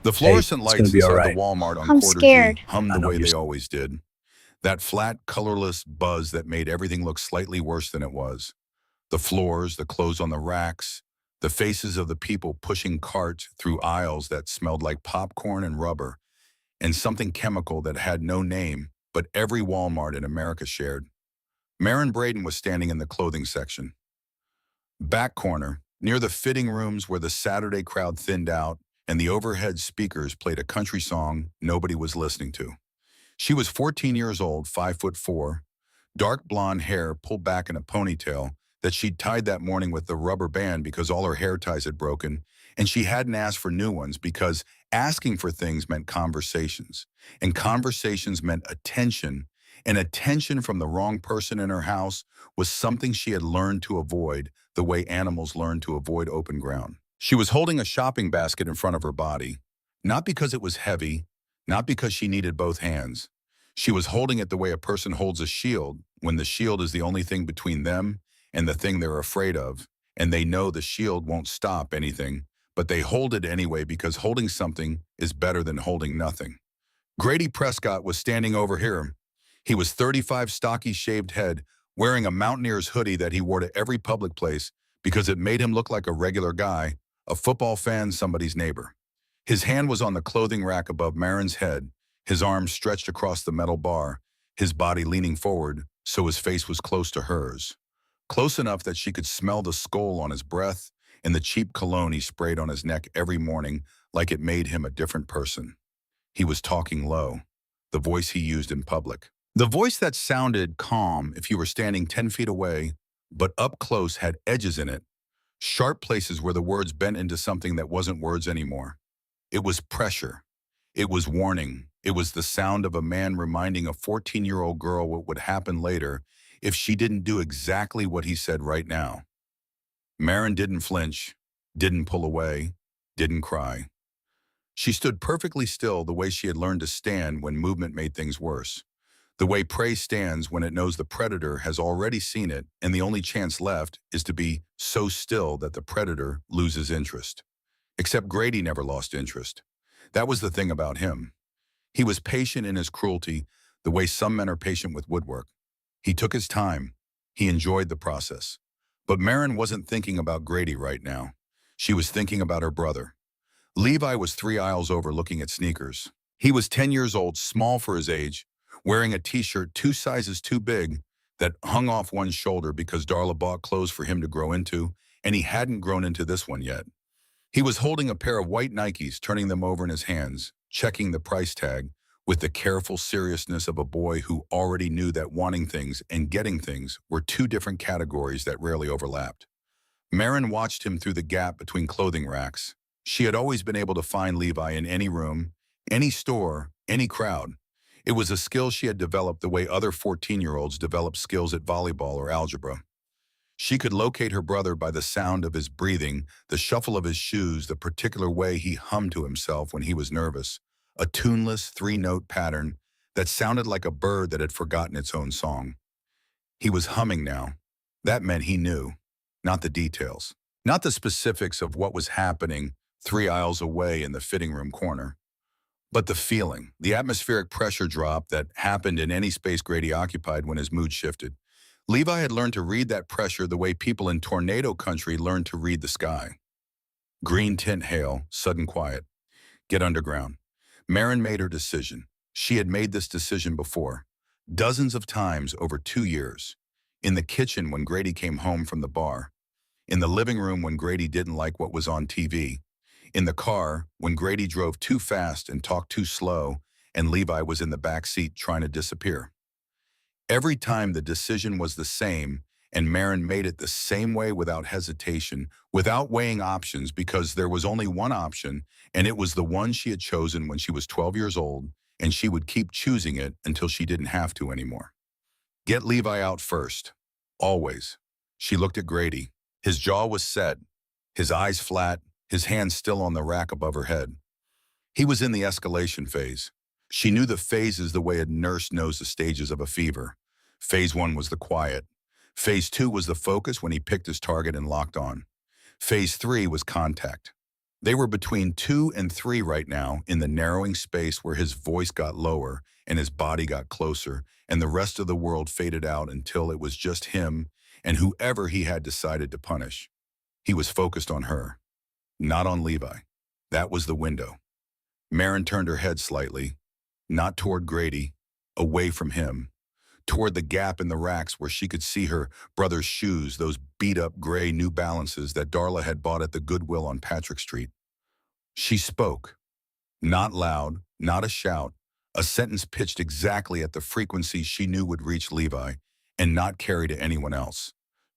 The Hey, fluorescent it's gonna lights be all inside the right. Walmart on I'm Quarter G scared. hummed I the know way you're they always did. That flat, colorless buzz that made everything look slightly worse than it was. The floors, the clothes on the racks, the faces of the people pushing carts through aisles that smelled like popcorn and rubber, and something chemical that had no name, but every Walmart in America shared. Marin Braden was standing in the clothing section. Back corner, near the fitting rooms where the Saturday crowd thinned out and the overhead speakers played a country song nobody was listening to. She was 14 years old, 5'4", dark blonde hair pulled back in a ponytail that she'd tied that morning with the rubber band because all her hair ties had broken, and she hadn't asked for new ones because asking for things meant conversations, and conversations meant attention, and attention from the wrong person in her house was something she had learned to avoid the way animals learn to avoid open ground. She was holding a shopping basket in front of her body, not because it was heavy, not because she needed both hands. She was holding it the way a person holds a shield when the shield is the only thing between them and the thing they're afraid of, and they know the shield won't stop anything, but they hold it anyway because holding something is better than holding nothing. Grady Prescott was standing over here. He was 35, stocky, shaved head, wearing a mountaineer's hoodie that he wore to every public place because it made him look like a regular guy, a football fan, somebody's neighbor. His hand was on the clothing rack above Marin's head, his arms stretched across the metal bar, his body leaning forward so his face was close to hers. Close enough that she could smell the skull on his breath and the cheap cologne he sprayed on his neck every morning like it made him a different person. He was talking low, the voice he used in public. The voice that sounded calm if you were standing 10 feet away, but up close had edges in it, sharp places where the words bent into something that wasn't words anymore. It was pressure. It was warning. It was the sound of a man reminding a 14-year-old girl what would happen later if she didn't do exactly what he said right now. Marin didn't flinch, didn't pull away, didn't cry. She stood perfectly still the way she had learned to stand when movement made things worse. The way prey stands when it knows the predator has already seen it and the only chance left is to be so still that the predator loses interest. Except Grady never lost interest. That was the thing about him. He was patient in his cruelty, the way some men are patient with woodwork. He took his time. He enjoyed the process. But Marin wasn't thinking about Grady right now. She was thinking about her brother. Levi was 3 aisles over looking at sneakers. He was 10 years old, small for his age, wearing a t-shirt 2 sizes too big that hung off one shoulder because Darla bought clothes for him to grow into, and he hadn't grown into this one yet. He was holding a pair of white Nikes, turning them over in his hands, checking the price tag, with the careful seriousness of a boy who already knew that wanting things and getting things were 2 different categories that rarely overlapped. Marin watched him through the gap between clothing racks. She had always been able to find Levi in any room, any store, any crowd. It was a skill she had developed the way other 14-year-olds develop skills at volleyball or algebra. She could locate her brother by the sound of his breathing, the shuffle of his shoes, the particular way he hummed to himself when he was nervous, a tuneless 3-note pattern that sounded like a bird that had forgotten its own song. He was humming now. That meant he knew, not the details, not the specifics of what was happening 3 aisles away in the fitting room corner, but the feeling, the atmospheric pressure drop that happened in any space Grady occupied when his mood shifted. Levi had learned to read that pressure the way people in tornado country learn to read the sky. Green tint hail, sudden quiet. Get underground. Marin made her decision. She had made this decision before, dozens of times over 2 years. In the kitchen when Grady came home from the bar. In the living room when Grady didn't like what was on TV. In the car when Grady drove too fast and talked too slow and Levi was in the back seat trying to disappear. Every time the decision was the same, and Marin made it the same way without hesitation, without weighing options because there was only one option, and it was the one she had chosen when she was 12 years old, and she would keep choosing it until she didn't have to anymore. Get Levi out first. Always. She looked at Grady. His jaw was set, his eyes flat, his hands still on the rack above her head. He was in the escalation phase. She knew the phases the way a nurse knows the stages of a fever. Phase 1 was the quiet. Phase 2 was the focus when he picked his target and locked on. Phase 3 was contact. They were between 2 and 3 right now in the narrowing space where his voice got lower and his body got closer, and the rest of the world faded out until it was just him and whoever he had decided to punish. He was focused on her, not on Levi. That was the window. Marin turned her head slightly, not toward Grady, away from him, toward the gap in the racks where she could see her brother's shoes, those beat-up gray New Balances that Darla had bought at the Goodwill on Patrick Street. She spoke, not loud, not a shout, a sentence pitched exactly at the frequency she knew would reach Levi and not carry to anyone else.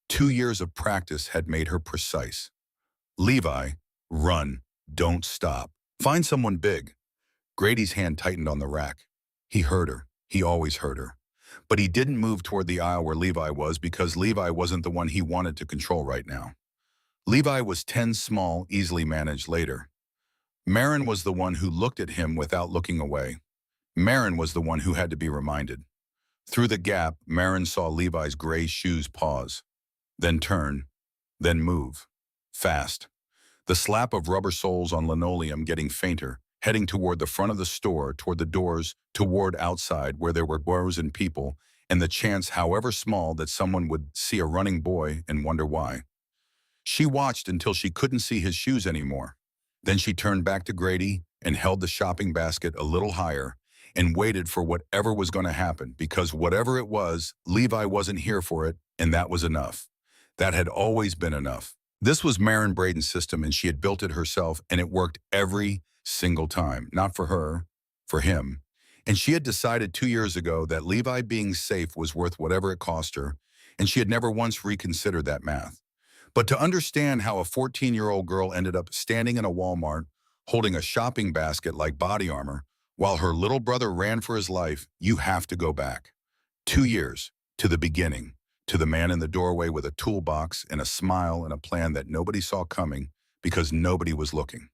2 years of practice had made her precise. Levi, run, don't stop. Find someone big. Grady's hand tightened on the rack. He heard her. He always heard her. But he didn't move toward the aisle where Levi was because Levi wasn't the one he wanted to control right now. Levi was 10 small, easily managed later. Marin was the one who looked at him without looking away. Marin was the one who had to be reminded. Through the gap, Marin saw Levi's gray shoes pause, then turn, then move. Fast. The slap of rubber soles on linoleum getting fainter, heading toward the front of the store, toward the doors, toward outside where there were doors and people, and the chance, however small, that someone would see a running boy and wonder why. She watched until she couldn't see his shoes anymore. Then she turned back to Grady and held the shopping basket a little higher and waited for whatever was going to happen, because whatever it was, Levi wasn't here for it, and that was enough. That had always been enough. This was Marin Braden's system, and she had built it herself, and it worked every single time. Not for her, for him. And she had decided 2 years ago that Levi being safe was worth whatever it cost her, and she had never once reconsidered that math. But to understand how a 14-year-old girl ended up standing in a Walmart, holding a shopping basket like body armor, while her little brother ran for his life, you have to go back. 2 years, to the beginning, to the man in the doorway with a toolbox and a smile and a plan that nobody saw coming because nobody was looking.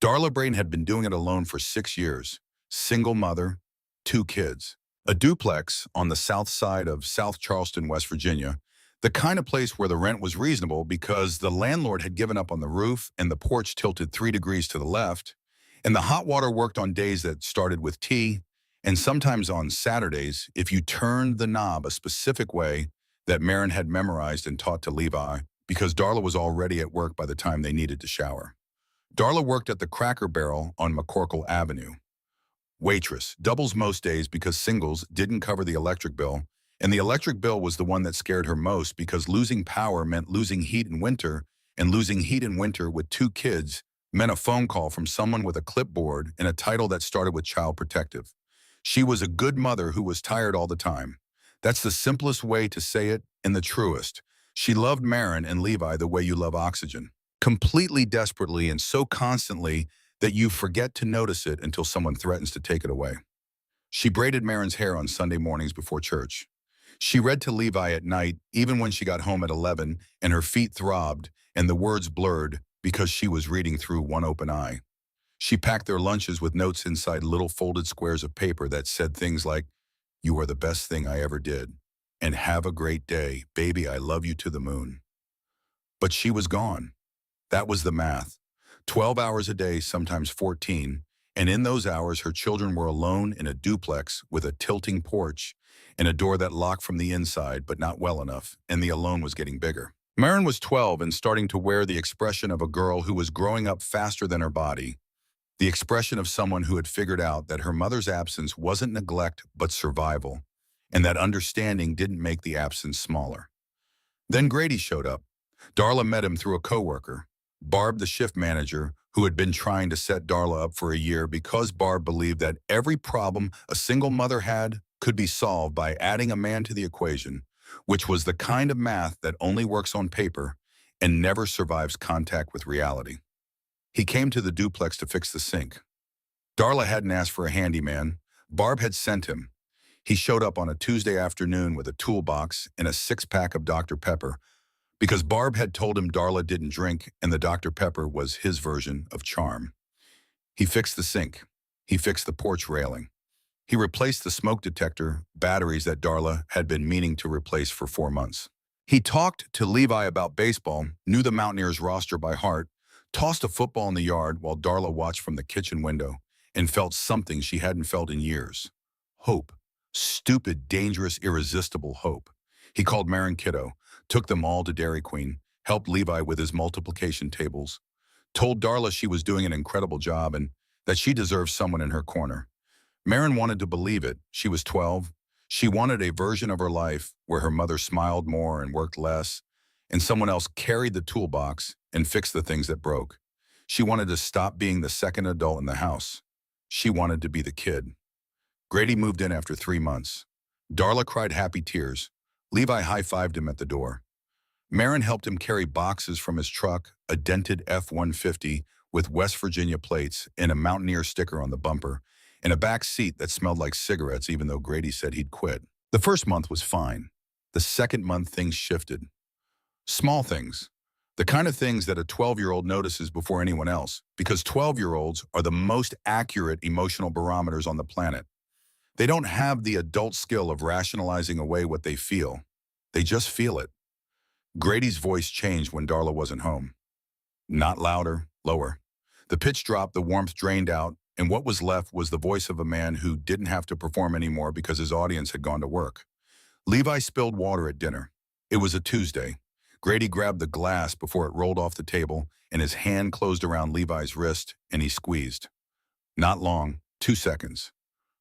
Darla Braden had been doing it alone for 6 years. Single mother, 2 kids. A duplex on the south side of South Charleston, West Virginia, the kind of place where the rent was reasonable because the landlord had given up on the roof and the porch tilted 3 degrees to the left, and the hot water worked on days that started with tea, and sometimes on Saturdays if you turned the knob a specific way that Marin had memorized and taught to Levi, because Darla was already at work by the time they needed to shower. Darla worked at the Cracker Barrel on McCorkle Avenue. Waitress, doubles most days because singles didn't cover the electric bill, and the electric bill was the one that scared her most because losing power meant losing heat in winter, and losing heat in winter with 2 kids meant a phone call from someone with a clipboard and a title that started with Child Protective. She was a good mother who was tired all the time. That's the simplest way to say it and the truest. She loved Marin and Levi the way you love oxygen. Completely desperately and so constantly that you forget to notice it until someone threatens to take it away. She braided Marin's hair on Sunday mornings before church. She read to Levi at night, even when she got home at 11, and her feet throbbed and the words blurred because she was reading through one open eye. She packed their lunches with notes inside little folded squares of paper that said things like, "You are the best thing I ever did," and "Have a great day, baby, I love you to the moon." But she was gone. That was the math. 12 hours a day, sometimes 14, and in those hours her children were alone in a duplex with a tilting porch and a door that locked from the inside but not well enough, and the alone was getting bigger. Marin was 12 and starting to wear the expression of a girl who was growing up faster than her body, the expression of someone who had figured out that her mother's absence wasn't neglect but survival, and that understanding didn't make the absence smaller. Then Grady showed up. Darla met him through a coworker, Barb, the shift manager, who had been trying to set Darla up for a year because Barb believed that every problem a single mother had could be solved by adding a man to the equation, which was the kind of math that only works on paper and never survives contact with reality. He came to the duplex to fix the sink. Darla hadn't asked for a handyman. Barb had sent him. He showed up on a Tuesday afternoon with a toolbox and a 6-pack of Dr. Pepper, because Barb had told him Darla didn't drink and the Dr. Pepper was his version of charm. He fixed the sink. He fixed the porch railing. He replaced the smoke detector batteries that Darla had been meaning to replace for 4 months. He talked to Levi about baseball, knew the Mountaineers roster by heart, tossed a football in the yard while Darla watched from the kitchen window and felt something she hadn't felt in years. Hope. Stupid, dangerous, irresistible hope. He called Marin Kiddo, took them all to Dairy Queen, helped Levi with his multiplication tables, told Darla she was doing an incredible job and that she deserved someone in her corner. Marin wanted to believe it. She was 12. She wanted a version of her life where her mother smiled more and worked less, and someone else carried the toolbox and fixed the things that broke. She wanted to stop being the second adult in the house. She wanted to be the kid. Grady moved in after 3 months. Darla cried happy tears. Levi high-fived him at the door. Marin helped him carry boxes from his truck, a dented F-150 with West Virginia plates and a Mountaineer sticker on the bumper, and a back seat that smelled like cigarettes even though Grady said he'd quit. The first month was fine. The second month things shifted. Small things. The kind of things that a 12-year-old notices before anyone else, because 12-year-olds are the most accurate emotional barometers on the planet. They don't have the adult skill of rationalizing away what they feel. They just feel it. Grady's voice changed when Darla wasn't home. Not louder, lower. The pitch dropped, the warmth drained out, and what was left was the voice of a man who didn't have to perform anymore because his audience had gone to work. Levi spilled water at dinner. It was a Tuesday. Grady grabbed the glass before it rolled off the table, and his hand closed around Levi's wrist, and he squeezed. Not long, 2 seconds.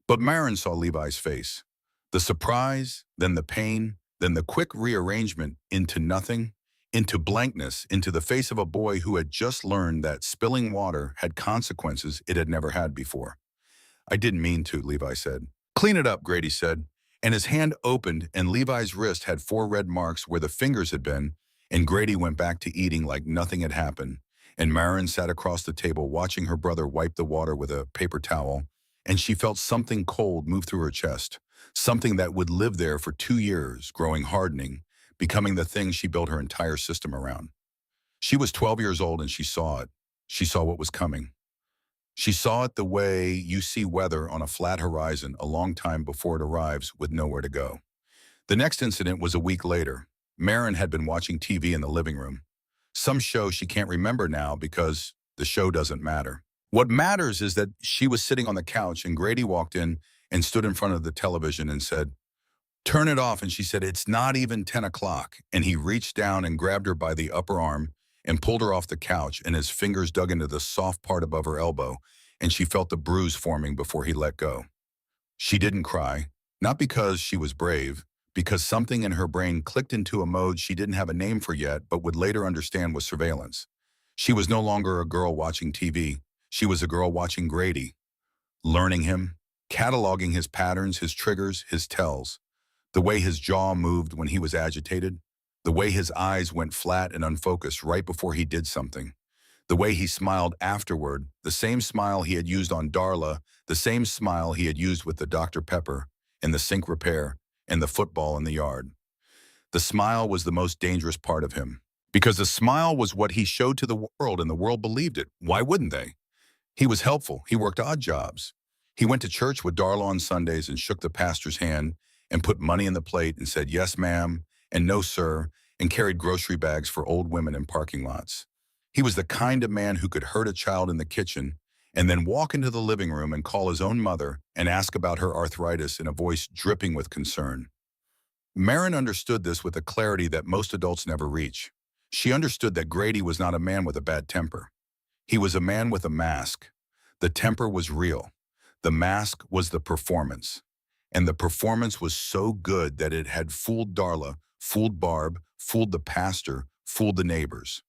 But Marin saw Levi's face. The surprise, then the pain, then the quick rearrangement into nothing, into blankness, into the face of a boy who had just learned that spilling water had consequences it had never had before. I didn't mean to, Levi said. Clean it up, Grady said. And his hand opened, and Levi's wrist had 4 red marks where the fingers had been, and Grady went back to eating like nothing had happened. And Marin sat across the table watching her brother wipe the water with a paper towel, and she felt something cold move through her chest, something that would live there for 2 years, growing, hardening, becoming the thing she built her entire system around. She was 12 years old and she saw it. She saw what was coming. She saw it the way you see weather on a flat horizon a long time before it arrives with nowhere to go. The next incident was a week later. Marin had been watching TV in the living room. Some show she can't remember now because the show doesn't matter. What matters is that she was sitting on the couch and Grady walked in and stood in front of the television and said, "Turn it off." And she said, "It's not even 10 o'clock. And he reached down and grabbed her by the upper arm and pulled her off the couch, and his fingers dug into the soft part above her elbow, and she felt the bruise forming before he let go. She didn't cry, not because she was brave, because something in her brain clicked into a mode she didn't have a name for yet but would later understand was surveillance. She was no longer a girl watching TV. She was a girl watching Grady, learning him, cataloging his patterns, his triggers, his tells, the way his jaw moved when he was agitated, the way his eyes went flat and unfocused right before he did something, the way he smiled afterward, the same smile he had used on Darla, the same smile he had used with the Dr. Pepper and the sink repair and the football in the yard. The smile was the most dangerous part of him, because the smile was what he showed to the world and the world believed it. Why wouldn't they? He was helpful. He worked odd jobs. He went to church with Darla on Sundays and shook the pastor's hand and put money in the plate and said, "Yes, ma'am," and "No, sir," and carried grocery bags for old women in parking lots. He was the kind of man who could hurt a child in the kitchen and then walk into the living room and call his own mother and ask about her arthritis in a voice dripping with concern. Marin understood this with a clarity that most adults never reach. She understood that Grady was not a man with a bad temper. He was a man with a mask. The temper was real. The mask was the performance. And the performance was so good that it had fooled Darla, fooled Barb, fooled the pastor, fooled the neighbors.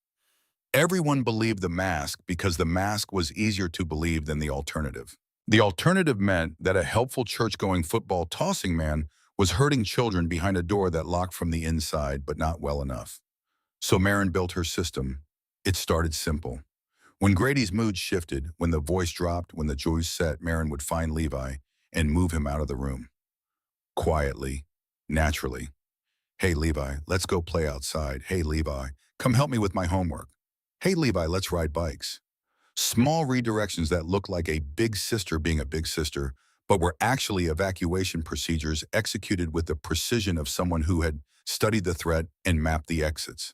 Everyone believed the mask because the mask was easier to believe than the alternative. The alternative meant that a helpful church-going football-tossing man was hurting children behind a door that locked from the inside, but not well enough. So Marin built her system. It started simple. When Grady's mood shifted, when the voice dropped, when the jaws set, Marin would find Levi and move him out of the room. Quietly, naturally. "Hey, Levi, let's go play outside. Hey, Levi, come help me with my homework. Hey, Levi, let's ride bikes." Small redirections that looked like a big sister being a big sister, but were actually evacuation procedures executed with the precision of someone who had studied the threat and mapped the exits.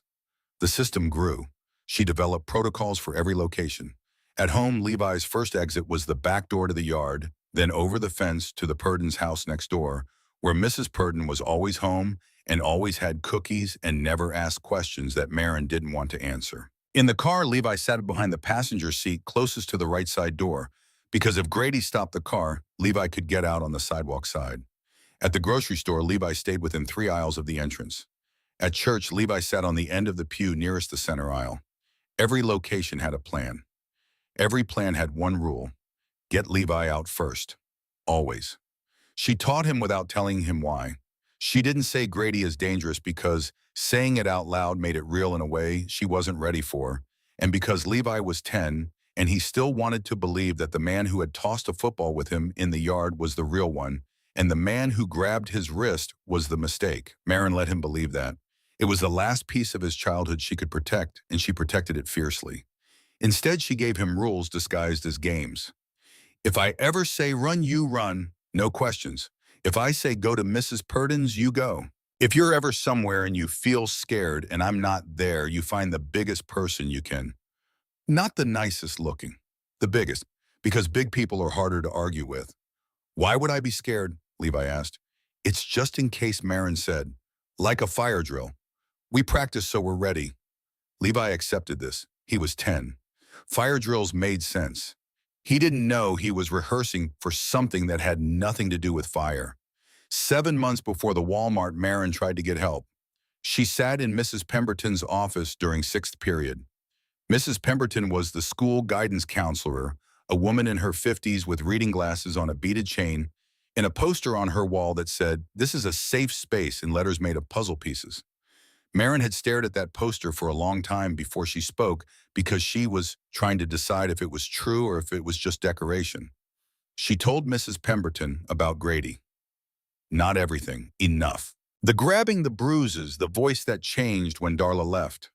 The system grew. She developed protocols for every location. At home, Levi's first exit was the back door to the yard, then over the fence to the Purdon's house next door, where Mrs. Purdon was always home and always had cookies and never asked questions that Marin didn't want to answer. In the car, Levi sat behind the passenger seat closest to the right side door, because if Grady stopped the car, Levi could get out on the sidewalk side. At the grocery store, Levi stayed within 3 aisles of the entrance. At church, Levi sat on the end of the pew nearest the center aisle. Every location had a plan. Every plan had one rule: get Levi out first. Always. She taught him without telling him why. She didn't say Grady is dangerous because saying it out loud made it real in a way she wasn't ready for, and because Levi was 10 and he still wanted to believe that the man who had tossed a football with him in the yard was the real one, and the man who grabbed his wrist was the mistake. Marin let him believe that. It was the last piece of his childhood she could protect, and she protected it fiercely. Instead, she gave him rules disguised as games. If I ever say run, you run, no questions. If I say go to Mrs. Purdon's, you go. If you're ever somewhere and you feel scared and I'm not there, you find the biggest person you can. Not the nicest looking, the biggest, because big people are harder to argue with. Why would I be scared? Levi asked. It's just in case, Marin said. Like a fire drill. We practice so we're ready. Levi accepted this. He was 10. Fire drills made sense. He didn't know he was rehearsing for something that had nothing to do with fire. 7 months before the Walmart, Marin tried to get help. She sat in Mrs. Pemberton's office during 6th period. Mrs. Pemberton was the school guidance counselor, a woman in her 50s with reading glasses on a beaded chain, and a poster on her wall that said, "This is a safe space," in letters made of puzzle pieces. Marin had stared at that poster for a long time before she spoke because she was trying to decide if it was true or if it was just decoration. She told Mrs. Pemberton about Grady. Not everything. Enough. The grabbing, the bruises, the voice that changed when Darla left.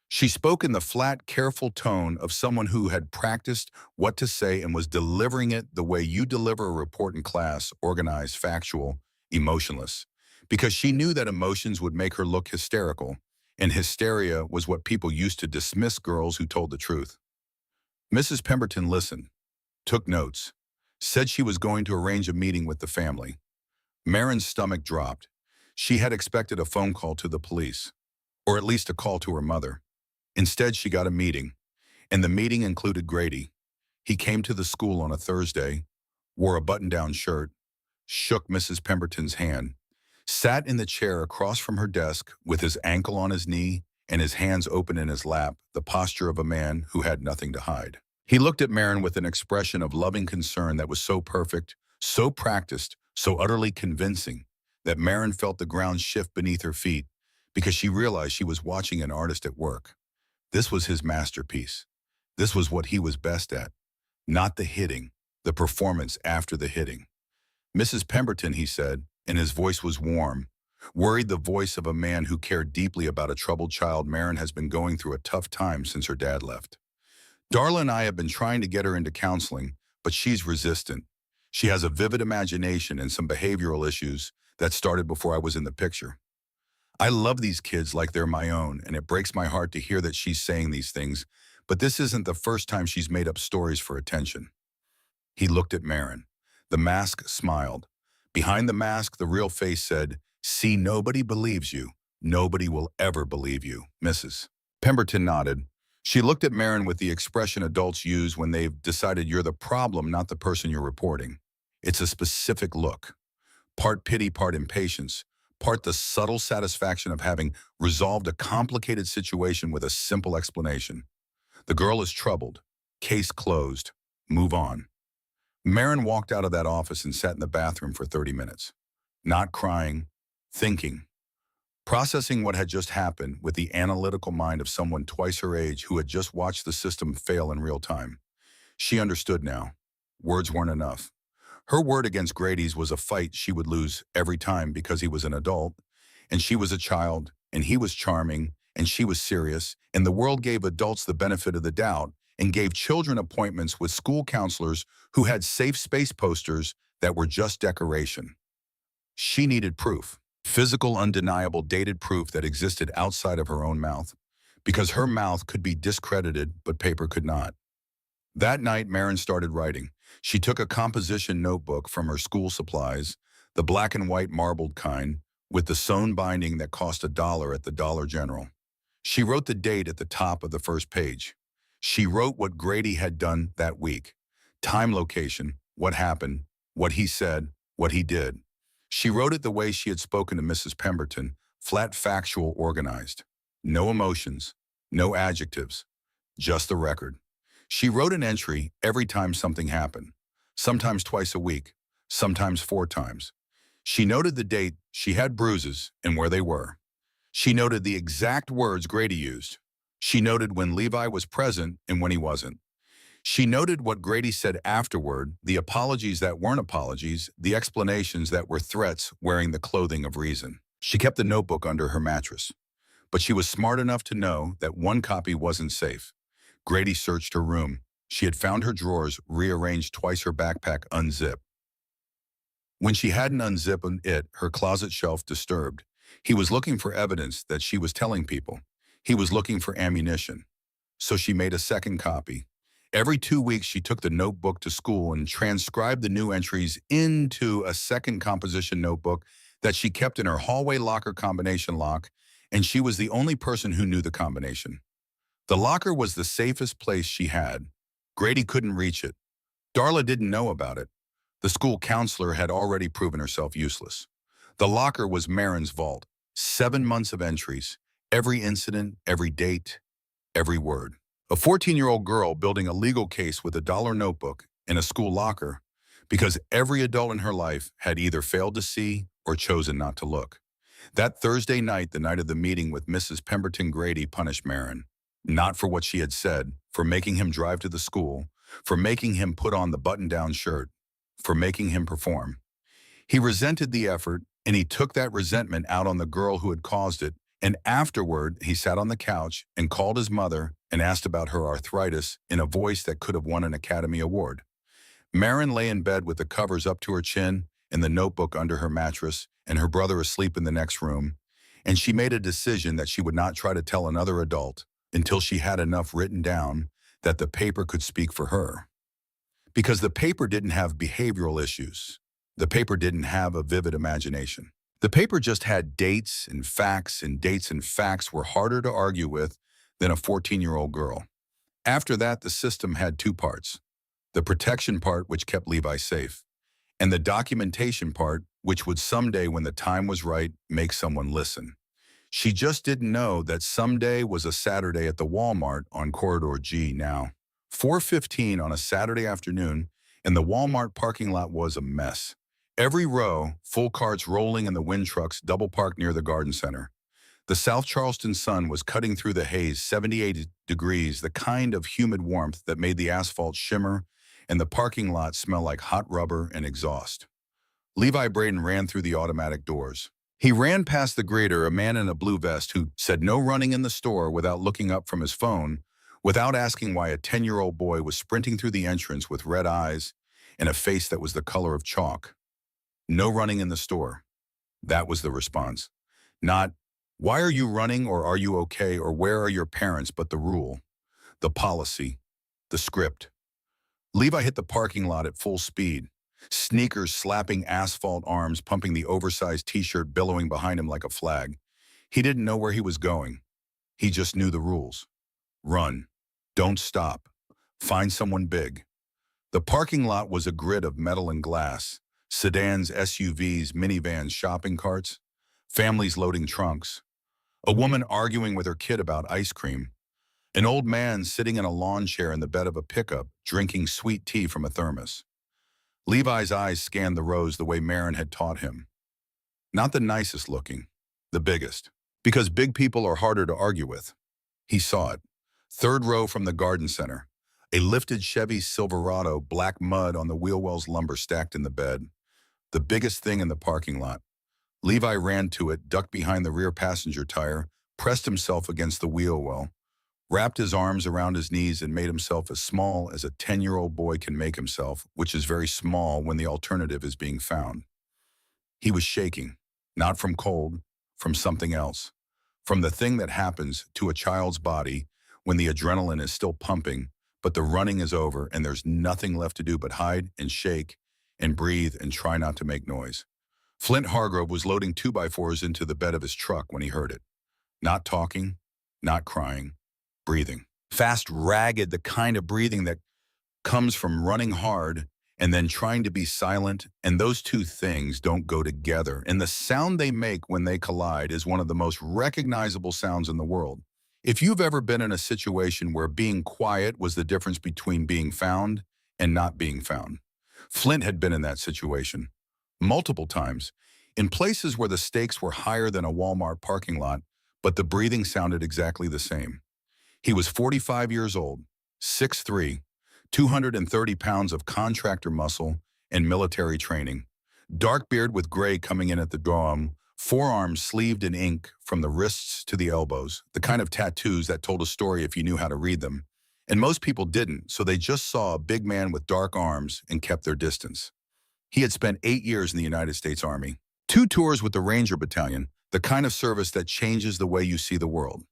She spoke in the flat, careful tone of someone who had practiced what to say and was delivering it the way you deliver a report in class: organized, factual, emotionless. Because she knew that emotions would make her look hysterical, and hysteria was what people used to dismiss girls who told the truth. Mrs. Pemberton listened, took notes, said she was going to arrange a meeting with the family. Marin's stomach dropped. She had expected a phone call to the police, or at least a call to her mother. Instead, she got a meeting, and the meeting included Grady. He came to the school on a Thursday, wore a button-down shirt, shook Mrs. Pemberton's hand, sat in the chair across from her desk with his ankle on his knee and his hands open in his lap, the posture of a man who had nothing to hide. He looked at Marin with an expression of loving concern that was so perfect, so practiced, so utterly convincing, that Marin felt the ground shift beneath her feet because she realized she was watching an artist at work. This was his masterpiece. This was what he was best at. Not the hitting, the performance after the hitting. Mrs. Pemberton, he said, and his voice was warm, worried, the voice of a man who cared deeply about a troubled child. Marin has been going through a tough time since her dad left. Darla and I have been trying to get her into counseling, but she's resistant. She has a vivid imagination and some behavioral issues that started before I was in the picture. I love these kids like they're my own, and it breaks my heart to hear that she's saying these things, but this isn't the first time she's made up stories for attention. He looked at Marin. The mask smiled. Behind the mask, the real face said, "See, nobody believes you. Nobody will ever believe you, Mrs." Pemberton nodded. She looked at Marin with the expression adults use when they've decided you're the problem, not the person you're reporting. It's a specific look. Part pity, part impatience, part the subtle satisfaction of having resolved a complicated situation with a simple explanation. The girl is troubled. Case closed. Move on. Marin walked out of that office and sat in the bathroom for 30 minutes. Not crying, thinking, processing what had just happened with the analytical mind of someone twice her age who had just watched the system fail in real time. She understood now. Words weren't enough. Her word against Grady's was a fight she would lose every time because he was an adult, and she was a child, and he was charming, and she was serious, and the world gave adults the benefit of the doubt and gave children appointments with school counselors who had safe space posters that were just decoration. She needed proof, physical, undeniable, dated proof that existed outside of her own mouth. because her mouth could be discredited, but paper could not. That night, Marin started writing. She took a composition notebook from her school supplies, the black and white marbled kind, with the sewn binding that cost $1 at the Dollar General. She wrote the date at the top of the first page. She wrote what Grady had done that week. Time, location, what happened, what he said, what he did. She wrote it the way she had spoken to Mrs. Pemberton, flat, factual, organized. No emotions, no adjectives, just the record. She wrote an entry every time something happened, sometimes twice a week, sometimes 4 times. She noted the date, she had bruises, and where they were. She noted the exact words Grady used. She noted when Levi was present and when he wasn't. She noted what Grady said afterward, the apologies that weren't apologies, the explanations that were threats wearing the clothing of reason. She kept the notebook under her mattress, but she was smart enough to know that one copy wasn't safe. Grady searched her room. She had found her drawers rearranged twice, her backpack unzipped. When she hadn't unzipped it, her closet shelf disturbed. He was looking for evidence that she was telling people. He was looking for ammunition. So she made a second copy. Every 2 weeks, she took the notebook to school and transcribed the new entries into a second composition notebook that she kept in her hallway locker combination lock, and she was the only person who knew the combination. The locker was the safest place she had. Grady couldn't reach it. Darla didn't know about it. The school counselor had already proven herself useless. The locker was Marin's vault. 7 months of entries, every incident, every date, every word. A 14-year-old girl building a legal case with a dollar notebook in a school locker because every adult in her life had either failed to see or chosen not to look. That Thursday night, the night of the meeting with Mrs. Pemberton, Grady punished Marin. Not for what she had said, for making him drive to the school, for making him put on the button-down shirt, for making him perform. He resented the effort, and he took that resentment out on the girl who had caused it, and afterward, he sat on the couch and called his mother and asked about her arthritis in a voice that could have won an Academy Award. Marin lay in bed with the covers up to her chin and the notebook under her mattress, and her brother asleep in the next room, and she made a decision that she would not try to tell another adult until she had enough written down that the paper could speak for her. Because the paper didn't have behavioral issues. The paper didn't have a vivid imagination. The paper just had dates and facts, and dates and facts were harder to argue with than a 14-year-old girl. After that, the system had 2 parts. The protection part, which kept Levi safe, and the documentation part, which would someday, when the time was right, make someone listen. She just didn't know that someday was a Saturday at the Walmart on Corridor G now. 4:15 on a Saturday afternoon, and the Walmart parking lot was a mess. Every row, full carts rolling and the wind trucks double parked near the garden center. The South Charleston sun was cutting through the haze, 78 degrees, the kind of humid warmth that made the asphalt shimmer and the parking lot smell like hot rubber and exhaust. Levi Braden ran through the automatic doors. He ran past the greeter, a man in a blue vest who said no running in the store without looking up from his phone, without asking why a 10-year-old boy was sprinting through the entrance with red eyes and a face that was the color of chalk. No running in the store. That was the response. Not, why are you running, or are you okay, or where are your parents, but the rule, the policy, the script. Levi hit the parking lot at full speed, sneakers slapping asphalt, arms pumping the oversized t-shirt billowing behind him like a flag. He didn't know where he was going. He just knew the rules. Run. Don't stop. Find someone big. The parking lot was a grid of metal and glass. Sedans, SUVs, minivans, shopping carts, families loading trunks, a woman arguing with her kid about ice cream, an old man sitting in a lawn chair in the bed of a pickup, drinking sweet tea from a thermos. Levi's eyes scanned the rows the way Marin had taught him. Not the nicest looking, the biggest, because big people are harder to argue with. He saw it. 3rd row from the garden center, a lifted Chevy Silverado, black mud on the wheel wells, lumber stacked in the bed. The biggest thing in the parking lot. Levi ran to it, ducked behind the rear passenger tire, pressed himself against the wheel well, wrapped his arms around his knees and made himself as small as a 10-year-old boy can make himself, which is very small when the alternative is being found. He was shaking, not from cold, from something else. From the thing that happens to a child's body when the adrenaline is still pumping, but the running is over and there's nothing left to do but hide and shake and breathe and try not to make noise. Flint Hargrove was loading 2x4s into the bed of his truck when he heard it. Not talking, not crying, breathing. Fast, ragged, the kind of breathing that comes from running hard and then trying to be silent, and those two things don't go together. And the sound they make when they collide is one of the most recognizable sounds in the world. If you've ever been in a situation where being quiet was the difference between being found and not being found, Flint had been in that situation multiple times, in places where the stakes were higher than a Walmart parking lot, but the breathing sounded exactly the same. He was 45 years old, 6'3", 230 pounds of contractor muscle and military training. Dark beard with gray coming in at the drum, forearms sleeved in ink from the wrists to the elbows, the kind of tattoos that told a story if you knew how to read them. And most people didn't, so they just saw a big man with dark arms and kept their distance. He had spent 8 years in the United States Army, 2 tours with the Ranger Battalion, the kind of service that changes the way you see the world.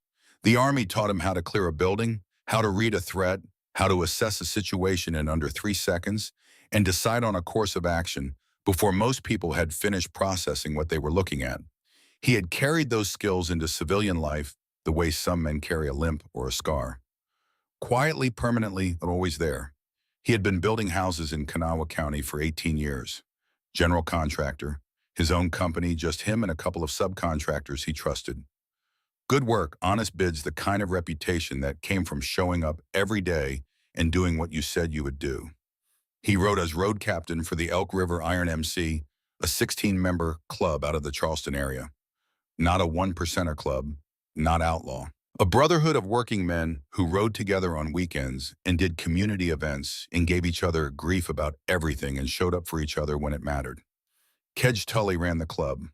The Army taught him how to clear a building, how to read a threat, how to assess a situation in under 3 seconds, and decide on a course of action before most people had finished processing what they were looking at. He had carried those skills into civilian life the way some men carry a limp or a scar. Quietly, permanently, but always there. He had been building houses in Kanawha County for 18 years. General contractor, his own company, just him and a couple of subcontractors he trusted. Good work, honest bids, the kind of reputation that came from showing up every day and doing what you said you would do. He rode as road captain for the Elk River Iron MC, a 16-member club out of the Charleston area. Not a one-percenter club, not outlaw. A brotherhood of working men who rode together on weekends and did community events and gave each other grief about everything and showed up for each other when it mattered. Kedge Tully ran the club.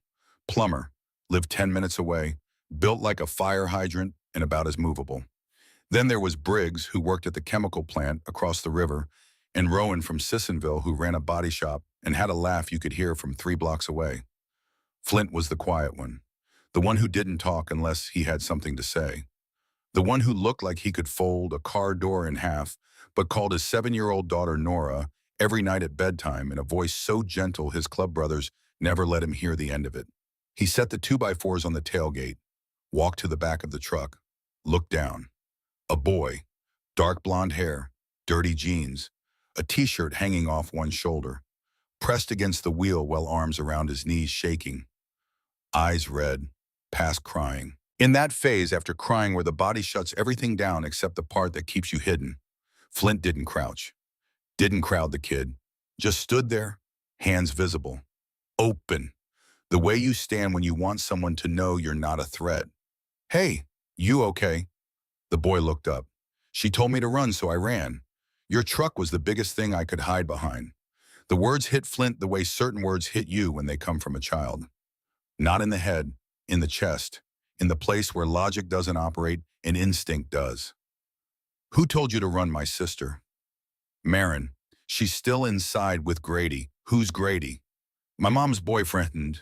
Plumber, lived 10 minutes away, built like a fire hydrant and about as movable. Then there was Briggs, who worked at the chemical plant across the river, and Rowan from Sissonville, who ran a body shop and had a laugh you could hear from 3 blocks away. Flint was the quiet one, the one who didn't talk unless he had something to say, the one who looked like he could fold a car door in half, but called his 7-year-old daughter Nora every night at bedtime in a voice so gentle his club brothers never let him hear the end of it. He set the 2x4s on the tailgate, walked to the back of the truck, looked down. A boy, dark blonde hair, dirty jeans, a t-shirt hanging off one shoulder, pressed against the wheel while arms around his knees shaking. Eyes red, past crying. In that phase after crying where the body shuts everything down except the part that keeps you hidden, Flint didn't crouch, didn't crowd the kid, just stood there, hands visible, open, the way you stand when you want someone to know you're not a threat. Hey, you okay? The boy looked up. She told me to run, so I ran. Your truck was the biggest thing I could hide behind. The words hit Flint the way certain words hit you when they come from a child. Not in the head, in the chest, in the place where logic doesn't operate and instinct does. Who told you to run, my sister? Marin. She's still inside with Grady. Who's Grady? My mom's boyfriend.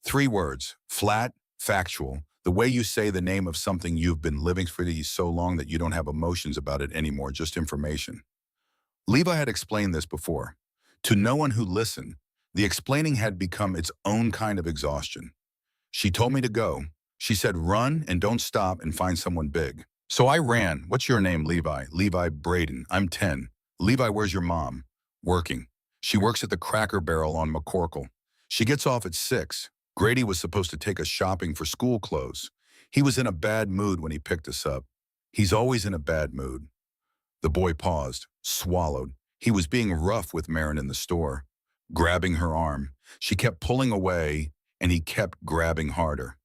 3 words, flat, factual, the way you say the name of something you've been living for so long that you don't have emotions about it anymore, just information. Levi had explained this before. To no one who listened, the explaining had become its own kind of exhaustion. She told me to go. She said, run and don't stop and find someone big. So I ran. What's your name, Levi? Levi Braden. I'm 10. Levi, where's your mom? Working. She works at the Cracker Barrel on McCorkle. She gets off at 6. Grady was supposed to take us shopping for school clothes. He was in a bad mood when he picked us up. He's always in a bad mood. The boy paused, swallowed. He was being rough with Marin in the store, grabbing her arm. She kept pulling away, and he kept grabbing harder.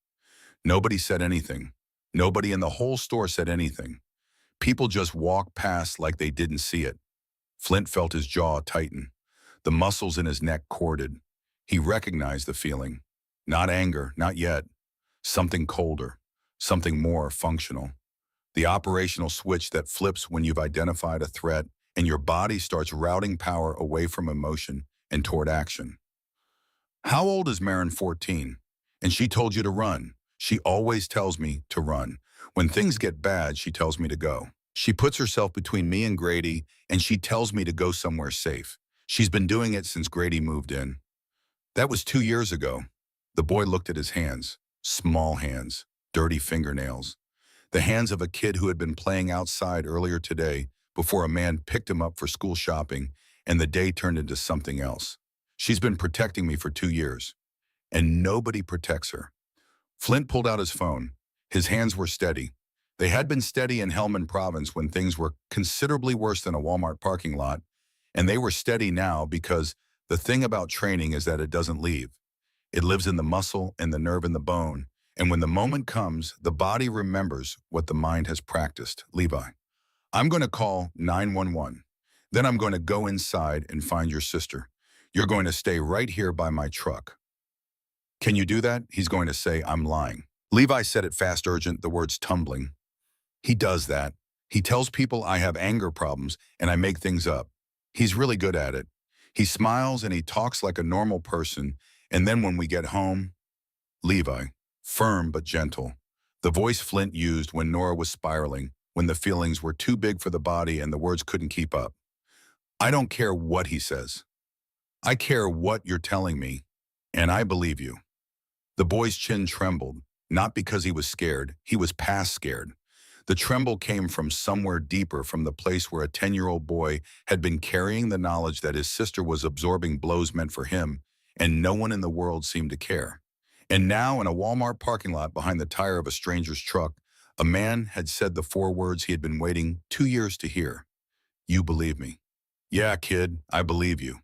Nobody said anything. Nobody in the whole store said anything. People just walked past like they didn't see it. Flint felt his jaw tighten. The muscles in his neck corded. He recognized the feeling. Not anger, not yet. Something colder, something more functional. The operational switch that flips when you've identified a threat and your body starts routing power away from emotion and toward action. How old is Marin? 14. And she told you to run. She always tells me to run. When things get bad, she tells me to go. She puts herself between me and Grady, and she tells me to go somewhere safe. She's been doing it since Grady moved in. That was 2 years ago. The boy looked at his hands. Small hands, dirty fingernails. The hands of a kid who had been playing outside earlier today before a man picked him up for school shopping, and the day turned into something else. She's been protecting me for 2 years, and nobody protects her. Flint pulled out his phone. His hands were steady. They had been steady in Helmand Province when things were considerably worse than a Walmart parking lot, and they were steady now because the thing about training is that it doesn't leave. It lives in the muscle and the nerve in the bone, and when the moment comes, the body remembers what the mind has practiced. Levi, I'm going to call 911. Then I'm going to go inside and find your sister. You're going to stay right here by my truck. Can you do that? He's going to say, I'm lying. Levi said it fast, urgent, the words tumbling. He does that. He tells people I have anger problems and I make things up. He's really good at it. He smiles and he talks like a normal person, and then when we get home, Levi, firm but gentle. The voice Flint used when Nora was spiraling, when the feelings were too big for the body and the words couldn't keep up. I don't care what he says. I care what you're telling me, and I believe you. The boy's chin trembled, not because he was scared. He was past scared. The tremble came from somewhere deeper, from the place where a 10-year-old boy had been carrying the knowledge that his sister was absorbing blows meant for him, and no one in the world seemed to care. And now, in a Walmart parking lot behind the tire of a stranger's truck, a man had said the 4 words he had been waiting 2 years to hear. You believe me. Yeah, kid, I believe you.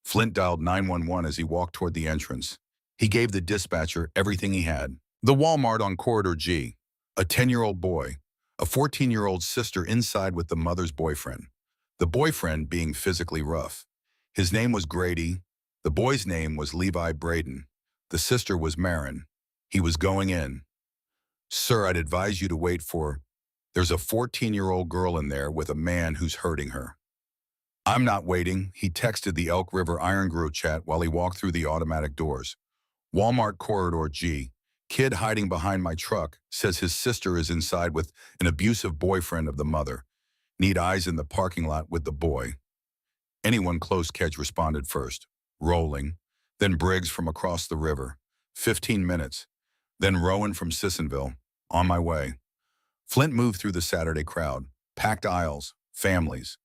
Flint dialed 911 as he walked toward the entrance. He gave the dispatcher everything he had. The Walmart on Corridor G. A 10-year-old boy. A 14-year-old sister inside with the mother's boyfriend. The boyfriend being physically rough. His name was Grady. The boy's name was Levi Braden. The sister was Marin. He was going in. Sir, I'd advise you to wait for... There's a 14-year-old girl in there with a man who's hurting her. I'm not waiting, he texted the Elk River Iron Grove chat while he walked through the automatic doors. Walmart Corridor G. Kid hiding behind my truck says his sister is inside with an abusive boyfriend of the mother. Need eyes in the parking lot with the boy. Anyone close, Kedge responded first. Rolling. Then Briggs from across the river. 15 minutes. Then Rowan from Sissonville. On my way. Flint moved through the Saturday crowd. Packed aisles. Families.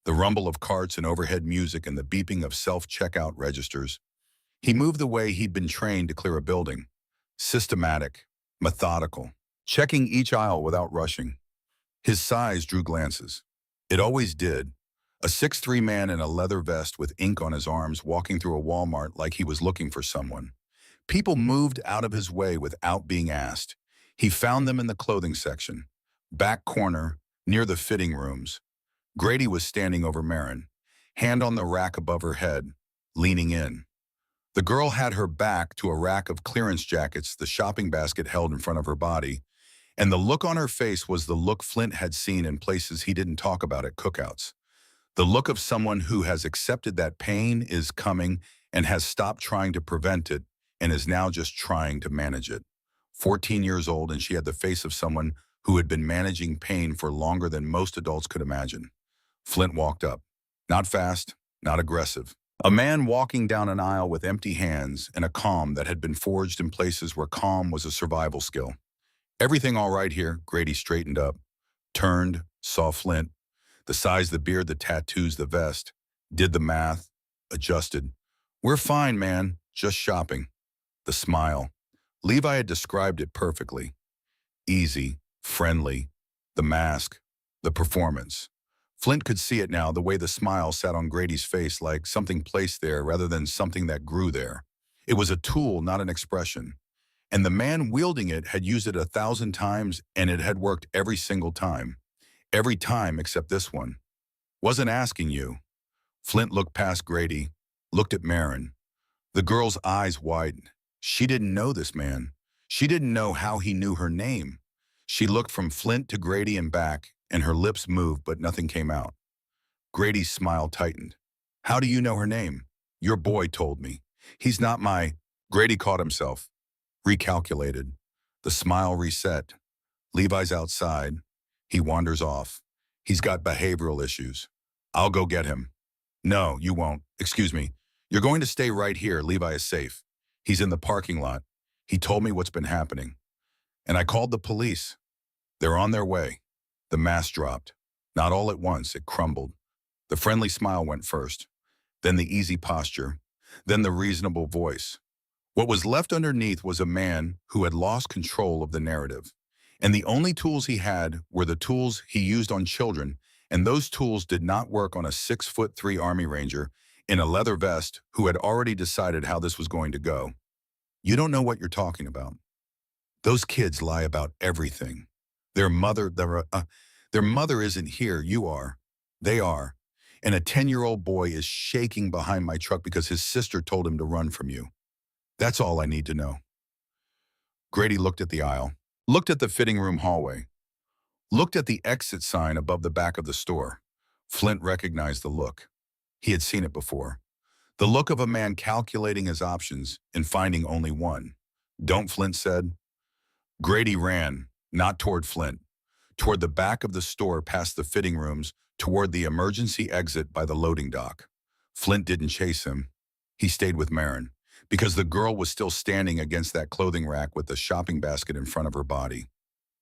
The rumble of carts and overhead music and the beeping of self-checkout registers. He moved the way he'd been trained to clear a building. Systematic. Methodical. Checking each aisle without rushing. His size drew glances. It always did. A 6'3" man in a leather vest with ink on his arms walking through a Walmart like he was looking for someone. People moved out of his way without being asked. He found them in the clothing section. Back corner, near the fitting rooms. Grady was standing over Marin, hand on the rack above her head, leaning in. The girl had her back to a rack of clearance jackets the shopping basket held in front of her body, and the look on her face was the look Flint had seen in places he didn't talk about at cookouts. The look of someone who has accepted that pain is coming and has stopped trying to prevent it and is now just trying to manage it. 14 years old, and she had the face of someone who had been managing pain for longer than most adults could imagine. Flint walked up. Not fast, not aggressive. A man walking down an aisle with empty hands and a calm that had been forged in places where calm was a survival skill. Everything all right here? Grady straightened up, turned, saw Flint. The size, the beard, the tattoos, the vest. Did the math, adjusted. We're fine, man, just shopping. The smile. Levi had described it perfectly. Easy, friendly. The mask, the performance. Flint could see it now, the way the smile sat on Grady's face, like something placed there rather than something that grew there. It was a tool, not an expression. And the man wielding it had used it 1,000 times, and it had worked every single time. Every time except this one. Wasn't asking you. Flint looked past Grady, looked at Marin. The girl's eyes widened. She didn't know this man. She didn't know how he knew her name. She looked from Flint to Grady and back, and her lips moved, but nothing came out. Grady's smile tightened. How do you know her name? Your boy told me. He's not my... Grady caught himself. Recalculated. The smile reset. Levi's outside. He wanders off. He's got behavioral issues. I'll go get him. No, you won't. Excuse me. You're going to stay right here. Levi is safe. He's in the parking lot. He told me what's been happening. And I called the police. They're on their way. The mask dropped. Not all at once, it crumbled. The friendly smile went first, then the easy posture, then the reasonable voice. What was left underneath was a man who had lost control of the narrative. And the only tools he had were the tools he used on children, and those tools did not work on a 6'3" Army Ranger in a leather vest who had already decided how this was going to go. You don't know what you're talking about. Those kids lie about everything. Their mother, their mother isn't here, you are. They are. And a 10-year-old boy is shaking behind my truck because his sister told him to run from you. That's all I need to know. Grady looked at the aisle, looked at the fitting room hallway, looked at the exit sign above the back of the store. Flint recognized the look. He had seen it before. The look of a man calculating his options and finding only one. Don't, Flint said. Grady ran, not toward Flint, toward the back of the store past the fitting rooms, toward the emergency exit by the loading dock. Flint didn't chase him. He stayed with Marin, because the girl was still standing against that clothing rack with the shopping basket in front of her body.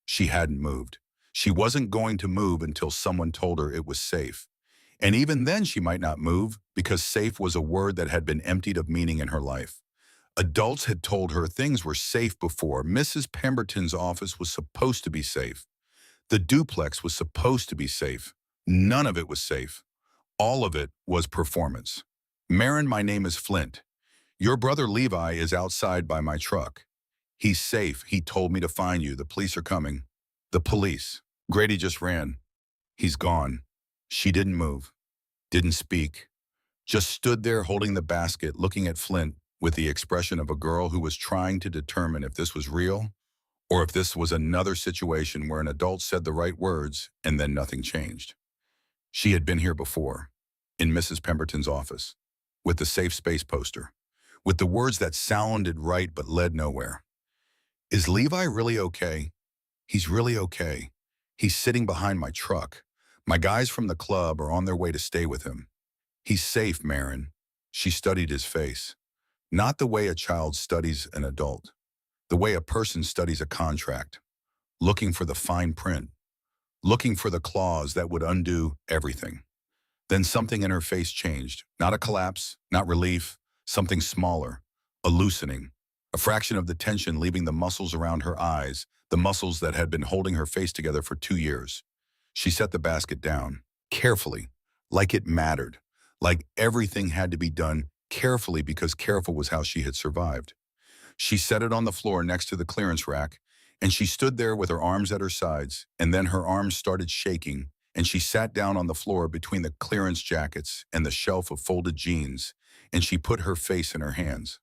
She hadn't moved. She wasn't going to move until someone told her it was safe. And even then she might not move because safe was a word that had been emptied of meaning in her life. Adults had told her things were safe before. Mrs. Pemberton's office was supposed to be safe. The duplex was supposed to be safe. None of it was safe. All of it was performance. Marin, my name is Flint. Your brother Levi is outside by my truck. He's safe. He told me to find you. The police are coming. The police. Grady just ran. He's gone. She didn't move, didn't speak, just stood there holding the basket, looking at Flint with the expression of a girl who was trying to determine if this was real or if this was another situation where an adult said the right words and then nothing changed. She had been here before, in Mrs. Pemberton's office, with the safe space poster, with the words that sounded right but led nowhere. Is Levi really okay? He's really okay. He's sitting behind my truck. My guys from the club are on their way to stay with him. He's safe, Marin. She studied his face. Not the way a child studies an adult. The way a person studies a contract. Looking for the fine print. Looking for the clause that would undo everything. Then something in her face changed. Not a collapse, not relief. Something smaller. A loosening. A fraction of the tension leaving the muscles around her eyes. The muscles that had been holding her face together for 2 years. She set the basket down, carefully, like it mattered, like everything had to be done carefully because careful was how she had survived. She set it on the floor next to the clearance rack, and she stood there with her arms at her sides, and then her arms started shaking, and she sat down on the floor between the clearance jackets and the shelf of folded jeans, and she put her face in her hands.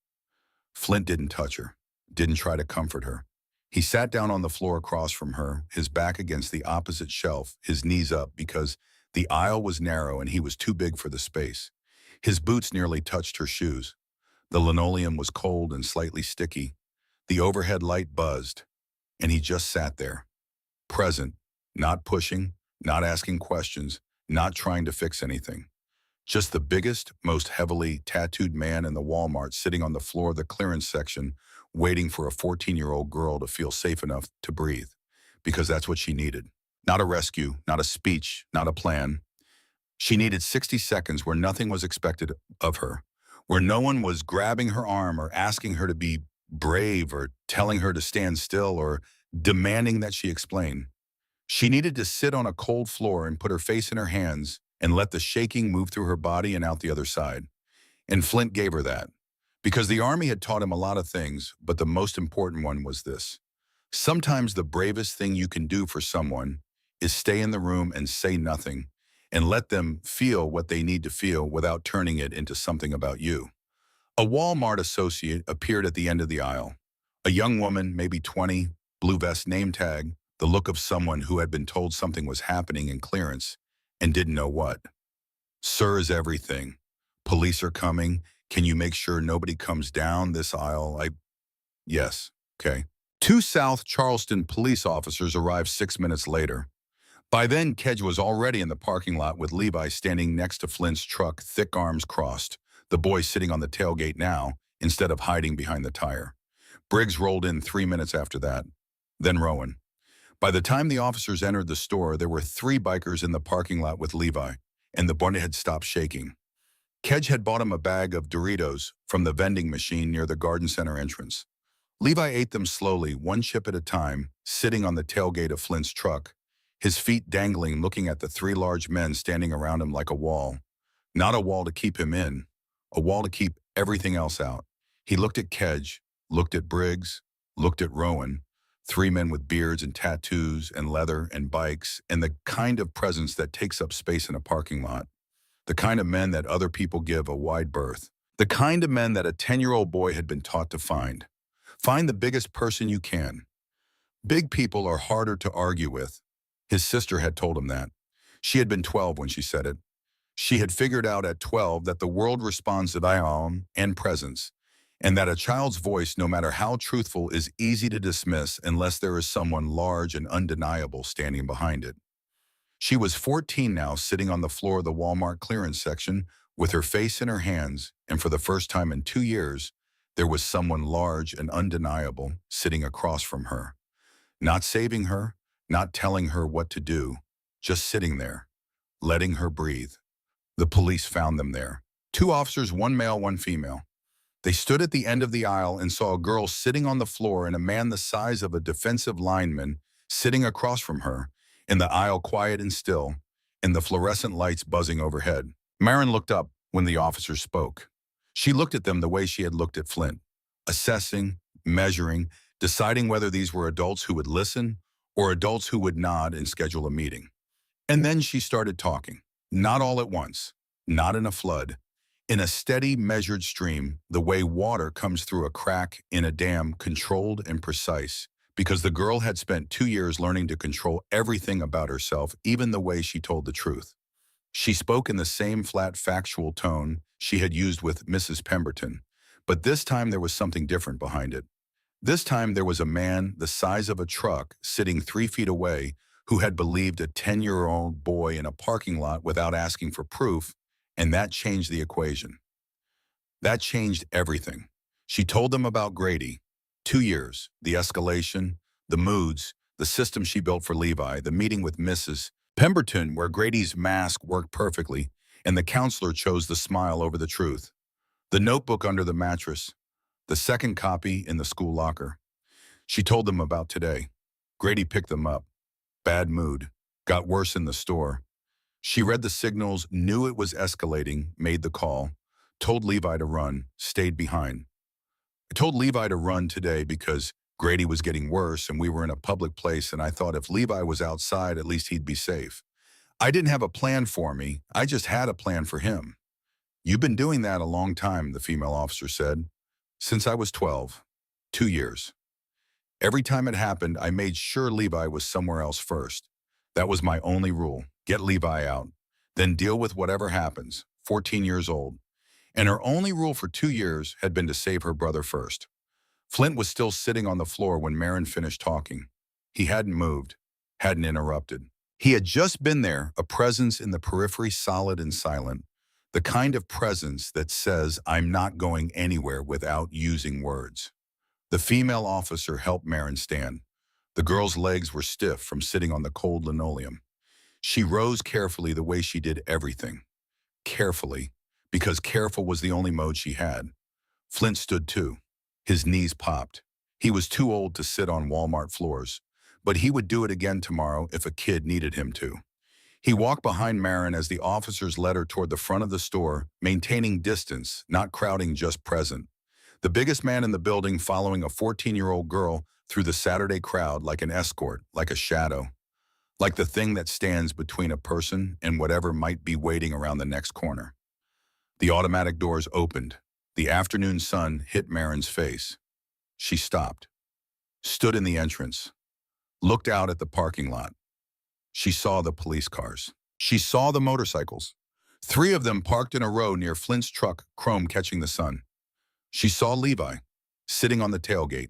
Flint didn't touch her, didn't try to comfort her. He sat down on the floor across from her, his back against the opposite shelf, his knees up because the aisle was narrow and he was too big for the space. His boots nearly touched her shoes. The linoleum was cold and slightly sticky. The overhead light buzzed, and he just sat there, present, not pushing, not asking questions, not trying to fix anything. Just the biggest, most heavily tattooed man in the Walmart sitting on the floor of the clearance section, waiting for a 14-year-old girl to feel safe enough to breathe, because that's what she needed. Not a rescue, not a speech, not a plan. She needed 60 seconds where nothing was expected of her, where no one was grabbing her arm or asking her to be brave or telling her to stand still or demanding that she explain. She needed to sit on a cold floor and put her face in her hands and let the shaking move through her body and out the other side. And Flint gave her that. Because the Army had taught him a lot of things, but the most important one was this. Sometimes the bravest thing you can do for someone is stay in the room and say nothing and let them feel what they need to feel without turning it into something about you. A Walmart associate appeared at the end of the aisle. A young woman, maybe 20, blue vest name tag, the look of someone who had been told something was happening in clearance and didn't know what. Sir is everything. Police are coming. Can you make sure nobody comes down this aisle? Yes. Okay. Two South Charleston police officers arrived 6 minutes later. By then, Kedge was already in the parking lot with Levi standing next to Flint's truck, thick arms crossed, the boy sitting on the tailgate now, instead of hiding behind the tire. Briggs rolled in 3 minutes after that. Then Rowan. By the time the officers entered the store, there were three bikers in the parking lot with Levi, and the bunny had stopped shaking. Kedge had bought him a bag of Doritos from the vending machine near the garden center entrance. Levi ate them slowly, one chip at a time, sitting on the tailgate of Flint's truck, his feet dangling, looking at the three large men standing around him like a wall. Not a wall to keep him in, a wall to keep everything else out. He looked at Kedge, looked at Briggs, looked at Rowan, three men with beards and tattoos and leather and bikes and the kind of presence that takes up space in a parking lot. The kind of men that other people give a wide berth. The kind of men that a 10-year-old boy had been taught to find. Find the biggest person you can. Big people are harder to argue with. His sister had told him that. She had been 12 when she said it. She had figured out at 12 that the world responds to dialogue and presence, and that a child's voice, no matter how truthful, is easy to dismiss unless there is someone large and undeniable standing behind it. She was 14 now, sitting on the floor of the Walmart clearance section with her face in her hands, and for the first time in 2 years, there was someone large and undeniable sitting across from her. Not saving her, not telling her what to do, just sitting there, letting her breathe. The police found them there. Two officers, one male, one female. They stood at the end of the aisle and saw a girl sitting on the floor and a man the size of a defensive lineman sitting across from her, in the aisle quiet and still, and the fluorescent lights buzzing overhead. Marin looked up when the officers spoke. She looked at them the way she had looked at Flint, assessing, measuring, deciding whether these were adults who would listen or adults who would nod and schedule a meeting. And then she started talking, not all at once, not in a flood, in a steady, measured stream, the way water comes through a crack in a dam, controlled and precise, because the girl had spent 2 years learning to control everything about herself, even the way she told the truth. She spoke in the same flat, factual tone she had used with Mrs. Pemberton, but this time there was something different behind it. This time there was a man the size of a truck sitting 3 feet away who had believed a 10-year-old boy in a parking lot without asking for proof, and that changed the equation. That changed everything. She told them about Grady. 2 years, the escalation, the moods, the system she built for Levi, the meeting with Mrs. Pemberton where Grady's mask worked perfectly, and the counselor chose the smile over the truth. The notebook under the mattress, the second copy in the school locker. She told them about today. Grady picked them up. Bad mood. Got worse in the store. She read the signals, knew it was escalating, made the call, told Levi to run, stayed behind. I told Levi to run today because Grady was getting worse and we were in a public place, and I thought if Levi was outside, at least he'd be safe. I didn't have a plan for me. I just had a plan for him. You've been doing that a long time, the female officer said. Since I was 12. 2 years. Every time it happened, I made sure Levi was somewhere else first. That was my only rule. Get Levi out. Then deal with whatever happens. 14 years old. And her only rule for 2 years had been to save her brother first. Flint was still sitting on the floor when Marin finished talking. He hadn't moved, hadn't interrupted. He had just been there, a presence in the periphery, solid and silent. The kind of presence that says, I'm not going anywhere without using words. The female officer helped Marin stand. The girl's legs were stiff from sitting on the cold linoleum. She rose carefully the way she did everything. Carefully, because careful was the only mode she had. Flint stood too. His knees popped. He was too old to sit on Walmart floors, but he would do it again tomorrow if a kid needed him to. He walked behind Marin as the officers led her toward the front of the store, maintaining distance, not crowding, just present. The biggest man in the building following a 14-year-old girl through the Saturday crowd like an escort, like a shadow, like the thing that stands between a person and whatever might be waiting around the next corner. The automatic doors opened. The afternoon sun hit Marin's face. She stopped, stood in the entrance, looked out at the parking lot. She saw the police cars. She saw the motorcycles. 3 of them parked in a row near Flint's truck, chrome catching the sun. She saw Levi, sitting on the tailgate,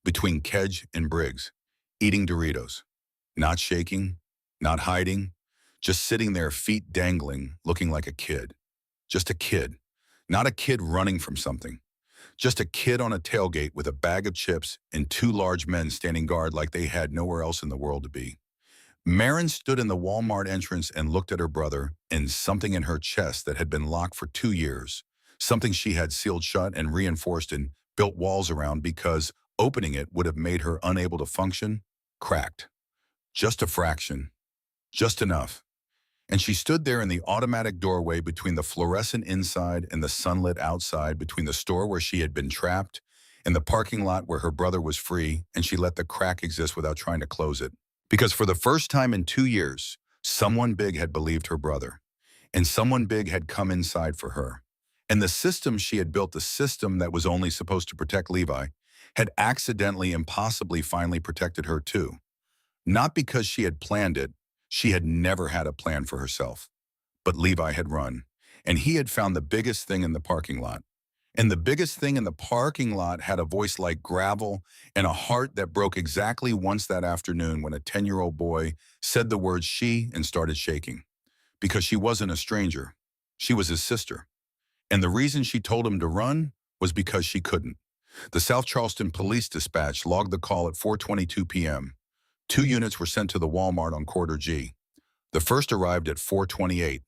between Kedge and Briggs, eating Doritos, not shaking, not hiding, just sitting there, feet dangling, looking like a kid. Just a kid. Not a kid running from something. Just a kid on a tailgate with a bag of chips and two large men standing guard like they had nowhere else in the world to be. Marin stood in the Walmart entrance and looked at her brother and something in her chest that had been locked for 2 years, something she had sealed shut and reinforced and built walls around because opening it would have made her unable to function, cracked. Just a fraction. Just enough. And she stood there in the automatic doorway between the fluorescent inside and the sunlit outside, between the store where she had been trapped and the parking lot where her brother was free, and she let the crack exist without trying to close it. Because for the first time in 2 years, someone big had believed her brother, and someone big had come inside for her. And the system she had built, the system that was only supposed to protect Levi, had accidentally, impossibly, finally protected her too. Not because she had planned it, she had never had a plan for herself. But Levi had run, and he had found the biggest thing in the parking lot. And the biggest thing in the parking lot had a voice like gravel and a heart that broke exactly once that afternoon when a 10-year-old boy said the word she and started shaking. Because she wasn't a stranger. She was his sister. And the reason she told him to run was because she couldn't. The South Charleston Police Dispatch logged the call at 4:22 p.m. 2 units were sent to the Walmart on Corridor G. The first arrived at 4:28,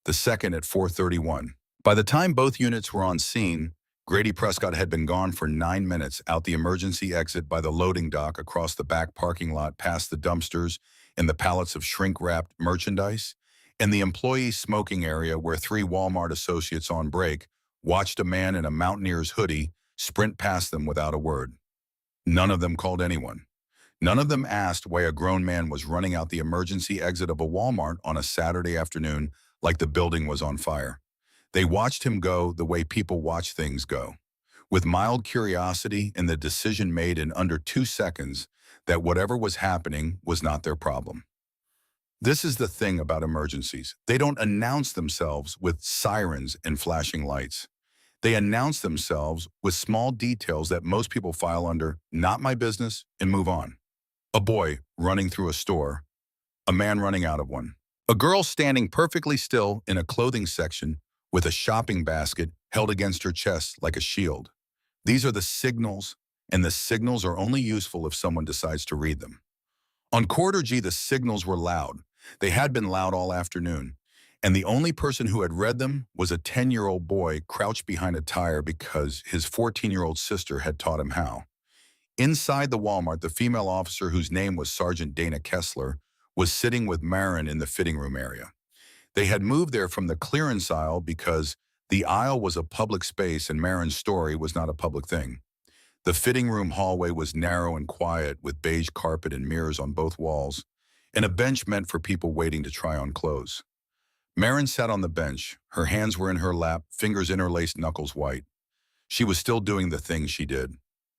the second at 4:31. By the time both units were on scene, Grady Prescott had been gone for 9 minutes out the emergency exit by the loading dock across the back parking lot past the dumpsters and the pallets of shrink-wrapped merchandise, and the employee smoking area where 3 Walmart associates on break watched a man in a Mountaineers hoodie sprint past them without a word. None of them called anyone. None of them asked why a grown man was running out the emergency exit of a Walmart on a Saturday afternoon like the building was on fire. They watched him go the way people watch things go, with mild curiosity and the decision made in under 2 seconds that whatever was happening was not their problem. This is the thing about emergencies. They don't announce themselves with sirens and flashing lights. They announce themselves with small details that most people file under "not my business" and move on. A boy running through a store, a man running out of one, a girl standing perfectly still in a clothing section with a shopping basket held against her chest like a shield. These are the signals, and the signals are only useful if someone decides to read them. On Corridor G, the signals were loud. They had been loud all afternoon, and the only person who had read them was a 10-year-old boy crouched behind a tire because his 14-year-old sister had taught him how. Inside the Walmart, the female officer, whose name was Sergeant Dana Kessler, was sitting with Marin in the fitting room area. They had moved there from the clearance aisle because the aisle was a public space and Marin's story was not a public thing. The fitting room hallway was narrow and quiet, with beige carpet and mirrors on both walls, and a bench meant for people waiting to try on clothes. Marin sat on the bench. Her hands were in her lap, fingers interlaced, knuckles white. She was still doing the thing she did.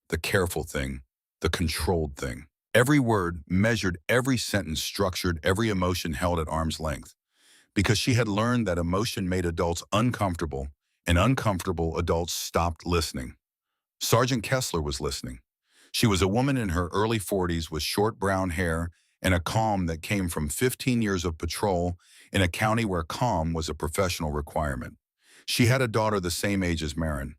The careful thing, the controlled thing. Every word, measured, every sentence structured, every emotion held at arm's length. Because she had learned that emotion made adults uncomfortable, and uncomfortable adults stopped listening. Sergeant Kessler was listening. She was a woman in her early 40s with short brown hair and a calm that came from 15 years of patrol in a county where calm was a professional requirement. She had a daughter the same age as Marin.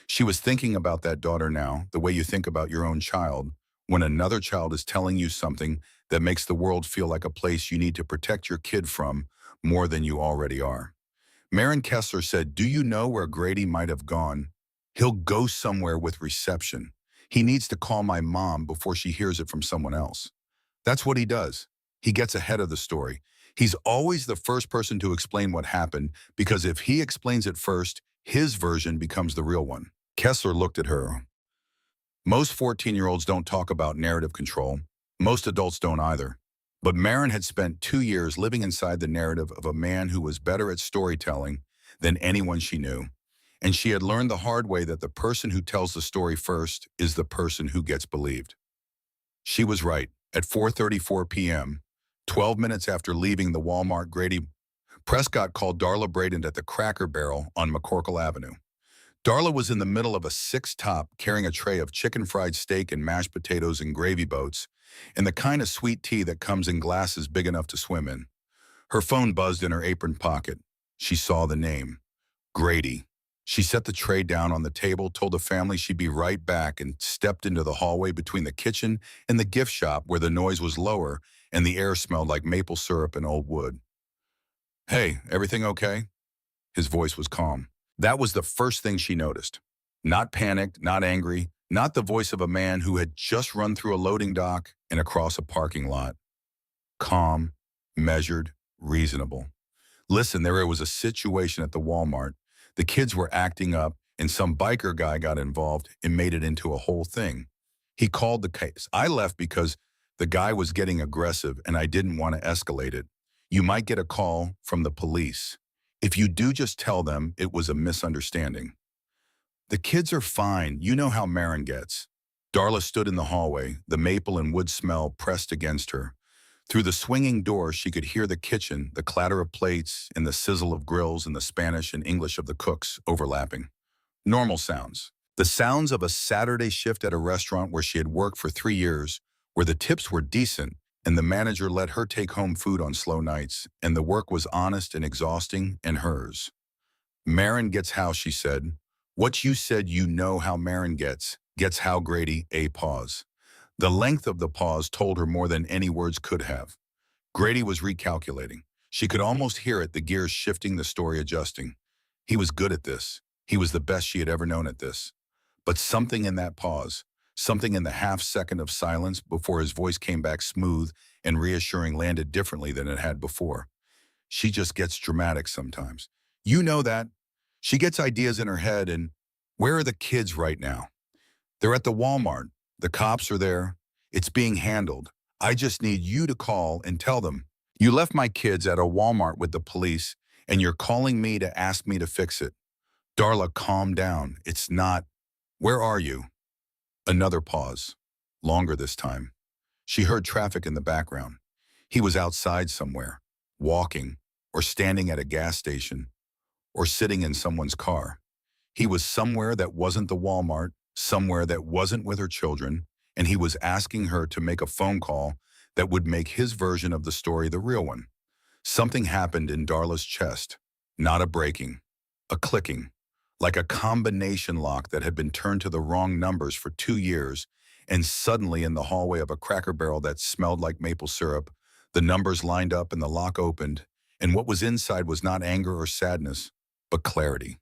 She was thinking about that daughter now, the way you think about your own child, when another child is telling you something that makes the world feel like a place you need to protect your kid from more than you already are. Marin Kessler said, "Do you know where Grady might have gone? He'll go somewhere with reception. He needs to call my mom before she hears it from someone else." That's what he does. He gets ahead of the story. He's always the first person to explain what happened, because if he explains it first, his version becomes the real one. Kessler looked at her. Most 14-year-olds don't talk about narrative control. Most adults don't either. But Marin had spent 2 years living inside the narrative of a man who was better at storytelling than anyone she knew. And she had learned the hard way that the person who tells the story first is the person who gets believed. She was right. At 4:34 p.m., 12 minutes after leaving the Walmart, Grady Prescott called Darla Braden at the Cracker Barrel on McCorkle Avenue. Darla was in the middle of a six-top carrying a tray of chicken fried steak and mashed potatoes and gravy boats, and the kind of sweet tea that comes in glasses big enough to swim in. Her phone buzzed in her apron pocket. She saw the name. Grady. She set the tray down on the table, told the family she'd be right back, and stepped into the hallway between the kitchen and the gift shop where the noise was lower and the air smelled like maple syrup and old wood. "Hey, everything okay?" His voice was calm. That was the first thing she noticed. Not panicked, not angry, not the voice of a man who had just run through a loading dock and across a parking lot. Calm, measured, reasonable. "Listen, there was a situation at the Walmart. The kids were acting up, and some biker guy got involved and made it into a whole thing. He called the case. I left because the guy was getting aggressive, and I didn't want to escalate it. You might get a call from the police. If you do, just tell them it was a misunderstanding." "The kids are fine. You know how Marin gets." Darla stood in the hallway, the maple and wood smell pressed against her. Through the swinging door, she could hear the kitchen, the clatter of plates, and the sizzle of grills and the Spanish and English of the cooks overlapping. Normal sounds. The sounds of a Saturday shift at a restaurant where she had worked for 3 years, where the tips were decent, and the manager let her take home food on slow nights, and the work was honest and exhausting and hers. "Marin gets how," she said. "What you said, you know how Marin gets how Grady, a pause." The length of the pause told her more than any words could have. Grady was recalculating. She could almost hear it, the gears shifting, the story adjusting. He was good at this. He was the best she had ever known at this. But something in that pause, something in the half-second of silence before his voice came back smooth and reassuring, landed differently than it had before. "She just gets dramatic sometimes. You know that. She gets ideas in her head, and where are the kids right now?" "They're at the Walmart. The cops are there. It's being handled. I just need you to call and tell them. You left my kids at a Walmart with the police, and you're calling me to ask me to fix it." "Darla, calm down. It's not. Where are you?" Another pause. Longer this time. She heard traffic in the background. He was outside somewhere, walking, or standing at a gas station, or sitting in someone's car. He was somewhere that wasn't the Walmart, somewhere that wasn't with her children, and he was asking her to make a phone call that would make his version of the story the real one. Something happened in Darla's chest, not a breaking, a clicking, like a combination lock that had been turned to the wrong numbers for 2 years, and suddenly in the hallway of a Cracker Barrel that smelled like maple syrup, the numbers lined up and the lock opened, and what was inside was not anger or sadness, but clarity.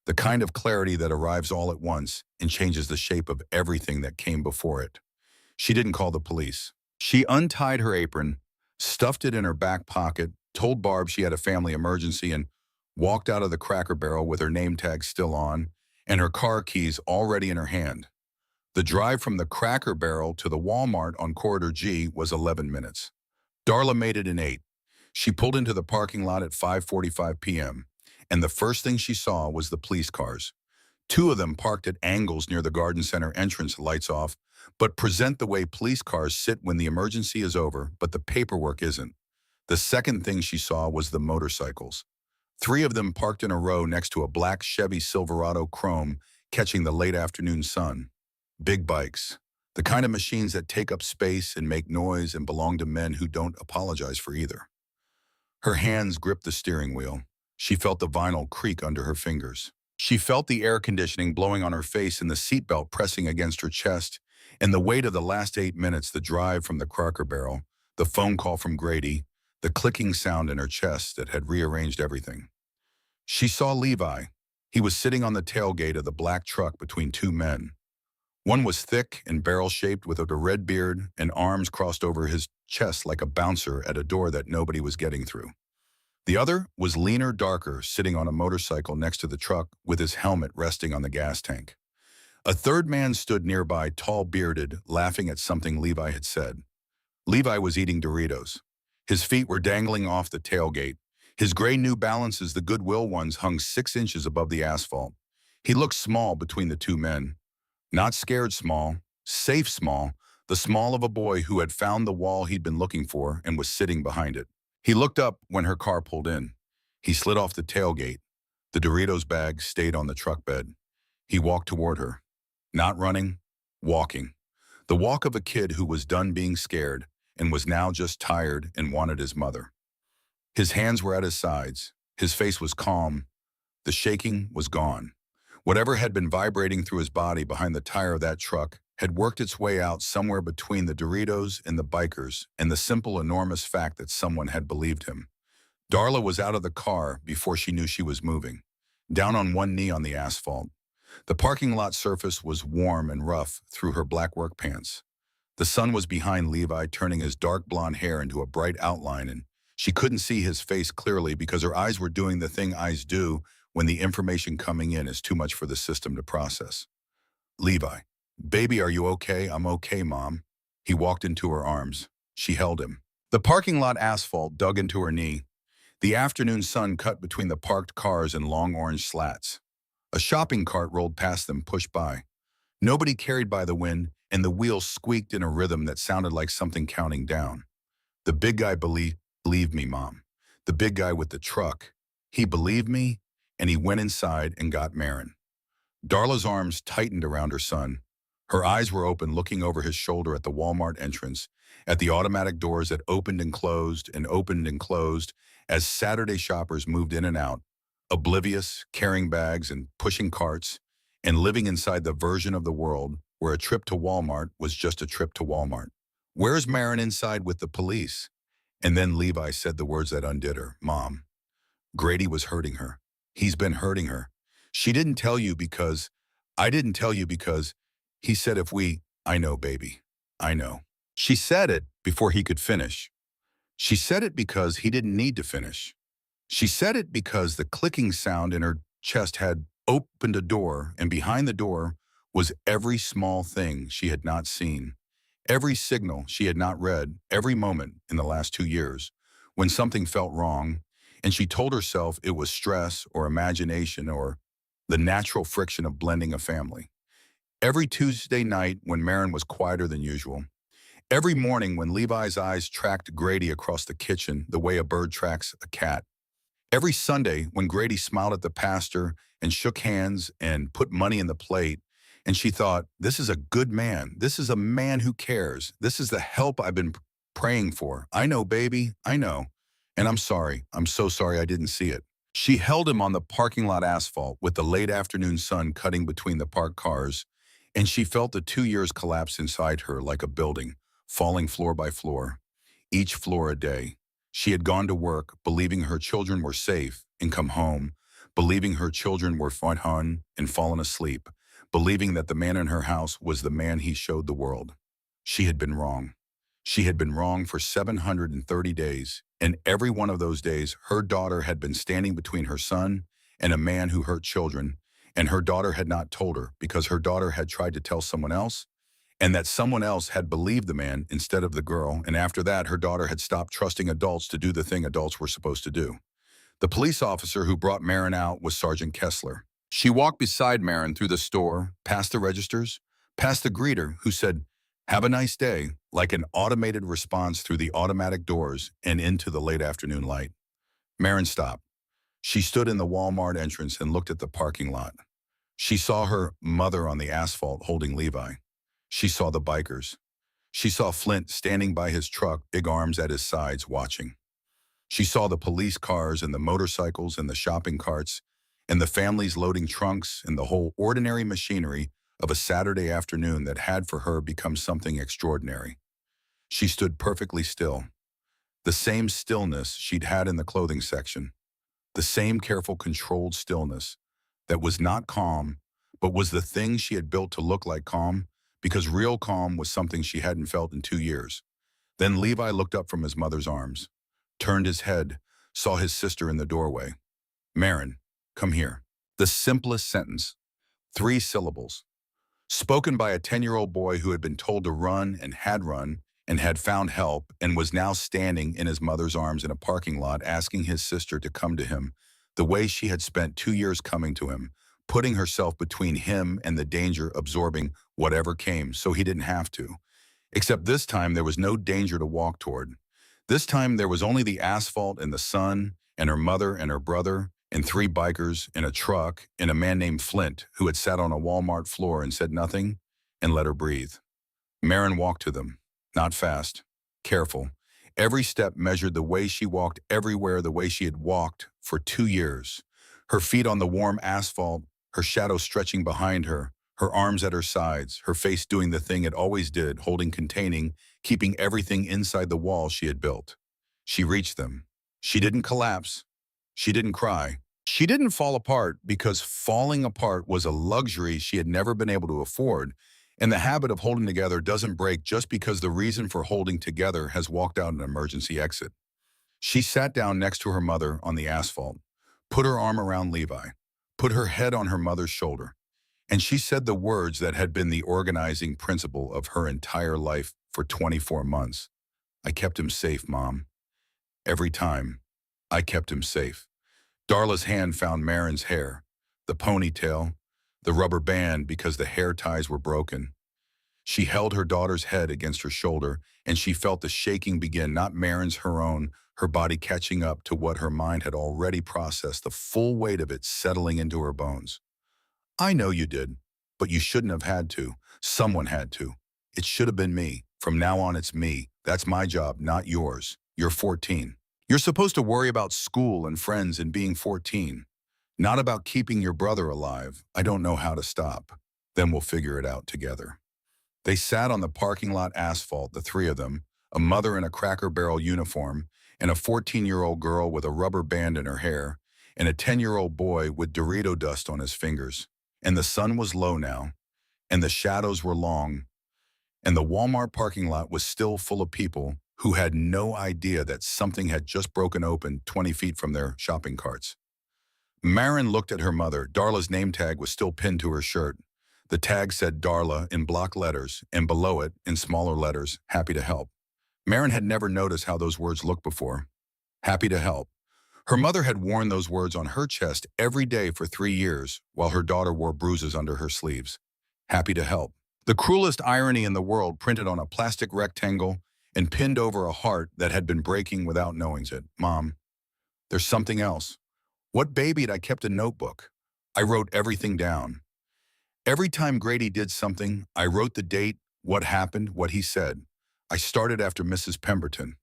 The kind of clarity that arrives all at once and changes the shape of everything that came before it. She didn't call the police. She untied her apron, stuffed it in her back pocket, told Barb she had a family emergency, and walked out of the Cracker Barrel with her name tag still on and her car keys already in her hand. The drive from the Cracker Barrel to the Walmart on Corridor G was 11 minutes. Darla made it in 8. She pulled into the parking lot at 5:45 p.m., and the first thing she saw was the police cars. 2 of them parked at angles near the garden center entrance, lights off, but present the way police cars sit when the emergency is over, but the paperwork isn't. The second thing she saw was the motorcycles. 3 of them parked in a row next to a black Chevy Silverado Chrome, catching the late afternoon sun. Big bikes. The kind of machines that take up space and make noise and belong to men who don't apologize for either. Her hands gripped the steering wheel. She felt the vinyl creak under her fingers. She felt the air conditioning blowing on her face and the seatbelt pressing against her chest, and the weight of the last 8 minutes, the drive from the Cracker Barrel, the phone call from Grady, the clicking sound in her chest that had rearranged everything. She saw Levi. He was sitting on the tailgate of the black truck between 2 men. One was thick and barrel-shaped with a red beard and arms crossed over his chest like a bouncer at a door that nobody was getting through. The other was leaner, darker, sitting on a motorcycle next to the truck with his helmet resting on the gas tank. A third man stood nearby, tall-bearded, laughing at something Levi had said. Levi was eating Doritos. His feet were dangling off the tailgate. His gray New Balances, the Goodwill ones, hung 6 inches above the asphalt. He looked small between the 2 men. Not scared small, safe small, the small of a boy who had found the wall he'd been looking for and was sitting behind it. He looked up when her car pulled in. He slid off the tailgate. The Doritos bag stayed on the truck bed. He walked toward her. Not running, walking. The walk of a kid who was done being scared and was now just tired and wanted his mother. His hands were at his sides. His face was calm. The shaking was gone. Whatever had been vibrating through his body behind the tire of that truck had worked its way out somewhere between the Doritos and the bikers and the simple, enormous fact that someone had believed him. Darla was out of the car before she knew she was moving, down on one knee on the asphalt. The parking lot surface was warm and rough through her black work pants. The sun was behind Levi, turning his dark blonde hair into a bright outline, and she couldn't see his face clearly because her eyes were doing the thing eyes do when the information coming in is too much for the system to process. Levi. Baby, are you okay? I'm okay, Mom. He walked into her arms. She held him. The parking lot asphalt dug into her knee. The afternoon sun cut between the parked cars and long orange slats. A shopping cart rolled past them, pushed by. Nobody carried by the wind, and the wheels squeaked in a rhythm that sounded like something counting down. The big guy believed me, Mom. The big guy with the truck. He believed me, and he went inside and got Marin. Darla's arms tightened around her son. Her eyes were open, looking over his shoulder at the Walmart entrance, at the automatic doors that opened and closed as Saturday shoppers moved in and out, oblivious, carrying bags and pushing carts, and living inside the version of the world where a trip to Walmart was just a trip to Walmart. Where's Marin inside with the police? And then Levi said the words that undid her. Mom, Grady was hurting her. He's been hurting her. She didn't tell you because, I didn't tell you because, he said I know, baby, I know. She said it before he could finish. She said it because he didn't need to finish. She said it because the clicking sound in her chest had opened a door, and behind the door was every small thing she had not seen, every signal she had not read, every moment in the last 2 years when something felt wrong, and she told herself it was stress or imagination or the natural friction of blending a family. Every Tuesday night when Marin was quieter than usual, every morning when Levi's eyes tracked Grady across the kitchen the way a bird tracks a cat, every Sunday when Grady smiled at the pastor and shook hands and put money in the plate, and she thought, this is a good man. This is a man who cares. This is the help I've been praying for. I know, baby, I know. And I'm sorry. I'm so sorry I didn't see it. She held him on the parking lot asphalt with the late afternoon sun cutting between the parked cars, and she felt the 2 years collapse inside her like a building, falling floor by floor, each floor a day. She had gone to work, believing her children were safe, and come home, believing her children were fought on and fallen asleep, believing that the man in her house was the man he showed the world. She had been wrong. She had been wrong for 730 days, and every one of those days, her daughter had been standing between her son and a man who hurt children, and her daughter had not told her because her daughter had tried to tell someone else, and that someone else had believed the man instead of the girl, and after that, her daughter had stopped trusting adults to do the thing adults were supposed to do. The police officer who brought Marin out was Sergeant Kessler. She walked beside Marin through the store, past the registers, past the greeter who said, "Have a nice day," like an automated response through the automatic doors and into the late afternoon light. Marin stopped. She stood in the Walmart entrance and looked at the parking lot. She saw her mother on the asphalt holding Levi. She saw the bikers. She saw Flint standing by his truck, big arms at his sides, watching. She saw the police cars and the motorcycles and the shopping carts and the families loading trunks and the whole ordinary machinery of a Saturday afternoon that had for her become something extraordinary. She stood perfectly still. The same stillness she'd had in the clothing section. The same careful, controlled stillness that was not calm, but was the thing she had built to look like calm, because real calm was something she hadn't felt in 2 years. Then Levi looked up from his mother's arms, turned his head, saw his sister in the doorway. "Marin, come here." The simplest sentence, 3 syllables, spoken by a 10-year-old boy who had been told to run and had found help and was now standing in his mother's arms in a parking lot asking his sister to come to him the way she had spent 2 years coming to him, putting herself between him and the danger, absorbing whatever came so he didn't have to. Except this time there was no danger to walk toward. This time there was only the asphalt and the sun and her mother and her brother and three bikers in a truck and a man named Flint who had sat on a Walmart floor and said nothing and let her breathe. Marin walked to them, not fast, careful. Every step measured the way she walked everywhere the way she had walked for 2 years. Her feet on the warm asphalt, her shadow stretching behind her, her arms at her sides, her face doing the thing it always did, holding, containing, keeping everything inside the wall she had built. She reached them. She didn't collapse. She didn't cry. She didn't fall apart because falling apart was a luxury she had never been able to afford, and the habit of holding together doesn't break just because the reason for holding together has walked out an emergency exit. She sat down next to her mother on the asphalt, put her arm around Levi, put her head on her mother's shoulder, and she said the words that had been the organizing principle of her entire life for 24 months. I kept him safe, Mom. Every time, I kept him safe. Darla's hand found Marin's hair, the ponytail, the rubber band because the hair ties were broken. She held her daughter's head against her shoulder, and she felt the shaking begin, not Marin's, her own, her body catching up to what her mind had already processed, the full weight of it settling into her bones. I know you did, but you shouldn't have had to. Someone had to. It should have been me. From now on, it's me. That's my job, not yours. You're 14. You're supposed to worry about school and friends and being 14, not about keeping your brother alive. I don't know how to stop. Then we'll figure it out together. They sat on the parking lot asphalt, the three of them, a mother in a Cracker Barrel uniform, and a 14-year-old girl with a rubber band in her hair, and a 10-year-old boy with Dorito dust on his fingers. And the sun was low now, and the shadows were long, and the Walmart parking lot was still full of people who had no idea that something had just broken open 20 feet from their shopping carts. Marin looked at her mother. Darla's name tag was still pinned to her shirt. The tag said Darla in block letters, and below it, in smaller letters, happy to help. Marin had never noticed how those words looked before. Happy to help. Her mother had worn those words on her chest every day for 3 years, while her daughter wore bruises under her sleeves. Happy to help. The cruelest irony in the world printed on a plastic rectangle and pinned over a heart that had been breaking without knowing it. Mom, there's something else. What babied I kept a notebook. I wrote everything down. Every time Grady did something, I wrote the date, what happened, what he said. I started after Mrs. Pemberton.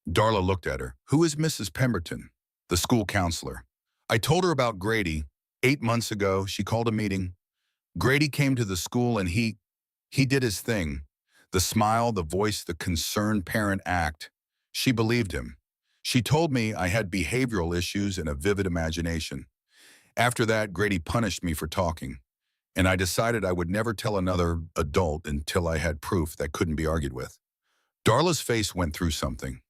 Darla looked at her. Who is Mrs. Pemberton? The school counselor. I told her about Grady. 8 months ago, she called a meeting. Grady came to the school and he did his thing. The smile, the voice, the concerned parent act. She believed him. She told me I had behavioral issues and a vivid imagination. After that, Grady punished me for talking, and I decided I would never tell another adult until I had proof that couldn't be argued with. Darla's face went through something.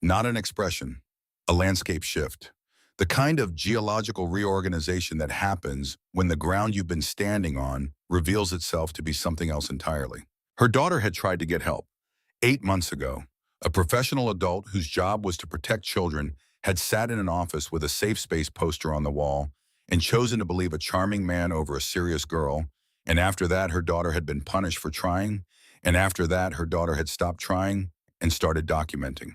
Not an expression, a landscape shift. The kind of geological reorganization that happens when the ground you've been standing on reveals itself to be something else entirely. Her daughter had tried to get help. 8 months ago, a professional adult whose job was to protect children had sat in an office with a safe space poster on the wall and chosen to believe a charming man over a serious girl, and after that her daughter had been punished for trying, and after that her daughter had stopped trying and started documenting.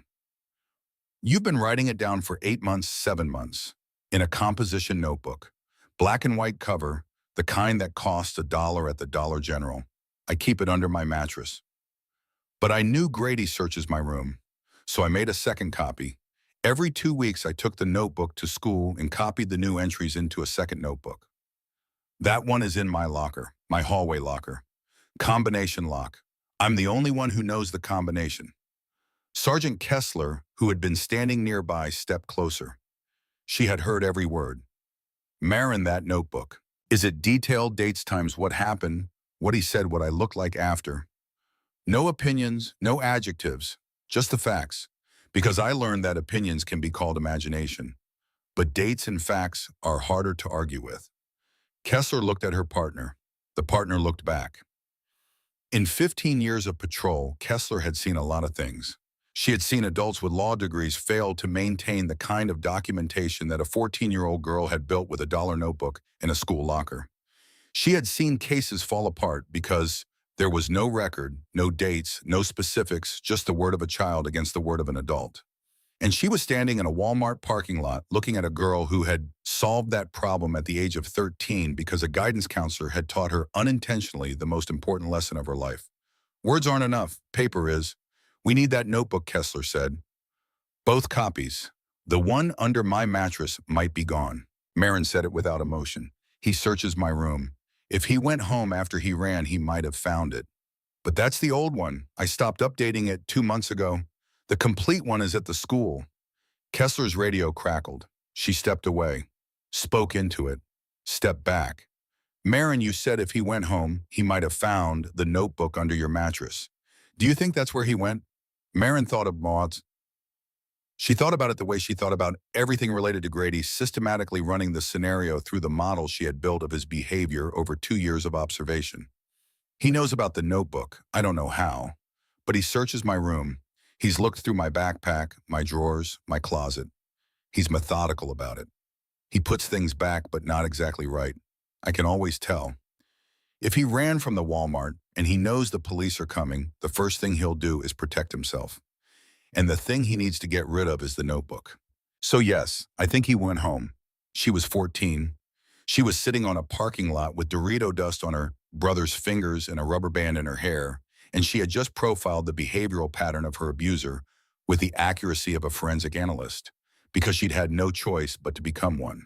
You've been writing it down for 8 months, 7 months, in a composition notebook, black and white cover, the kind that costs $1 at the Dollar General. I keep it under my mattress. But I knew Grady searches my room, so I made a second copy. Every 2 weeks I took the notebook to school and copied the new entries into a second notebook. That one is in my locker, my hallway locker. Combination lock. I'm the only one who knows the combination. Sergeant Kessler, who had been standing nearby, stepped closer. She had heard every word. Marin, that notebook. Is it detailed dates times what happened, what he said, what I looked like after? No opinions, no adjectives, just the facts. Because I learned that opinions can be called imagination. But dates and facts are harder to argue with. Kessler looked at her partner. The partner looked back. In 15 years of patrol, Kessler had seen a lot of things. She had seen adults with law degrees fail to maintain the kind of documentation that a 14-year-old girl had built with a dollar notebook in a school locker. She had seen cases fall apart because there was no record, no dates, no specifics, just the word of a child against the word of an adult. And she was standing in a Walmart parking lot looking at a girl who had solved that problem at the age of 13 because a guidance counselor had taught her unintentionally the most important lesson of her life. Words aren't enough. Paper is. We need that notebook, Kessler said. Both copies. The one under my mattress might be gone. Marin said it without emotion. He searches my room. If he went home after he ran, he might have found it. But that's the old one. I stopped updating it 2 months ago. The complete one is at the school. Kessler's radio crackled. She stepped away, spoke into it, stepped back. Marin, you said if he went home, he might have found the notebook under your mattress. Do you think that's where he went? Marin thought of Maud's. She thought about it the way she thought about everything related to Grady, systematically running the scenario through the model she had built of his behavior over 2 years of observation. He knows about the notebook. I don't know how. But he searches my room. He's looked through my backpack, my drawers, my closet. He's methodical about it. He puts things back, but not exactly right. I can always tell. If he ran from the Walmart and he knows the police are coming, the first thing he'll do is protect himself. And the thing he needs to get rid of is the notebook. So yes, I think he went home. She was 14. She was sitting on a parking lot with Dorito dust on her brother's fingers and a rubber band in her hair, and she had just profiled the behavioral pattern of her abuser with the accuracy of a forensic analyst, because she'd had no choice but to become one.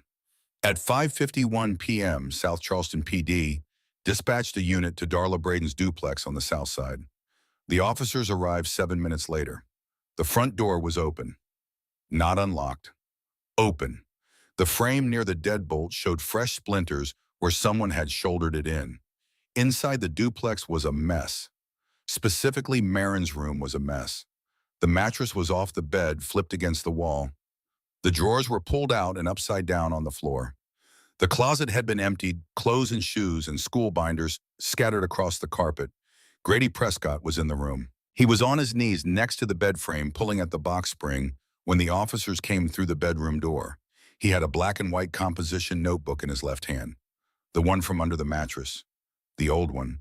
At 5:51 p.m., South Charleston PD dispatched a unit to Darla Braden's duplex on the south side. The officers arrived 7 minutes later. The front door was open, not unlocked. Open. The frame near the deadbolt showed fresh splinters where someone had shouldered it in. Inside the duplex was a mess. Specifically, Marin's room was a mess. The mattress was off the bed, flipped against the wall. The drawers were pulled out and upside down on the floor. The closet had been emptied, clothes and shoes and school binders scattered across the carpet. Grady Prescott was in the room. He was on his knees next to the bed frame, pulling at the box spring when the officers came through the bedroom door. He had a black and white composition notebook in his left hand, the one from under the mattress, the old one.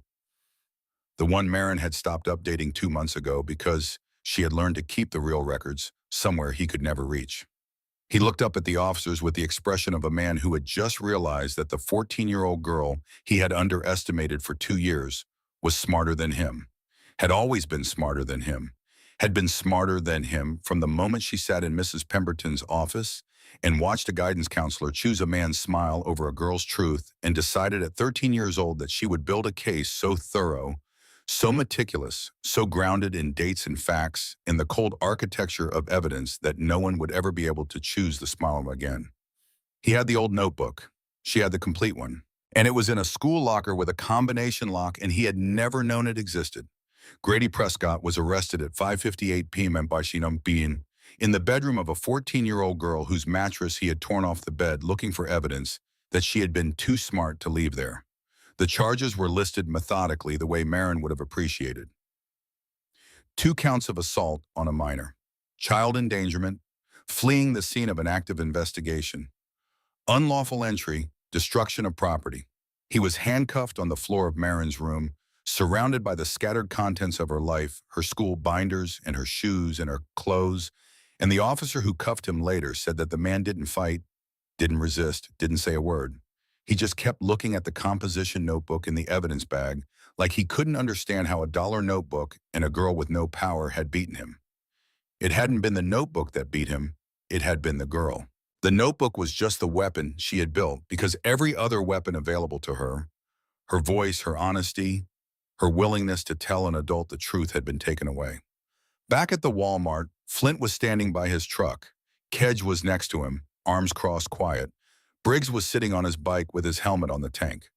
The one Marin had stopped updating 2 months ago because she had learned to keep the real records somewhere he could never reach. He looked up at the officers with the expression of a man who had just realized that the 14-year-old girl he had underestimated for 2 years was smarter than him, had always been smarter than him, had been smarter than him from the moment she sat in Mrs. Pemberton's office and watched a guidance counselor choose a man's smile over a girl's truth, and decided at 13 years old that she would build a case so thorough, so meticulous, so grounded in dates and facts, in the cold architecture of evidence, that no one would ever be able to choose the smile again. He had the old notebook. She had the complete one. And it was in a school locker with a combination lock, and he had never known it existed. Grady Prescott was arrested at 5:58 p.m. by being in the bedroom of a 14-year-old girl whose mattress he had torn off the bed, looking for evidence that she had been too smart to leave there. The charges were listed methodically the way Marin would have appreciated. 2 counts of assault on a minor, child endangerment, fleeing the scene of an active investigation, unlawful entry, destruction of property. He was handcuffed on the floor of Marin's room, surrounded by the scattered contents of her life, her school binders and her shoes and her clothes, and the officer who cuffed him later said that the man didn't fight, didn't resist, didn't say a word. He just kept looking at the composition notebook in the evidence bag like he couldn't understand how a dollar notebook and a girl with no power had beaten him. It hadn't been the notebook that beat him, it had been the girl. The notebook was just the weapon she had built, because every other weapon available to her, her voice, her honesty, her willingness to tell an adult the truth, had been taken away. Back at the Walmart, Flint was standing by his truck. Kedge was next to him, arms crossed, quiet. Briggs was sitting on his bike with his helmet on the tank.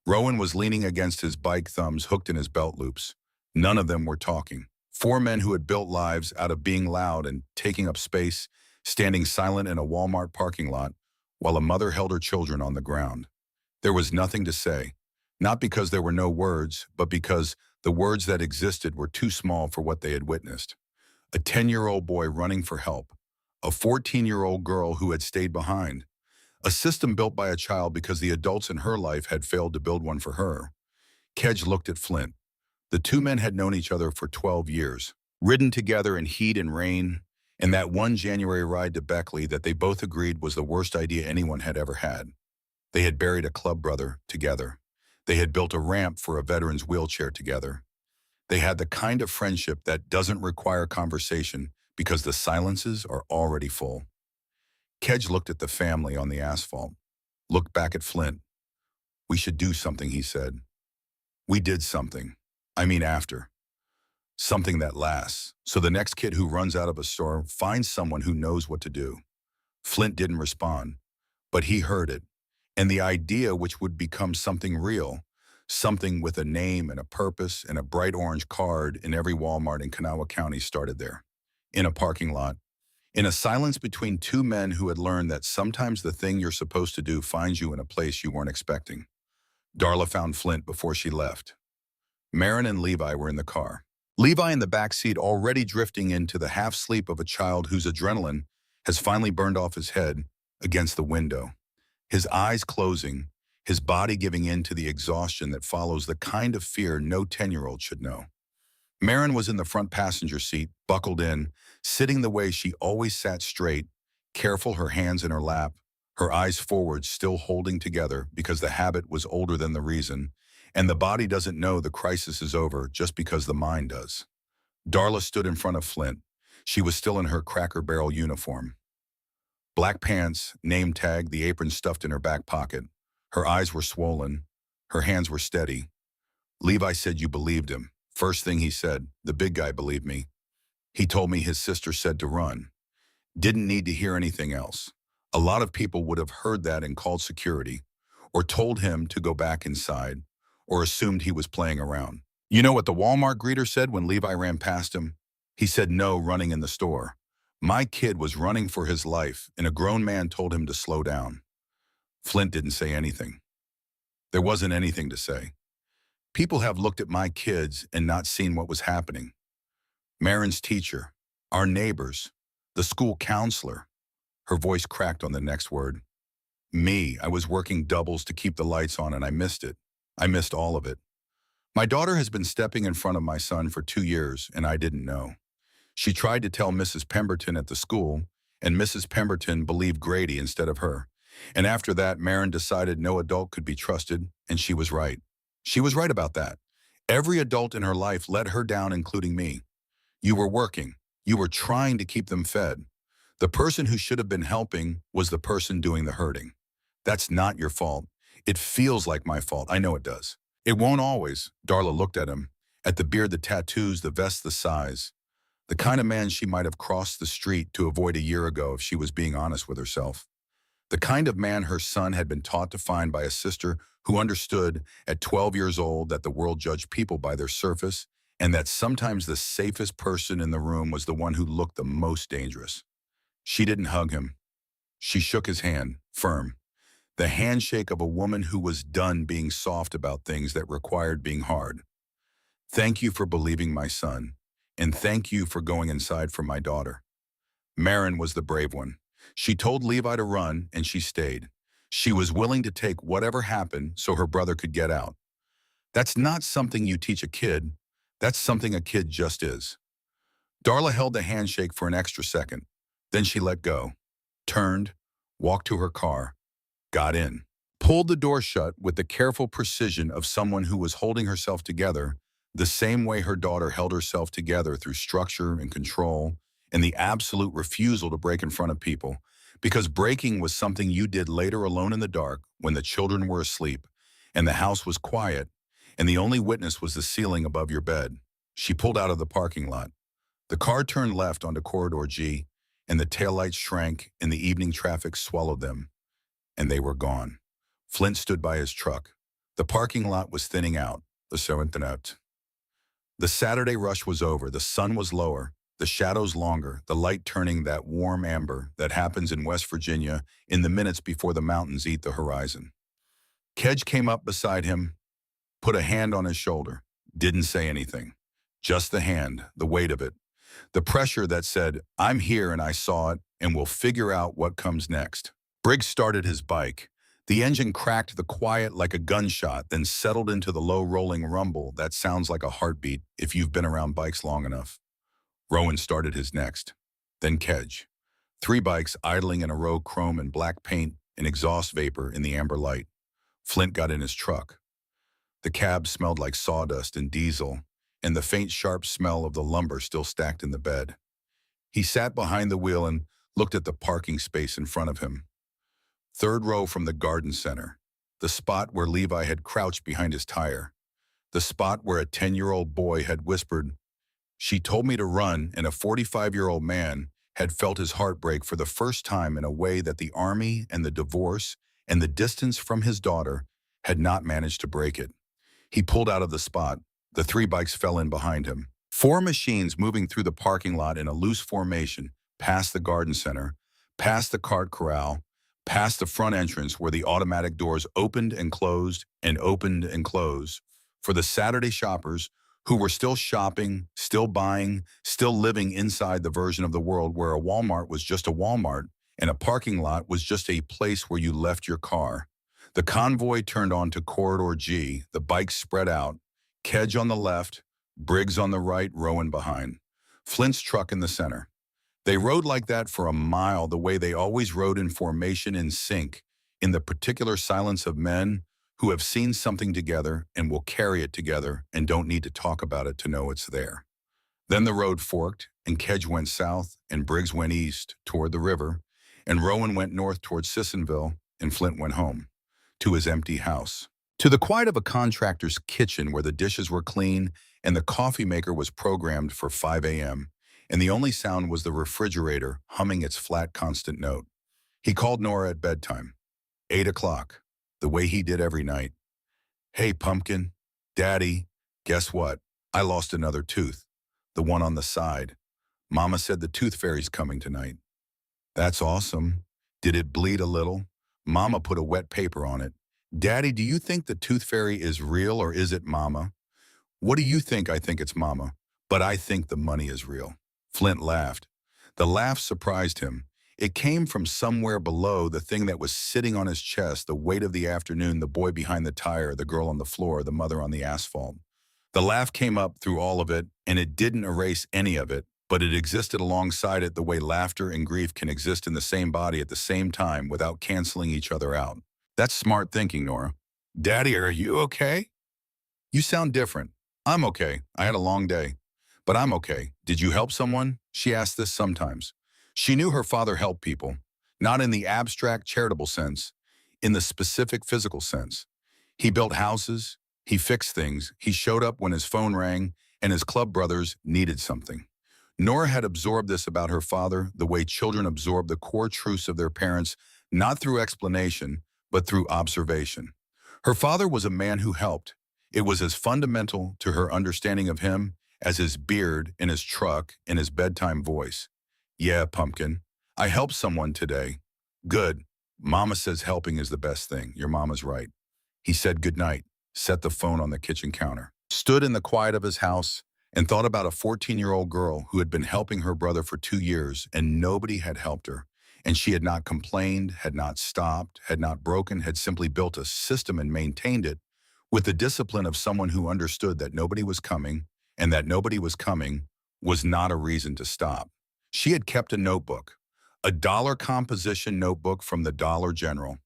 Rowan was leaning against his bike, thumbs hooked in his belt loops. None of them were talking. 4 men who had built lives out of being loud and taking up space, standing silent in a Walmart parking lot while a mother held her children on the ground. There was nothing to say, not because there were no words, but because the words that existed were too small for what they had witnessed. A 10-year-old boy running for help, a 14-year-old girl who had stayed behind, a system built by a child because the adults in her life had failed to build one for her. Kedge looked at Flint. The 2 men had known each other for 12 years, ridden together in heat and rain, and that one January ride to Beckley that they both agreed was the worst idea anyone had ever had. They had buried a club brother together. They had built a ramp for a veteran's wheelchair together. They had the kind of friendship that doesn't require conversation because the silences are already full. Kedge looked at the family on the asphalt, looked back at Flint. "We should do something," he said. "We did something. I mean after. Something that lasts. So the next kid who runs out of a store finds someone who knows what to do." Flint didn't respond, but he heard it. And the idea, which would become something real, something with a name and a purpose and a bright orange card in every Walmart in Kanawha County, started there. In a parking lot. In a silence between two men who had learned that sometimes the thing you're supposed to do finds you in a place you weren't expecting. Darla found Flint before she left. Marin and Levi were in the car. Levi in the back seat, already drifting into the half-sleep of a child whose adrenaline has finally burned off his head against the window. His eyes closing, his body giving in to the exhaustion that follows the kind of fear no 10-year-old should know. Marin was in the front passenger seat, buckled in, sitting the way she always sat, straight, careful, her hands in her lap, her eyes forward, still holding together because the habit was older than the reason, and the body doesn't know the crisis is over just because the mind does. Darla stood in front of Flint. She was still in her Cracker Barrel uniform. Black pants, name tag, the apron stuffed in her back pocket. Her eyes were swollen. Her hands were steady. "Levi said you believed him. First thing he said, the big guy believed me. He told me his sister said to run. Didn't need to hear anything else. A lot of people would have heard that and called security, or told him to go back inside, or assumed he was playing around. You know what the Walmart greeter said when Levi ran past him? He said no running in the store. My kid was running for his life, and a grown man told him to slow down." Flint didn't say anything. There wasn't anything to say. People have looked at my kids and not seen what was happening. Marin's teacher, our neighbors, the school counselor. Her voice cracked on the next word. Me, I was working doubles to keep the lights on and I missed it. I missed all of it. My daughter has been stepping in front of my son for 2 years and I didn't know. She tried to tell Mrs. Pemberton at the school, and Mrs. Pemberton believed Grady instead of her. And after that, Marin decided no adult could be trusted, and she was right. She was right about that. Every adult in her life let her down, including me. You were working. You were trying to keep them fed. The person who should have been helping was the person doing the hurting. That's not your fault. It feels like my fault. I know it does. It won't always. Darla looked at him, at the beard, the tattoos, the vest, the size. The kind of man she might have crossed the street to avoid a year ago if she was being honest with herself. The kind of man her son had been taught to find by a sister who understood at 12 years old that the world judged people by their surface and that sometimes the safest person in the room was the one who looked the most dangerous. She didn't hug him. She shook his hand, firm. The handshake of a woman who was done being soft about things that required being hard. "Thank you for believing my son, and thank you for going inside for my daughter." Marin was the brave one. She told Levi to run, and she stayed. She was willing to take whatever happened so her brother could get out. That's not something you teach a kid. That's something a kid just is. Darla held the handshake for an extra second. Then she let go, turned, walked to her car, got in, pulled the door shut with the careful precision of someone who was holding herself together the same way her daughter held herself together, through structure and control and the absolute refusal to break in front of people, because breaking was something you did later alone in the dark when the children were asleep and the house was quiet and the only witness was the ceiling above your bed. She pulled out of the parking lot. The car turned left onto Corridor G, and the taillights shrank and the evening traffic swallowed them, and they were gone. Flint stood by his truck. The parking lot was thinning out. The Saturday rush was over. The sun was lower, the shadows longer, the light turning that warm amber that happens in West Virginia in the minutes before the mountains eat the horizon. Kedge came up beside him, put a hand on his shoulder, didn't say anything. Just the hand, the weight of it. The pressure that said, "I'm here and I saw it, and we'll figure out what comes next." Briggs started his bike. The engine cracked, the quiet like a gunshot, then settled into the low rolling rumble that sounds like a heartbeat if you've been around bikes long enough. Rowan started his next. Then Kedge. Three bikes idling in a row, chrome and black paint and exhaust vapor in the amber light. Flint got in his truck. The cab smelled like sawdust and diesel, and the faint, sharp smell of the lumber still stacked in the bed. He sat behind the wheel and looked at the parking space in front of him. Third row from the garden center, the spot where Levi had crouched behind his tire, the spot where a 10-year-old boy had whispered, "She told me to run," and a 45-year-old man had felt his heart break for the first time in a way that the army and the divorce and the distance from his daughter had not managed to break it. He pulled out of the spot. The three bikes fell in behind him. Four machines moving through the parking lot in a loose formation, past the garden center, past the cart corral, past the front entrance where the automatic doors opened and closed and opened and closed. For the Saturday shoppers who were still shopping, still buying, still living inside the version of the world where a Walmart was just a Walmart and a parking lot was just a place where you left your car. The convoy turned onto Corridor G, the bikes spread out, Kedge on the left, Briggs on the right, Rowan behind. Flint's truck in the center. They rode like that for a mile, the way they always rode, in formation, in sync, in the particular silence of men who have seen something together and will carry it together and don't need to talk about it to know it's there. Then the road forked, and Kedge went south, and Briggs went east toward the river, and Rowan went north toward Sissonville, and Flint went home, to his empty house. To the quiet of a contractor's kitchen where the dishes were clean and the coffee maker was programmed for 5 a.m., and the only sound was the refrigerator humming its flat constant note. He called Nora at bedtime. 8 o'clock, the way he did every night. "Hey, Pumpkin. Daddy, guess what? I lost another tooth. The one on the side. Mama said the tooth fairy's coming tonight." "That's awesome. Did it bleed a little?" "Mama put a wet paper on it." "Daddy, do you think the tooth fairy is real or is it Mama?" "What do you think? I think it's Mama. But I think the money is real." Flint laughed. The laugh surprised him. It came from somewhere below, the thing that was sitting on his chest, the weight of the afternoon, the boy behind the tire, the girl on the floor, the mother on the asphalt. The laugh came up through all of it, and it didn't erase any of it, but it existed alongside it the way laughter and grief can exist in the same body at the same time without canceling each other out. "That's smart thinking, Nora." "Daddy, are you okay?" "You sound different." "I'm okay. I had a long day. But I'm okay. Did you help someone?" She asked this sometimes. She knew her father helped people, not in the abstract charitable sense, in the specific physical sense. He built houses, he fixed things, he showed up when his phone rang, and his club brothers needed something. Nora had absorbed this about her father the way children absorb the core truths of their parents, not through explanation, but through observation. Her father was a man who helped. It was as fundamental to her understanding of him as his beard and his truck and his bedtime voice. "Yeah, Pumpkin. I helped someone today." "Good. Mama says helping is the best thing. Your mama's right." He said goodnight, set the phone on the kitchen counter, stood in the quiet of his house, and thought about a 14-year-old girl who had been helping her brother for 2 years and nobody had helped her. And she had not complained, had not stopped, had not broken, had simply built a system and maintained it with the discipline of someone who understood that nobody was coming, and that nobody was coming was not a reason to stop. She had kept a notebook, a dollar composition notebook from the Dollar General.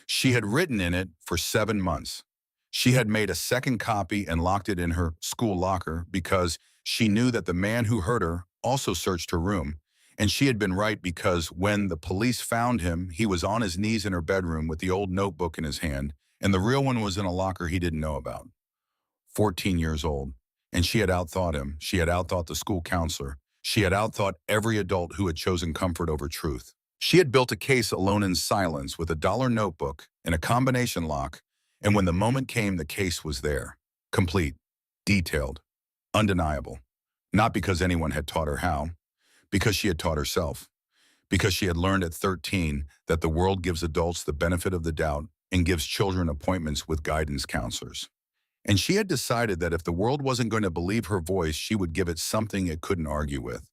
She had written in it for 7 months. She had made a second copy and locked it in her school locker because she knew that the man who hurt her also searched her room. And she had been right because when the police found him, he was on his knees in her bedroom with the old notebook in his hand, and the real one was in a locker he didn't know about. 14 years old. And she had outthought him. She had outthought the school counselor. She had outthought every adult who had chosen comfort over truth. She had built a case alone in silence with a dollar notebook and a combination lock, and when the moment came, the case was there. Complete, detailed, undeniable. Not because anyone had taught her how, because she had taught herself. Because she had learned at 13 that the world gives adults the benefit of the doubt and gives children appointments with guidance counselors. And she had decided that if the world wasn't going to believe her voice, she would give it something it couldn't argue with.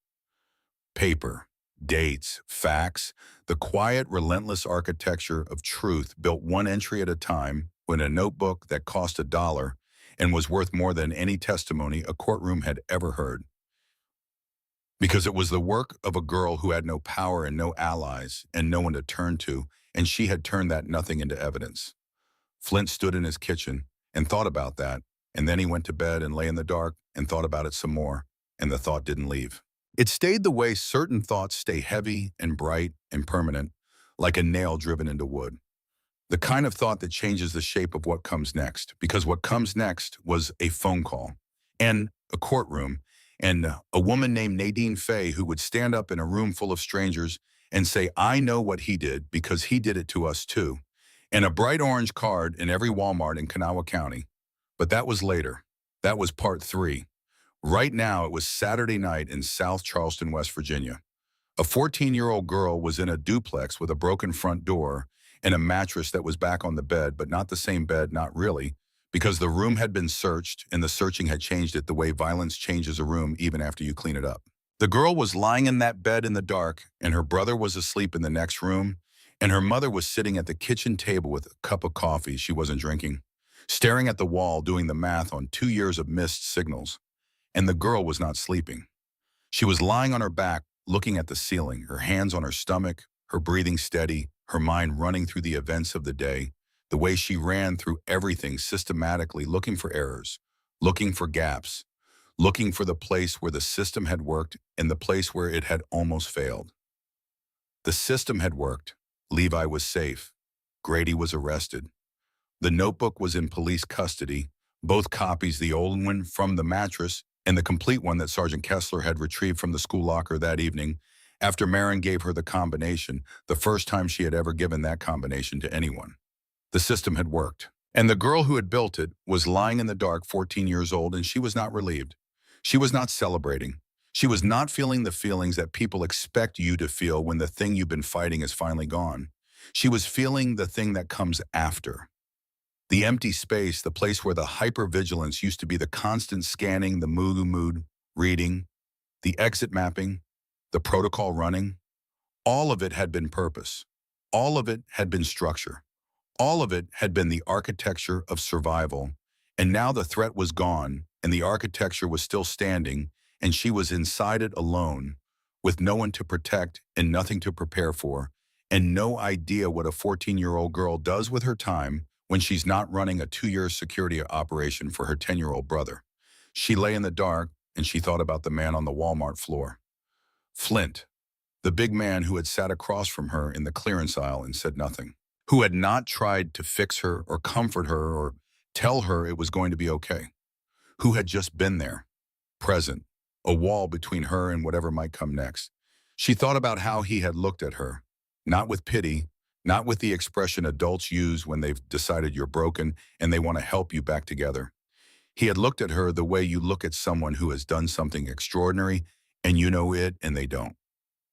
Paper, dates, facts, the quiet, relentless architecture of truth built one entry at a time in a notebook that cost $1 and was worth more than any testimony a courtroom had ever heard. because it was the work of a girl who had no power and no allies and no one to turn to, and she had turned that nothing into evidence. Flint stood in his kitchen and thought about that, and then he went to bed and lay in the dark and thought about it some more, and the thought didn't leave. It stayed the way certain thoughts stay heavy and bright and permanent, like a nail driven into wood. The kind of thought that changes the shape of what comes next, because what comes next was a phone call and a courtroom and a woman named Nadine Fay who would stand up in a room full of strangers and say, "I know what he did because he did it to us too," and a bright orange card in every Walmart in Kanawha County. But that was later. That was part three. Right now, it was Saturday night in South Charleston, West Virginia. A 14-year-old girl was in a duplex with a broken front door and a mattress that was back on the bed, but not the same bed, not really, because the room had been searched and the searching had changed it the way violence changes a room even after you clean it up. The girl was lying in that bed in the dark, and her brother was asleep in the next room, and her mother was sitting at the kitchen table with a cup of coffee she wasn't drinking, staring at the wall doing the math on 2 years of missed signals. And the girl was not sleeping. She was lying on her back, looking at the ceiling, her hands on her stomach, her breathing steady, her mind running through the events of the day, the way she ran through everything systematically, looking for errors, looking for gaps, looking for the place where the system had worked and the place where it had almost failed. The system had worked. Levi was safe. Grady was arrested. The notebook was in police custody, both copies, the old one from the mattress and the complete one that Sergeant Kessler had retrieved from the school locker that evening after Marin gave her the combination, the first time she had ever given that combination to anyone. The system had worked. And the girl who had built it was lying in the dark, 14 years old, and she was not relieved. She was not celebrating. She was not feeling the feelings that people expect you to feel when the thing you've been fighting is finally gone. She was feeling the thing that comes after. The empty space, the place where the hypervigilance used to be, the constant scanning, the mood reading, the exit mapping, the protocol running. All of it had been purpose. All of it had been structure. All of it had been the architecture of survival. And now the threat was gone, and the architecture was still standing, and she was inside it alone, with no one to protect and nothing to prepare for, and no idea what a 14-year-old girl does with her time when she's not running a 2-year security operation for her 10-year-old brother. She lay in the dark, and she thought about the man on the Walmart floor. Flint, the big man who had sat across from her in the clearance aisle and said nothing, who had not tried to fix her or comfort her or tell her it was going to be okay, who had just been there, present, a wall between her and whatever might come next. She thought about how he had looked at her, not with pity, not with the expression adults use when they've decided you're broken and they want to help you back together. He had looked at her the way you look at someone who has done something extraordinary and you know it and they don't.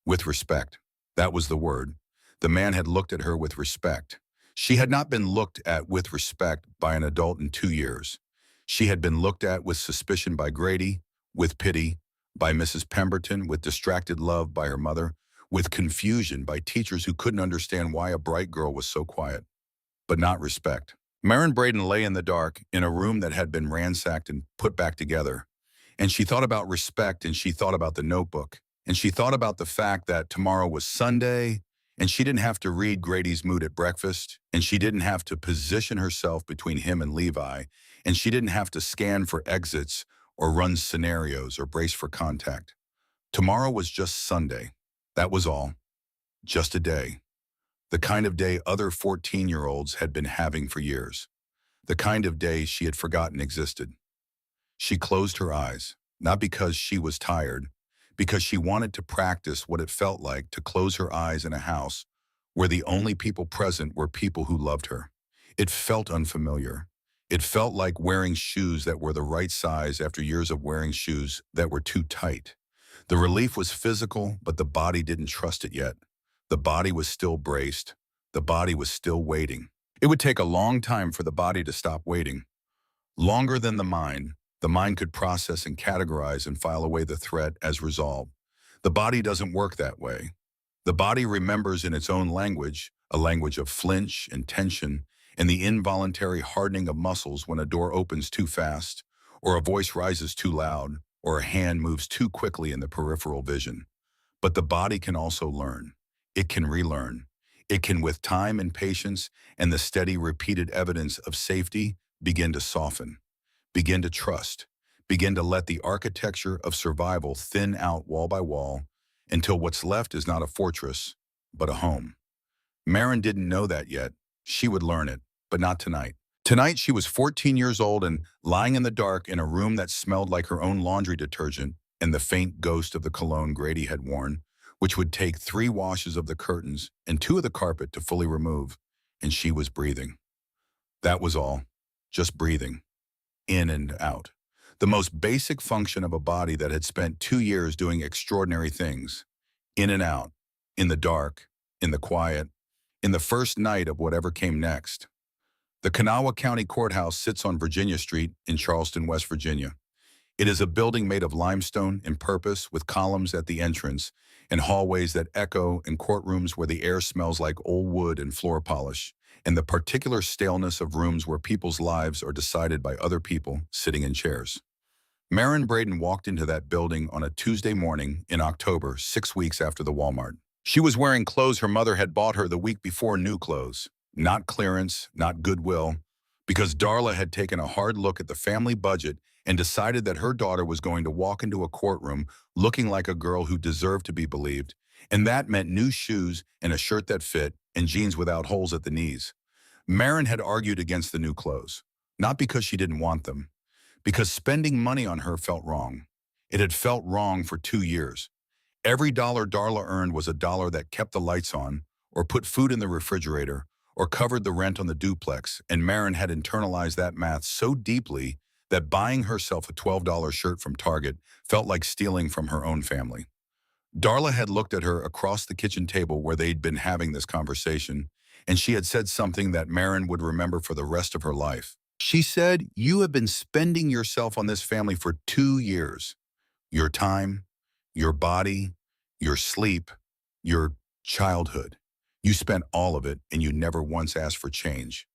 With respect. That was the word. The man had looked at her with respect. She had not been looked at with respect by an adult in 2 years. She had been looked at with suspicion by Grady, with pity, by Mrs. Pemberton, with distracted love by her mother, with confusion by teachers who couldn't understand why a bright girl was so quiet, but not respect. Marin Braden lay in the dark in a room that had been ransacked and put back together. And she thought about respect, and she thought about the notebook, and she thought about the fact that tomorrow was Sunday, and she didn't have to read Grady's mood at breakfast, and she didn't have to position herself between him and Levi, and she didn't have to scan for exits or run scenarios or brace for contact. Tomorrow was just Sunday. That was all. Just a day. The kind of day other 14-year-olds had been having for years. The kind of day she had forgotten existed. She closed her eyes, not because she was tired, because she wanted to practice what it felt like to close her eyes in a house where the only people present were people who loved her. It felt unfamiliar. It felt like wearing shoes that were the right size after years of wearing shoes that were too tight. The relief was physical, but the body didn't trust it yet. The body was still braced. The body was still waiting. It would take a long time for the body to stop waiting. Longer than the mind. The mind could process and categorize and file away the threat as resolved. The body doesn't work that way. The body remembers in its own language, a language of flinch and tension, and the involuntary hardening of muscles when a door opens too fast or a voice rises too loud or a hand moves too quickly in the peripheral vision. But the body can also learn. It can relearn. It can, with time and patience and the steady repeated evidence of safety, begin to soften, begin to trust, begin to let the architecture of survival thin out wall by wall until what's left is not a fortress, but a home. Marin didn't know that yet. She would learn it, but not tonight. Tonight, she was 14 years old and lying in the dark in a room that smelled like her own laundry detergent and the faint ghost of the cologne Grady had worn, which would take 3 washes of the curtains and 2 of the carpet to fully remove, and she was breathing. That was all. Just breathing. In and out. The most basic function of a body that had spent 2 years doing extraordinary things. In and out. In the dark. In the quiet. In the first night of whatever came next. The Kanawha County Courthouse sits on Virginia Street in Charleston, West Virginia. It is a building made of limestone in purpose with columns at the entrance and hallways that echo and courtrooms where the air smells like old wood and floor polish, and the particular staleness of rooms where people's lives are decided by other people sitting in chairs. Marin Braden walked into that building on a Tuesday morning in October, 6 weeks after the Walmart. She was wearing clothes her mother had bought her the week before, new clothes. Not clearance, not Goodwill, because Darla had taken a hard look at the family budget and decided that her daughter was going to walk into a courtroom looking like a girl who deserved to be believed, and that meant new shoes and a shirt that fit and jeans without holes at the knees. Marin had argued against the new clothes, not because she didn't want them, because spending money on her felt wrong. It had felt wrong for 2 years. Every dollar Darla earned was a dollar that kept the lights on, or put food in the refrigerator, or covered the rent on the duplex, and Marin had internalized that math so deeply that buying herself a $12 shirt from Target felt like stealing from her own family. Darla had looked at her across the kitchen table where they'd been having this conversation, and she had said something that Marin would remember for the rest of her life. She said, "You have been spending yourself on this family for 2 years. Your time, your body, your sleep, your childhood. You spent all of it, and you never once asked for change.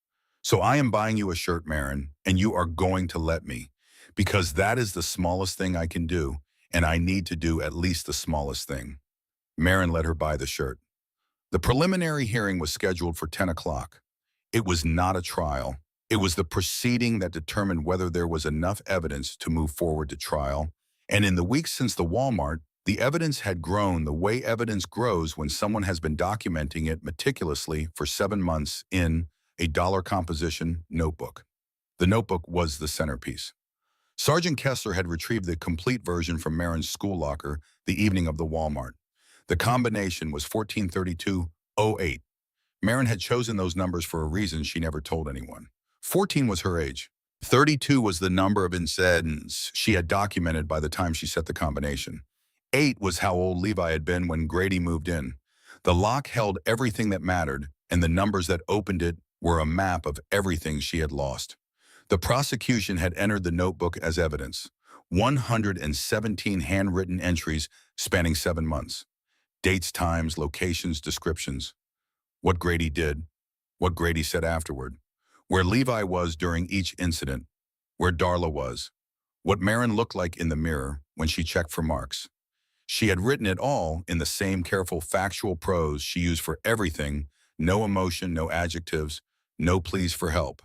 So I am buying you a shirt, Marin, and you are going to let me, because that is the smallest thing I can do, and I need to do at least the smallest thing." Marin let her buy the shirt. The preliminary hearing was scheduled for 10 o'clock. It was not a trial. It was the proceeding that determined whether there was enough evidence to move forward to trial. And in the weeks since the Walmart, the evidence had grown the way evidence grows when someone has been documenting it meticulously for 7 months in a dollar composition notebook. The notebook was the centerpiece. Sergeant Kessler had retrieved the complete version from Marin's school locker the evening of the Walmart. The combination was 143208. Marin had chosen those numbers for a reason she never told anyone. 14 was her age. 32 was the number of incidents she had documented by the time she set the combination. 8 was how old Levi had been when Grady moved in. The lock held everything that mattered, and the numbers that opened it were a map of everything she had lost. The prosecution had entered the notebook as evidence. 117 handwritten entries spanning 7 months. Dates, times, locations, descriptions. What Grady did, what Grady said afterward, where Levi was during each incident, where Darla was, what Marin looked like in the mirror when she checked for marks. She had written it all in the same careful factual prose she used for everything, no emotion, no adjectives, no pleas for help.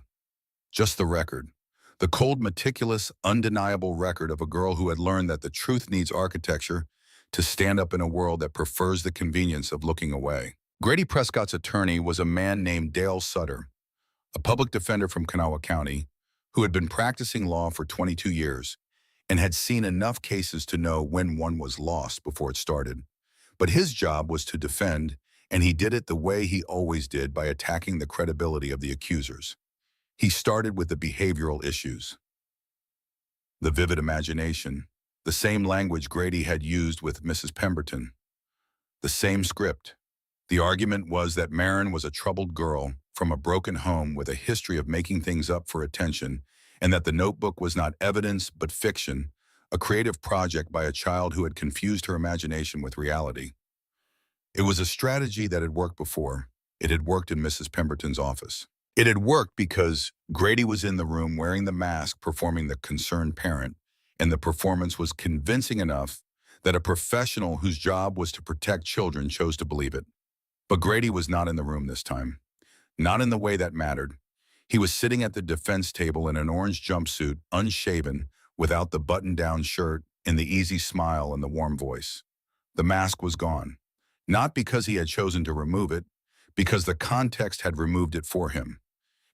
Just the record. The cold, meticulous, undeniable record of a girl who had learned that the truth needs architecture to stand up in a world that prefers the convenience of looking away. Grady Prescott's attorney was a man named Dale Sutter, a public defender from Kanawha County, who had been practicing law for 22 years and had seen enough cases to know when one was lost before it started. But his job was to defend, and he did it the way he always did, by attacking the credibility of the accusers. He started with the behavioral issues. The vivid imagination, the same language Grady had used with Mrs. Pemberton, the same script. The argument was that Marin was a troubled girl from a broken home with a history of making things up for attention, and that the notebook was not evidence but fiction, a creative project by a child who had confused her imagination with reality. It was a strategy that had worked before. It had worked in Mrs. Pemberton's office. It had worked because Grady was in the room wearing the mask, performing the concerned parent, and the performance was convincing enough that a professional whose job was to protect children chose to believe it. But Grady was not in the room this time. Not in the way that mattered. He was sitting at the defense table in an orange jumpsuit, unshaven, without the button-down shirt, and the easy smile and the warm voice. The mask was gone. Not because he had chosen to remove it, because the context had removed it for him.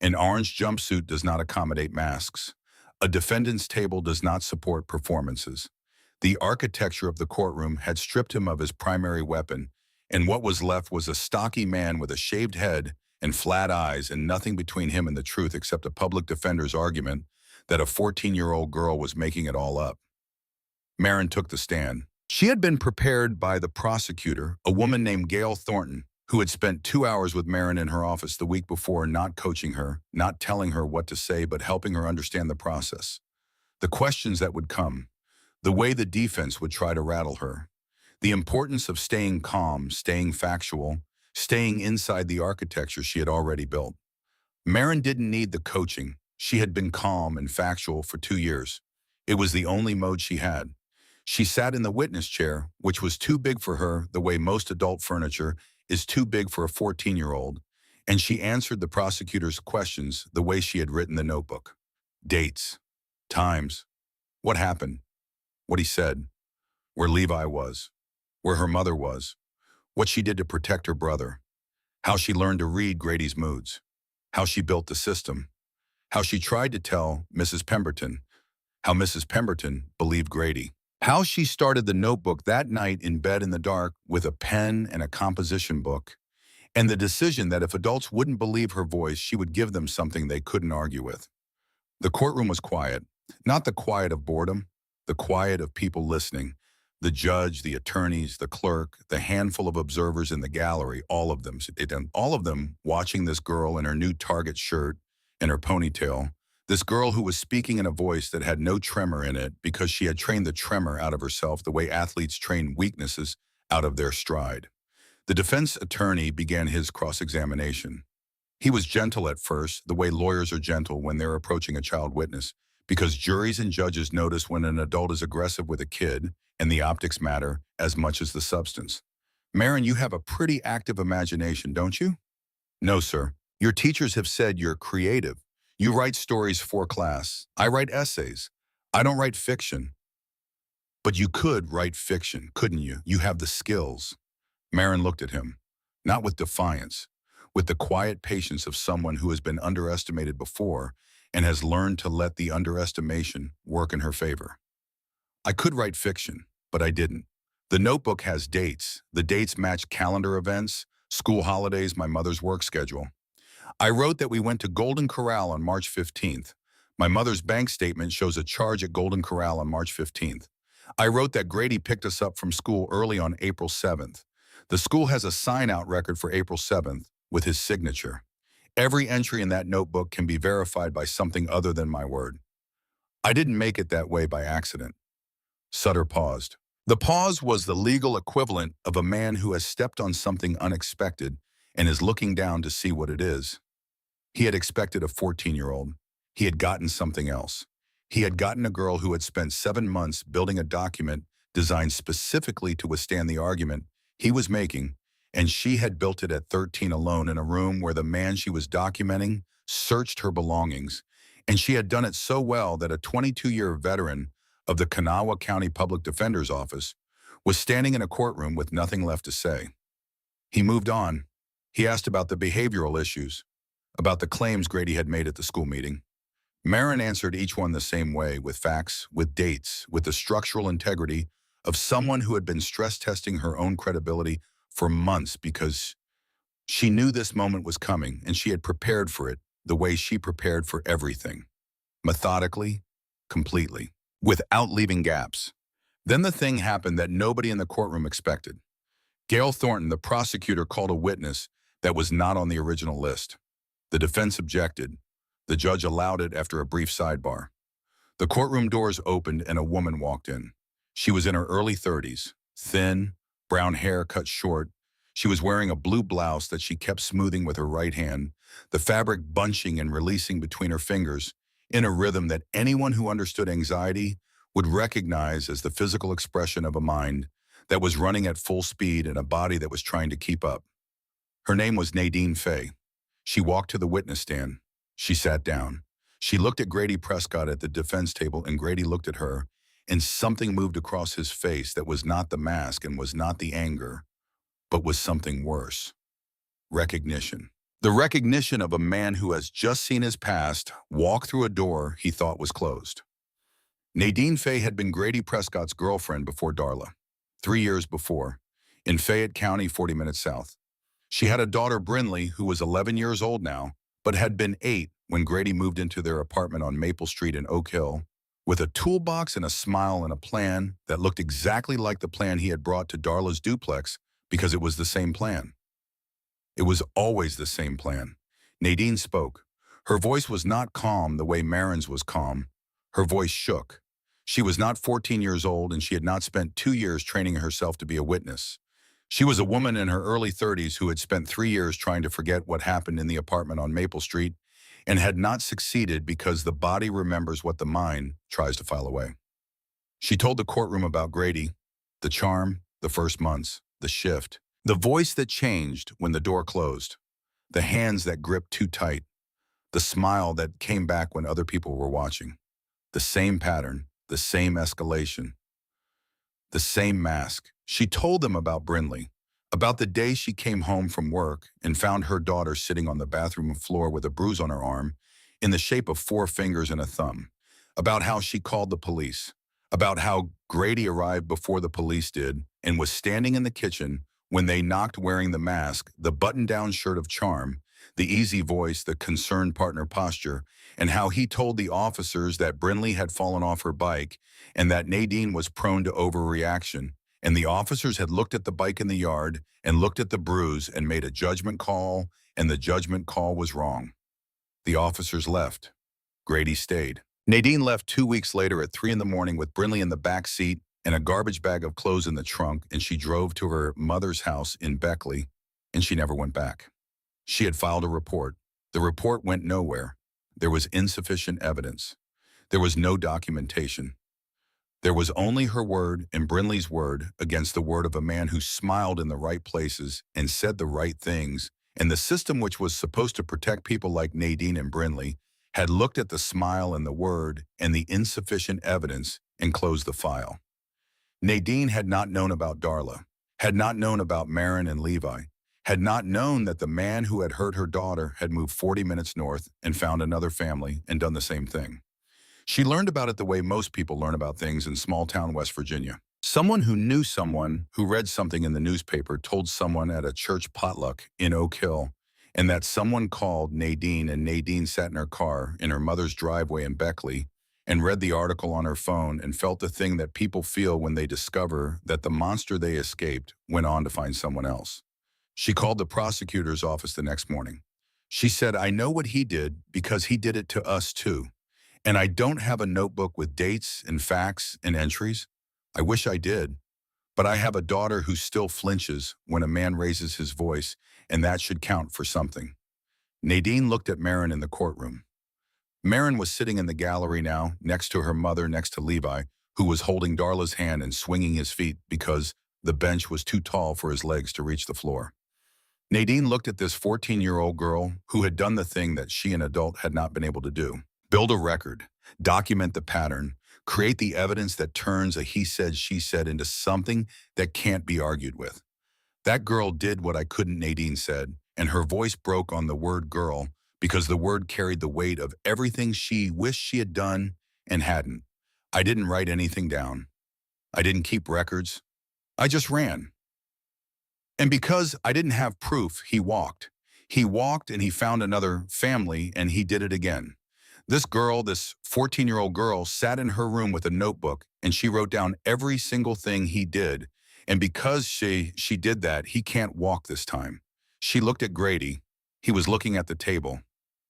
An orange jumpsuit does not accommodate masks. A defendant's table does not support performances. The architecture of the courtroom had stripped him of his primary weapon, and what was left was a stocky man with a shaved head and flat eyes and nothing between him and the truth except a public defender's argument that a 14-year-old girl was making it all up. Marin took the stand. She had been prepared by the prosecutor, a woman named Gail Thornton, who had spent 2 hours with Marin in her office the week before, not coaching her, not telling her what to say, but helping her understand the process. The questions that would come, the way the defense would try to rattle her, the importance of staying calm, staying factual, staying inside the architecture she had already built. Marin didn't need the coaching. She had been calm and factual for 2 years. It was the only mode she had. She sat in the witness chair, which was too big for her the way most adult furniture is too big for a 14-year-old, and she answered the prosecutor's questions the way she had written the notebook. Dates, times, what happened, what he said, where Levi was, where her mother was, what she did to protect her brother, how she learned to read Grady's moods, how she built the system, how she tried to tell Mrs. Pemberton, how Mrs. Pemberton believed Grady, how she started the notebook that night in bed in the dark with a pen and a composition book, and the decision that if adults wouldn't believe her voice, she would give them something they couldn't argue with. The courtroom was quiet, not the quiet of boredom, the quiet of people listening. The judge, the attorneys, the clerk, the handful of observers in the gallery, all of them watching this girl in her new Target shirt and her ponytail, this girl who was speaking in a voice that had no tremor in it because she had trained the tremor out of herself the way athletes train weaknesses out of their stride. The defense attorney began his cross-examination. He was gentle at first, the way lawyers are gentle when they're approaching a child witness, because juries and judges notice when an adult is aggressive with a kid, and the optics matter as much as the substance. Marin, you have a pretty active imagination, don't you? No, sir. Your teachers have said you're creative. You write stories for class. I write essays. I don't write fiction. But you could write fiction, couldn't you? You have the skills. Marin looked at him, not with defiance, with the quiet patience of someone who has been underestimated before and has learned to let the underestimation work in her favor. I could write fiction, but I didn't. The notebook has dates. The dates match calendar events, school holidays, my mother's work schedule. I wrote that we went to Golden Corral on March 15th. My mother's bank statement shows a charge at Golden Corral on March 15th. I wrote that Grady picked us up from school early on April 7th. The school has a sign-out record for April 7th with his signature. Every entry in that notebook can be verified by something other than my word. I didn't make it that way by accident. Sutter paused. The pause was the legal equivalent of a man who has stepped on something unexpected and is looking down to see what it is. He had expected a 14-year-old. He had gotten something else. He had gotten a girl who had spent 7 months building a document designed specifically to withstand the argument he was making, and she had built it at 13 alone in a room where the man she was documenting searched her belongings, and she had done it so well that a 22-year veteran of the Kanawha County Public Defender's Office was standing in a courtroom with nothing left to say. He moved on. He asked about the behavioral issues, about the claims Grady had made at the school meeting. Marin answered each one the same way, with facts, with dates, with the structural integrity of someone who had been stress testing her own credibility for months because she knew this moment was coming and she had prepared for it the way she prepared for everything, methodically, completely, without leaving gaps. Then the thing happened that nobody in the courtroom expected. Gail Thornton, the prosecutor, called a witness that was not on the original list. The defense objected. The judge allowed it after a brief sidebar. The courtroom doors opened and a woman walked in. She was in her early 30s, thin, brown hair cut short. She was wearing a blue blouse that she kept smoothing with her right hand, the fabric bunching and releasing between her fingers in a rhythm that anyone who understood anxiety would recognize as the physical expression of a mind that was running at full speed and a body that was trying to keep up. Her name was Nadine Faye. She walked to the witness stand. She sat down. She looked at Grady Prescott at the defense table, and Grady looked at her, and something moved across his face that was not the mask and was not the anger, but was something worse. Recognition. The recognition of a man who has just seen his past walk through a door he thought was closed. Nadine Faye had been Grady Prescott's girlfriend before Darla, 3 years before, in Fayette County, 40 minutes south. She had a daughter, Brinley, who was 11 years old now, but had been 8 when Grady moved into their apartment on Maple Street in Oak Hill, with a toolbox and a smile and a plan that looked exactly like the plan he had brought to Darla's duplex, because it was the same plan. It was always the same plan. Nadine spoke. Her voice was not calm the way Marin's was calm. Her voice shook. She was not 14 years old, and she had not spent 2 years training herself to be a witness. She was a woman in her early 30s who had spent 3 years trying to forget what happened in the apartment on Maple Street and had not succeeded because the body remembers what the mind tries to file away. She told the courtroom about Grady, the charm, the first months, the shift, the voice that changed when the door closed, the hands that gripped too tight, the smile that came back when other people were watching, the same pattern, the same escalation, the same mask. She told them about Brinley, about the day she came home from work and found her daughter sitting on the bathroom floor with a bruise on her arm in the shape of 4 fingers and a thumb, about how she called the police, about how Grady arrived before the police did and was standing in the kitchen when they knocked, wearing the mask, the button-down shirt of charm, the easy voice, the concerned partner posture, and how he told the officers that Brinley had fallen off her bike and that Nadine was prone to overreaction, and the officers had looked at the bike in the yard and looked at the bruise and made a judgment call, and the judgment call was wrong. The officers left. Grady stayed. Nadine left 2 weeks later at 3 in the morning with Brinley in the back seat and a garbage bag of clothes in the trunk, and she drove to her mother's house in Beckley, and she never went back. She had filed a report. The report went nowhere. There was insufficient evidence. There was no documentation. There was only her word and Brinley's word against the word of a man who smiled in the right places and said the right things, and the system, which was supposed to protect people like Nadine and Brinley, had looked at the smile and the word and the insufficient evidence and closed the file. Nadine had not known about Darla, had not known about Marin and Levi, had not known that the man who had hurt her daughter had moved 40 minutes north and found another family and done the same thing. She learned about it the way most people learn about things in small-town West Virginia. Someone who knew someone who read something in the newspaper told someone at a church potluck in Oak Hill, and that someone called Nadine, and Nadine sat in her car in her mother's driveway in Beckley and read the article on her phone and felt the thing that people feel when they discover that the monster they escaped went on to find someone else. She called the prosecutor's office the next morning. She said, "I know what he did because he did it to us too. And I don't have a notebook with dates and facts and entries. I wish I did. But I have a daughter who still flinches when a man raises his voice, and that should count for something." Nadine looked at Marin in the courtroom. Marin was sitting in the gallery now, next to her mother, next to Levi, who was holding Darla's hand and swinging his feet because the bench was too tall for his legs to reach the floor. Nadine looked at this 14-year-old girl who had done the thing that she, an adult, had not been able to do. Build a record, document the pattern, create the evidence that turns a he said, she said into something that can't be argued with. That girl did what I couldn't, Nadine said, and her voice broke on the word girl because the word carried the weight of everything she wished she had done and hadn't. I didn't write anything down. I didn't keep records. I just ran. And because I didn't have proof, he walked. He walked and he found another family, and he did it again. This girl, this 14-year-old girl, sat in her room with a notebook, and she wrote down every single thing he did. And because she did that, he can't walk this time. She looked at Grady. He was looking at the table.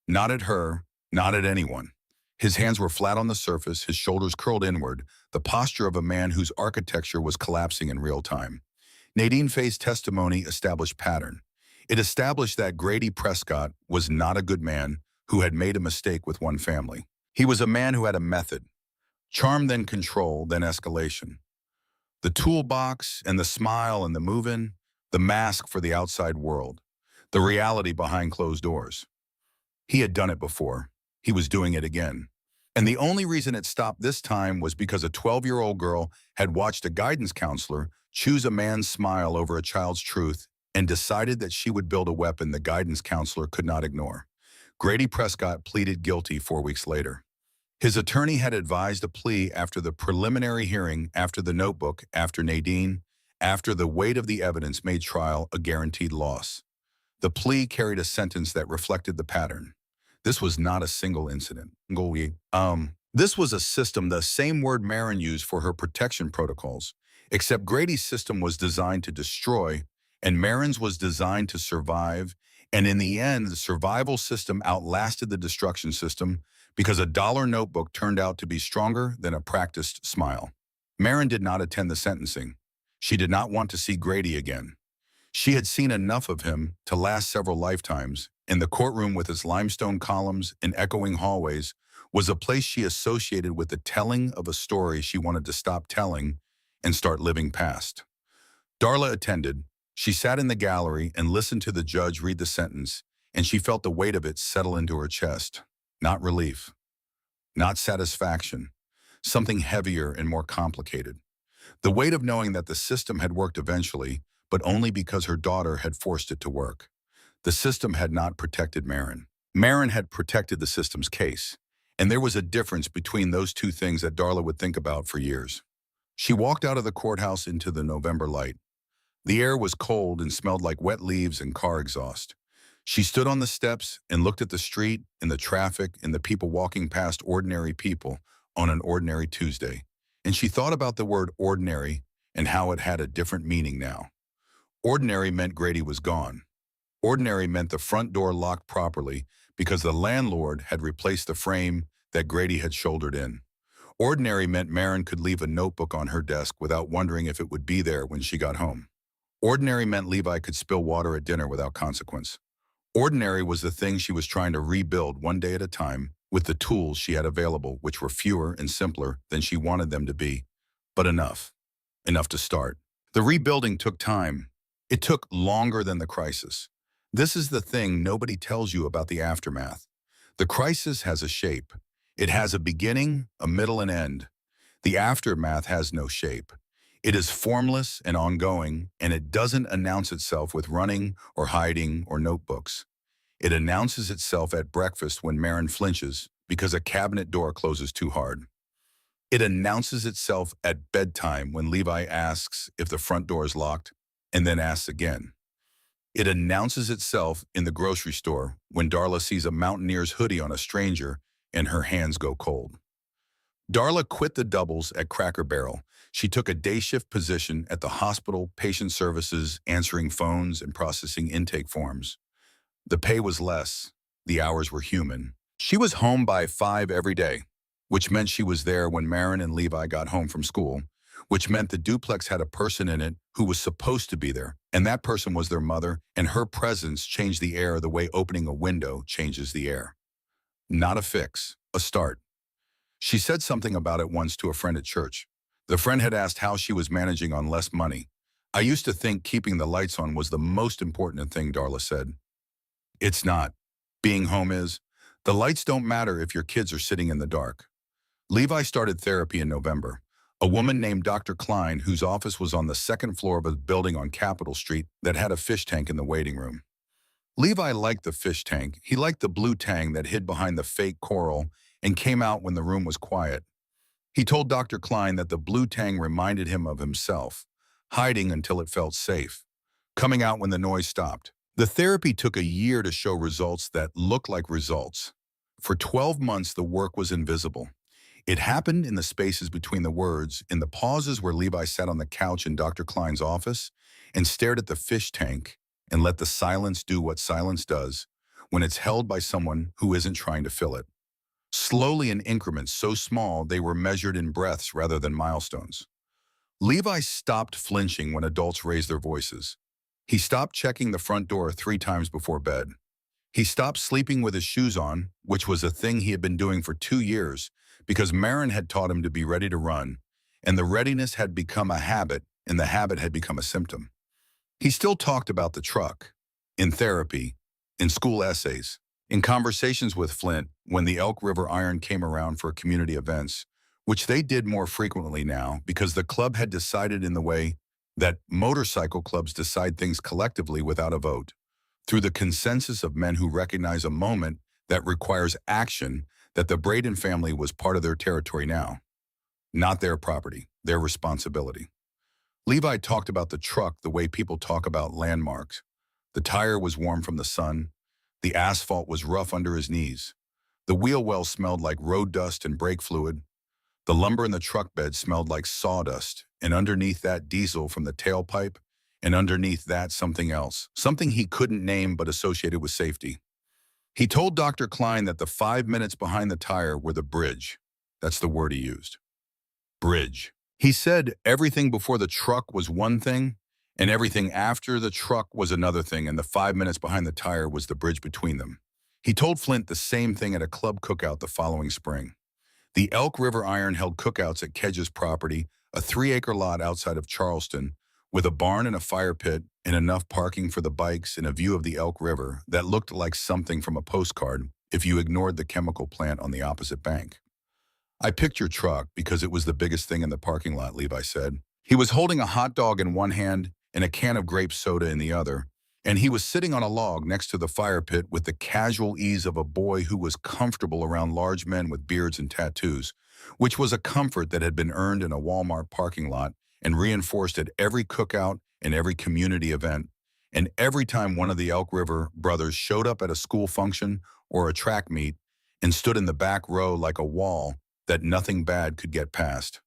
Not at her, not at anyone. His hands were flat on the surface, his shoulders curled inward, the posture of a man whose architecture was collapsing in real time. Nadine Faye's testimony established pattern. It established that Grady Prescott was not a good man who had made a mistake with one family. He was a man who had a method, Charm, then control, then escalation. The toolbox and the smile and the move-in, the mask for the outside world, the reality behind closed doors. He had done it before. He was doing it again. And the only reason it stopped this time was because a 12-year-old girl had watched a guidance counselor choose a man's smile over a child's truth and decided that she would build a weapon the guidance counselor could not ignore. Grady Prescott pleaded guilty 4 weeks later. His attorney had advised a plea after the preliminary hearing, after the notebook, after Nadine, after the weight of the evidence made trial a guaranteed loss. The plea carried a sentence that reflected the pattern. This was not a single incident. This was a system, the same word Marin used for her protection protocols, except Grady's system was designed to destroy, and Marin's was designed to survive, and in the end, the survival system outlasted the destruction system because a dollar notebook turned out to be stronger than a practiced smile. Marin did not attend the sentencing. She did not want to see Grady again. She had seen enough of him to last several lifetimes, and the courtroom with its limestone columns and echoing hallways was a place she associated with the telling of a story she wanted to stop telling and start living past. Darla attended. She sat in the gallery and listened to the judge read the sentence, and she felt the weight of it settle into her chest. Not relief, not satisfaction, something heavier and more complicated. The weight of knowing that the system had worked eventually, but only because her daughter had forced it to work. The system had not protected Marin. Marin had protected the system's case, and there was a difference between those two things that Darla would think about for years. She walked out of the courthouse into the November light. The air was cold and smelled like wet leaves and car exhaust. She stood on the steps and looked at the street and the traffic and the people walking past ordinary people on an ordinary Tuesday. And she thought about the word ordinary and how it had a different meaning now. Ordinary meant Grady was gone. Ordinary meant the front door locked properly because the landlord had replaced the frame that Grady had shouldered in. Ordinary meant Marin could leave a notebook on her desk without wondering if it would be there when she got home. Ordinary meant Levi could spill water at dinner without consequence. Ordinary was the thing she was trying to rebuild one day at a time with the tools she had available, which were fewer and simpler than she wanted them to be, but enough. Enough to start. The rebuilding took time. It took longer than the crisis. This is the thing nobody tells you about the aftermath. The crisis has a shape. It has a beginning, a middle, and end. The aftermath has no shape. It is formless and ongoing, and it doesn't announce itself with running or hiding or notebooks. It announces itself at breakfast when Marin flinches because a cabinet door closes too hard. It announces itself at bedtime when Levi asks if the front door is locked and then asks again. It announces itself in the grocery store when Darla sees a mountaineer's hoodie on a stranger and her hands go cold. Darla quit the doubles at Cracker Barrel. She took a day shift position at the hospital, patient services, answering phones and processing intake forms. The pay was less. The hours were human. She was home by 5 every day, which meant she was there when Marin and Levi got home from school, which meant the duplex had a person in it who was supposed to be there, and that person was their mother, and her presence changed the air the way opening a window changes the air. Not a fix, a start. She said something about it once to a friend at church. The friend had asked how she was managing on less money. I used to think keeping the lights on was the most important thing, Darla said. It's not. Being home is. The lights don't matter if your kids are sitting in the dark. Levi started therapy in November. A woman named Dr. Klein, whose office was on the second floor of a building on Capitol Street that had a fish tank in the waiting room. Levi liked the fish tank. He liked the blue tang that hid behind the fake coral and came out when the room was quiet. He told Dr. Klein that the blue tang reminded him of himself, hiding until it felt safe, coming out when the noise stopped. The therapy took a year to show results that looked like results. For 12 months, the work was invisible. It happened in the spaces between the words, in the pauses where Levi sat on the couch in Dr. Klein's office and stared at the fish tank and let the silence do what silence does when it's held by someone who isn't trying to fill it. Slowly in increments so small they were measured in breaths rather than milestones. Levi stopped flinching when adults raised their voices. He stopped checking the front door 3 times before bed. He stopped sleeping with his shoes on, which was a thing he had been doing for 2 years, because Marin had taught him to be ready to run, and the readiness had become a habit, and the habit had become a symptom. He still talked about the truck, in therapy, in school essays, in conversations with Flint when the Elk River Iron came around for community events, which they did more frequently now because the club had decided in the way that motorcycle clubs decide things collectively without a vote, through the consensus of men who recognize a moment that requires action, that the Braden family was part of their territory now, not their property, their responsibility. Levi talked about the truck the way people talk about landmarks. The tire was warm from the sun. The asphalt was rough under his knees. The wheel well smelled like road dust and brake fluid. The lumber in the truck bed smelled like sawdust, and underneath that diesel from the tailpipe, and underneath that something else, something he couldn't name but associated with safety. He told Dr. Klein that the 5 minutes behind the tire were the bridge. That's the word he used. Bridge. He said everything before the truck was one thing, and everything after the truck was another thing, and the 5 minutes behind the tire was the bridge between them. He told Flint the same thing at a club cookout the following spring. The Elk River Iron held cookouts at Kedge's property, a 3-acre lot outside of Charleston, with a barn and a fire pit and enough parking for the bikes and a view of the Elk River that looked like something from a postcard if you ignored the chemical plant on the opposite bank. I picked your truck because it was the biggest thing in the parking lot, Levi said. He was holding a hot dog in one hand and a can of grape soda in the other, and he was sitting on a log next to the fire pit with the casual ease of a boy who was comfortable around large men with beards and tattoos, which was a comfort that had been earned in a Walmart parking lot and reinforced at every cookout and every community event, and every time one of the Elk River brothers showed up at a school function or a track meet and stood in the back row like a wall that nothing bad could get past.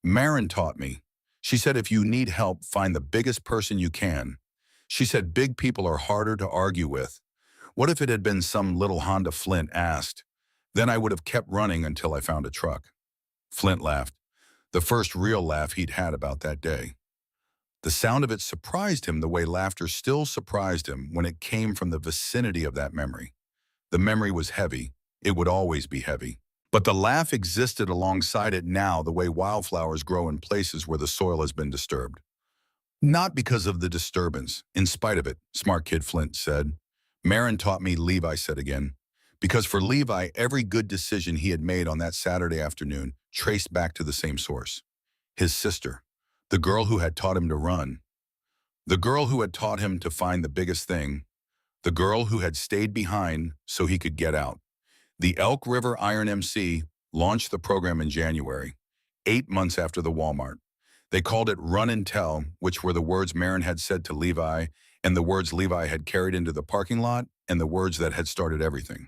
Marin taught me. She said if you need help, find the biggest person you can. She said big people are harder to argue with. What if it had been some little Honda, Flint asked? Then I would have kept running until I found a truck. Flint laughed, the first real laugh he'd had about that day. The sound of it surprised him the way laughter still surprised him when it came from the vicinity of that memory. The memory was heavy. It would always be heavy. But the laugh existed alongside it now the way wildflowers grow in places where the soil has been disturbed. Not because of the disturbance, in spite of it, smart kid Flint said. Marin taught me, Levi said again. Because for Levi, every good decision he had made on that Saturday afternoon traced back to the same source. His sister, the girl who had taught him to run, the girl who had taught him to find the biggest thing, the girl who had stayed behind so he could get out. The Elk River Iron MC launched the program in January, 8 months after the Walmart. They called it Run and Tell, which were the words Marin had said to Levi, and the words Levi had carried into the parking lot, and the words that had started everything.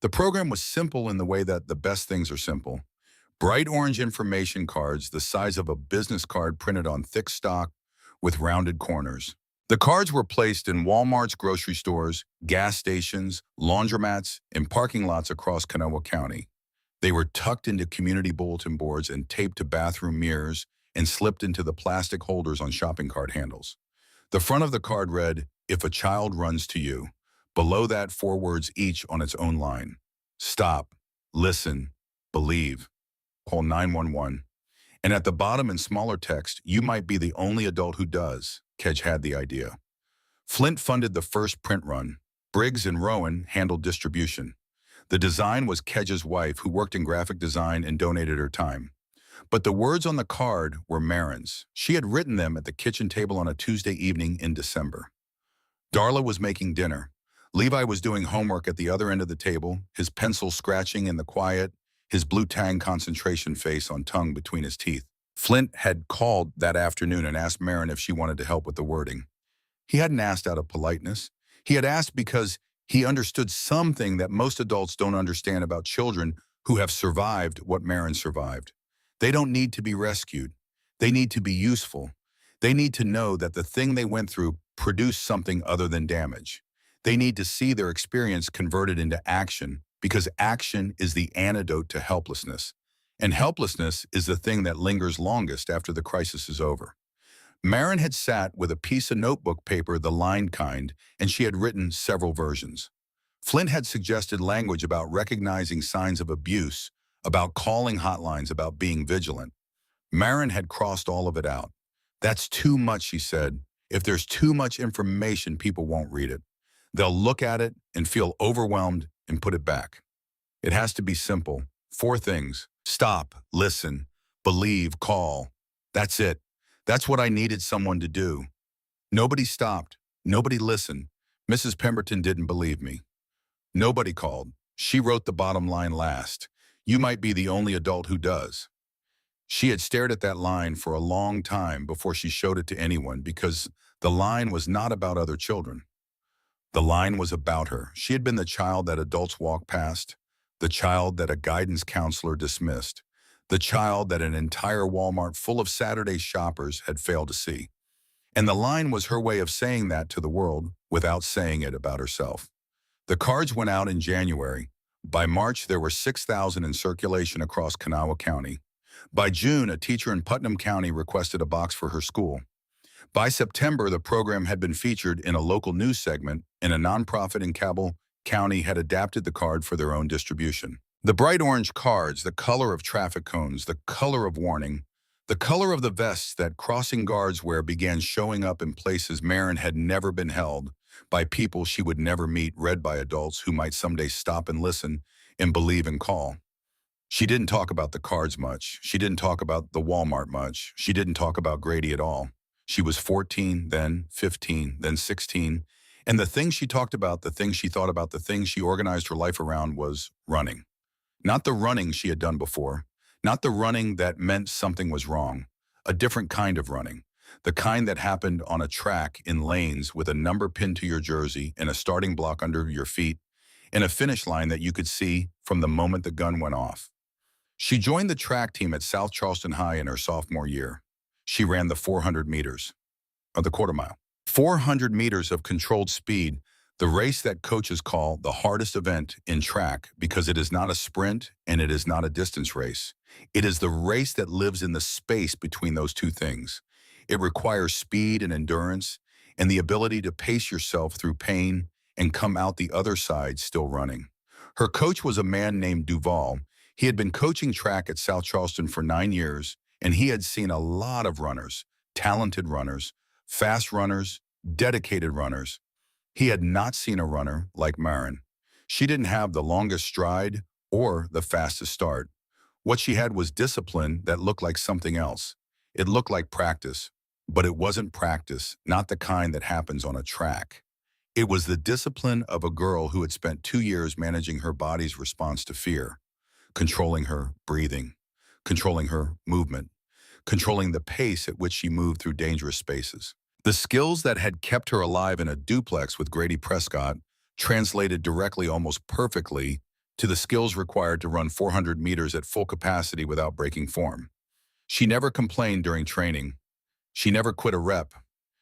The program was simple in the way that the best things are simple. Bright orange information cards the size of a business card printed on thick stock with rounded corners. The cards were placed in Walmart's grocery stores, gas stations, laundromats, and parking lots across Kanawha County. They were tucked into community bulletin boards and taped to bathroom mirrors and slipped into the plastic holders on shopping cart handles. The front of the card read, "If a child runs to you." Below that, 4 words each on its own line. Stop, listen, believe. Call 911. And at the bottom in smaller text, you might be the only adult who does. Kedge had the idea. Flint funded the first print run. Briggs and Rowan handled distribution. The design was Kedge's wife, who worked in graphic design and donated her time. But the words on the card were Marin's. She had written them at the kitchen table on a Tuesday evening in December. Darla was making dinner. Levi was doing homework at the other end of the table, his pencil scratching in the quiet, his blue tang concentration face on tongue between his teeth. Flint had called that afternoon and asked Marin if she wanted to help with the wording. He hadn't asked out of politeness. He had asked because he understood something that most adults don't understand about children who have survived what Marin survived. They don't need to be rescued. They need to be useful. They need to know that the thing they went through produced something other than damage. They need to see their experience converted into action, because action is the antidote to helplessness. And helplessness is the thing that lingers longest after the crisis is over. Marin had sat with a piece of notebook paper, the lined kind, and she had written several versions. Flint had suggested language about recognizing signs of abuse, about calling hotlines, about being vigilant. Marin had crossed all of it out. That's too much, she said. If there's too much information, people won't read it. They'll look at it and feel overwhelmed and put it back. It has to be simple. 4 things. Stop, listen, believe, call. That's it. That's what I needed someone to do. Nobody stopped. Nobody listened. Mrs. Pemberton didn't believe me. Nobody called. She wrote the bottom line last. You might be the only adult who does. She had stared at that line for a long time before she showed it to anyone because the line was not about other children. The line was about her. She had been the child that adults walked past, the child that a guidance counselor dismissed, the child that an entire Walmart full of Saturday shoppers had failed to see. And the line was her way of saying that to the world without saying it about herself. The cards went out in January. By March, there were 6,000 in circulation across Kanawha County. By June, a teacher in Putnam County requested a box for her school. By September, the program had been featured in a local news segment, and a nonprofit in Cabell County had adapted the card for their own distribution. The bright orange cards, the color of traffic cones, the color of warning, the color of the vests that crossing guards wear began showing up in places Marin had never been held, by people she would never meet, read by adults who might someday stop and listen and believe and call. She didn't talk about the cards much. She didn't talk about the Walmart much. She didn't talk about Grady at all. She was 14, then 15, then 16. And the thing she talked about, the thing she thought about, the thing she organized her life around was running. Not the running she had done before. Not the running that meant something was wrong. A different kind of running. The kind that happened on a track in lanes with a number pinned to your jersey and a starting block under your feet and a finish line that you could see from the moment the gun went off. She joined the track team at South Charleston High in her sophomore year. She ran the 400 meters, or the quarter mile. 400 meters of controlled speed, the race that coaches call the hardest event in track because it is not a sprint and it is not a distance race. It is the race that lives in the space between those two things. It requires speed and endurance and the ability to pace yourself through pain and come out the other side still running. Her coach was a man named Duval. He had been coaching track at South Charleston for 9 years, and he had seen a lot of runners, talented runners, fast runners, dedicated runners. He had not seen a runner like Marin. She didn't have the longest stride or the fastest start. What she had was discipline that looked like something else. It looked like practice, but it wasn't practice, not the kind that happens on a track. It was the discipline of a girl who had spent 2 years managing her body's response to fear, controlling her breathing, controlling her movement, controlling the pace at which she moved through dangerous spaces. The skills that had kept her alive in a duplex with Grady Prescott translated directly, almost perfectly, to the skills required to run 400 meters at full capacity without breaking form. She never complained during training. She never quit a rep.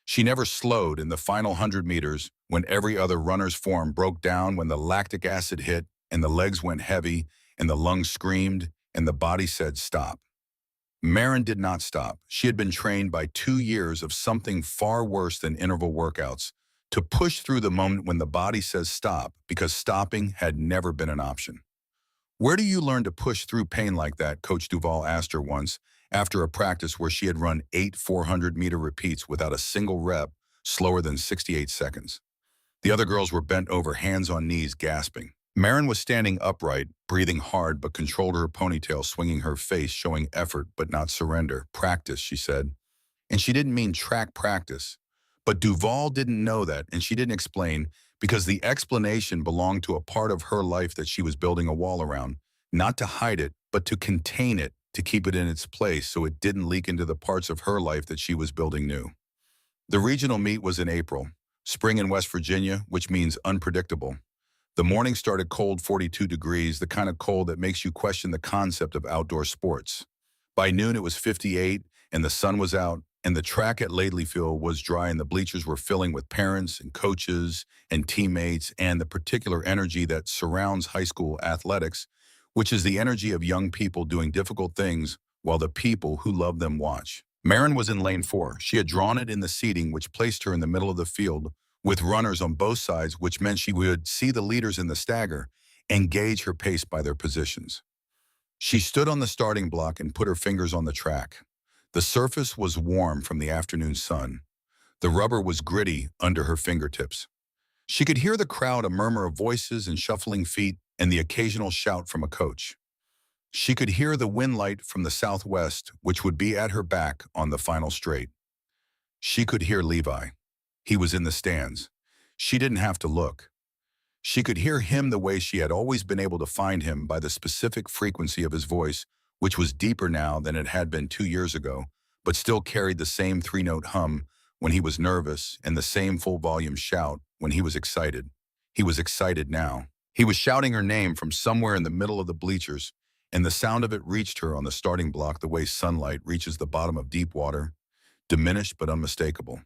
She never slowed in the final 100 meters when every other runner's form broke down, when the lactic acid hit and the legs went heavy and the lungs screamed and the body said stop. Marin did not stop. She had been trained by 2 years of something far worse than interval workouts to push through the moment when the body says stop, because stopping had never been an option. Where do you learn to push through pain like that? Coach Duval asked her once after a practice where she had run 8 400-meter repeats without a single rep slower than 68 seconds. The other girls were bent over, hands on knees, gasping. Marin was standing upright, breathing hard, but controlled her ponytail, swinging her face, showing effort but not surrender. Practice, she said. And she didn't mean track practice. But Duval didn't know that, and she didn't explain, because the explanation belonged to a part of her life that she was building a wall around, not to hide it, but to contain it, to keep it in its place so it didn't leak into the parts of her life that she was building new. The regional meet was in April, spring in West Virginia, which means unpredictable. The morning started cold, 42 degrees, the kind of cold that makes you question the concept of outdoor sports. By noon, it was 58, and the sun was out, and the track at Laidley Field was dry, and the bleachers were filling with parents and coaches and teammates, and the particular energy that surrounds high school athletics, which is the energy of young people doing difficult things while the people who love them watch. Marin was in lane 4. She had drawn it in the seating, which placed her in the middle of the field, with runners on both sides, which meant she would see the leaders in the stagger and gauge her pace by their positions. She stood on the starting block and put her fingers on the track. The surface was warm from the afternoon sun. The rubber was gritty under her fingertips. She could hear the crowd, a murmur of voices and shuffling feet, and the occasional shout from a coach. She could hear the wind light from the southwest, which would be at her back on the final straight. She could hear Levi. He was in the stands. She didn't have to look. She could hear him the way she had always been able to find him, by the specific frequency of his voice, which was deeper now than it had been 2 years ago, but still carried the same three-note hum when he was nervous and the same full-volume shout when he was excited. He was excited now. He was shouting her name from somewhere in the middle of the bleachers, and the sound of it reached her on the starting block the way sunlight reaches the bottom of deep water, diminished but unmistakable.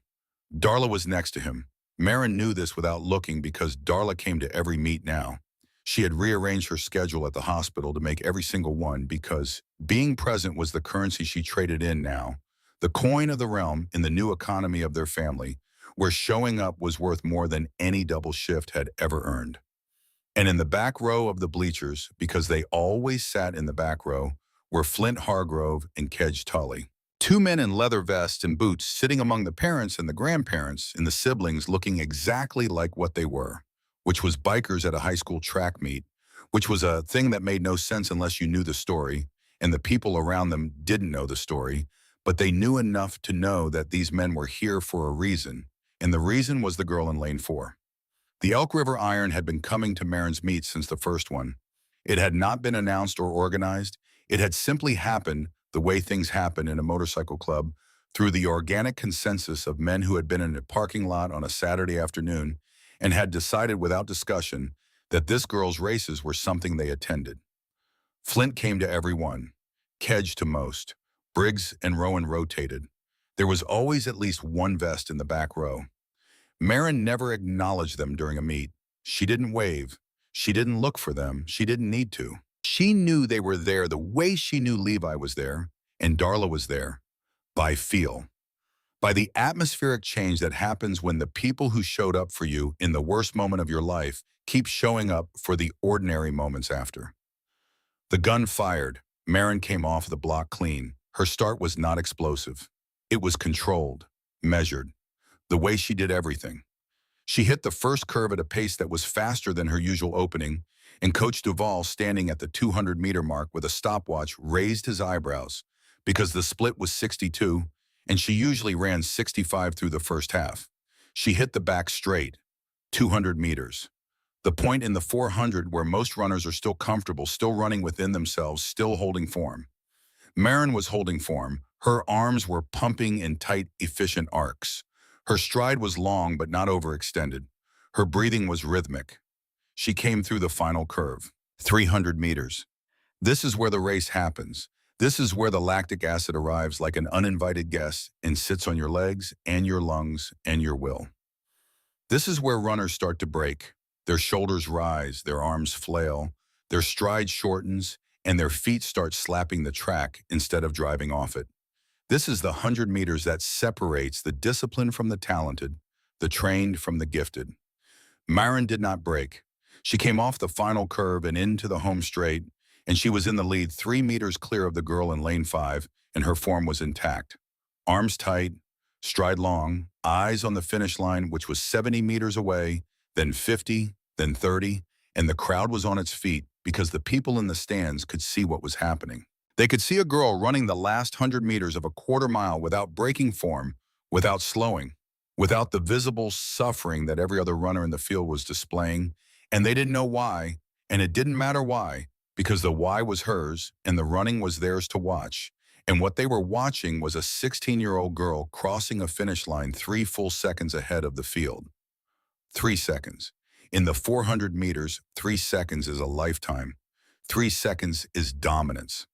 Darla was next to him. Marin knew this without looking because Darla came to every meet now. She had rearranged her schedule at the hospital to make every single one because being present was the currency she traded in now, the coin of the realm in the new economy of their family, where showing up was worth more than any double shift had ever earned. And in the back row of the bleachers, because they always sat in the back row, were Flint Hargrove and Kedge Tully. Two men in leather vests and boots sitting among the parents and the grandparents and the siblings, looking exactly like what they were, which was bikers at a high school track meet, which was a thing that made no sense unless you knew the story, and the people around them didn't know the story, but they knew enough to know that these men were here for a reason, and the reason was the girl in lane 4. The Elk River Iron had been coming to Marin's meet since the first one. It had not been announced or organized. It had simply happened the way things happen in a motorcycle club, through the organic consensus of men who had been in a parking lot on a Saturday afternoon and had decided without discussion that this girl's races were something they attended. Flint came to every one, Kedge to most. Briggs and Rowan rotated. There was always at least one vest in the back row. Marin never acknowledged them during a meet. She didn't wave. She didn't look for them. She didn't need to. She knew they were there the way she knew Levi was there and Darla was there, by feel. By the atmospheric change that happens when the people who showed up for you in the worst moment of your life keep showing up for the ordinary moments after. The gun fired. Marin came off the block clean. Her start was not explosive. It was controlled, measured, the way she did everything. She hit the first curve at a pace that was faster than her usual opening, and Coach Duvall, standing at the 200-meter mark with a stopwatch, raised his eyebrows because the split was 62, and she usually ran 65 through the first half. She hit the back straight, 200 meters. The point in the 400 where most runners are still comfortable, still running within themselves, still holding form. Marin was holding form. Her arms were pumping in tight, efficient arcs. Her stride was long but not overextended. Her breathing was rhythmic. She came through the final curve, 300 meters. This is where the race happens. This is where the lactic acid arrives like an uninvited guest and sits on your legs and your lungs and your will. This is where runners start to break. Their shoulders rise, their arms flail, their stride shortens, and their feet start slapping the track instead of driving off it. This is the 100 meters that separates the disciplined from the talented, the trained from the gifted. Marin did not break. She came off the final curve and into the home straight, and she was in the lead 3 meters clear of the girl in lane 5, and her form was intact. Arms tight, stride long, eyes on the finish line, which was 70 meters away, then 50, then 30, and the crowd was on its feet because the people in the stands could see what was happening. They could see a girl running the last 100 meters of a quarter mile without breaking form, without slowing, without the visible suffering that every other runner in the field was displaying, and they didn't know why, and it didn't matter why, because the why was hers and the running was theirs to watch. And what they were watching was a 16-year-old girl crossing a finish line 3 full seconds ahead of the field. 3 seconds. In the 400 meters, 3 seconds is a lifetime. 3 seconds is dominance.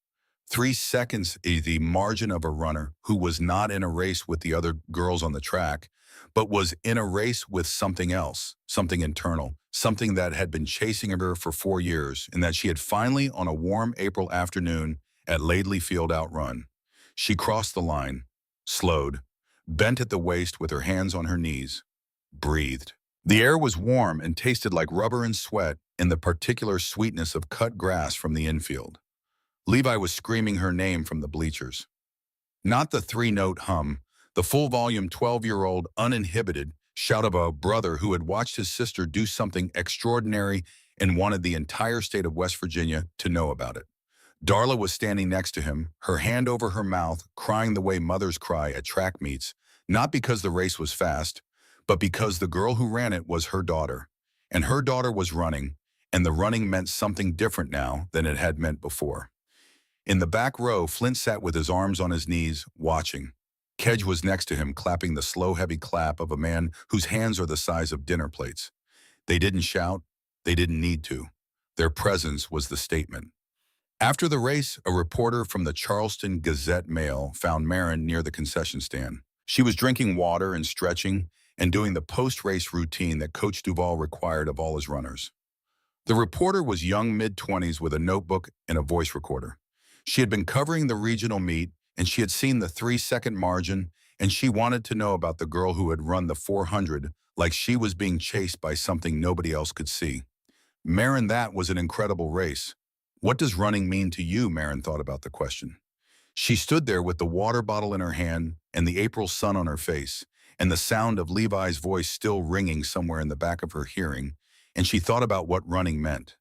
3 seconds is the margin of a runner who was not in a race with the other girls on the track, but was in a race with something else, something internal, something that had been chasing her for 4 years, and that she had finally, on a warm April afternoon at Laidley Field, outrun. She crossed the line, slowed, bent at the waist with her hands on her knees, breathed. The air was warm and tasted like rubber and sweat and the particular sweetness of cut grass from the infield. Levi was screaming her name from the bleachers. Not the three-note hum, the full-volume 12-year-old uninhibited shout of a brother who had watched his sister do something extraordinary and wanted the entire state of West Virginia to know about it. Darla was standing next to him, her hand over her mouth, crying the way mothers cry at track meets, not because the race was fast, but because the girl who ran it was her daughter. And her daughter was running, and the running meant something different now than it had meant before. In the back row, Flint sat with his arms on his knees, watching. Kedge was next to him, clapping the slow, heavy clap of a man whose hands are the size of dinner plates. They didn't shout. They didn't need to. Their presence was the statement. After the race, a reporter from the Charleston Gazette-Mail found Marin near the concession stand. She was drinking water and stretching and doing the post-race routine that Coach Duval required of all his runners. The reporter was young mid-20s with a notebook and a voice recorder. She had been covering the regional meet, and she had seen the 3-second margin, and she wanted to know about the girl who had run the 400 like she was being chased by something nobody else could see. Marin, that was an incredible race. What does running mean to you? Marin thought about the question. She stood there with the water bottle in her hand and the April sun on her face, and the sound of Levi's voice still ringing somewhere in the back of her hearing, and she thought about what running meant.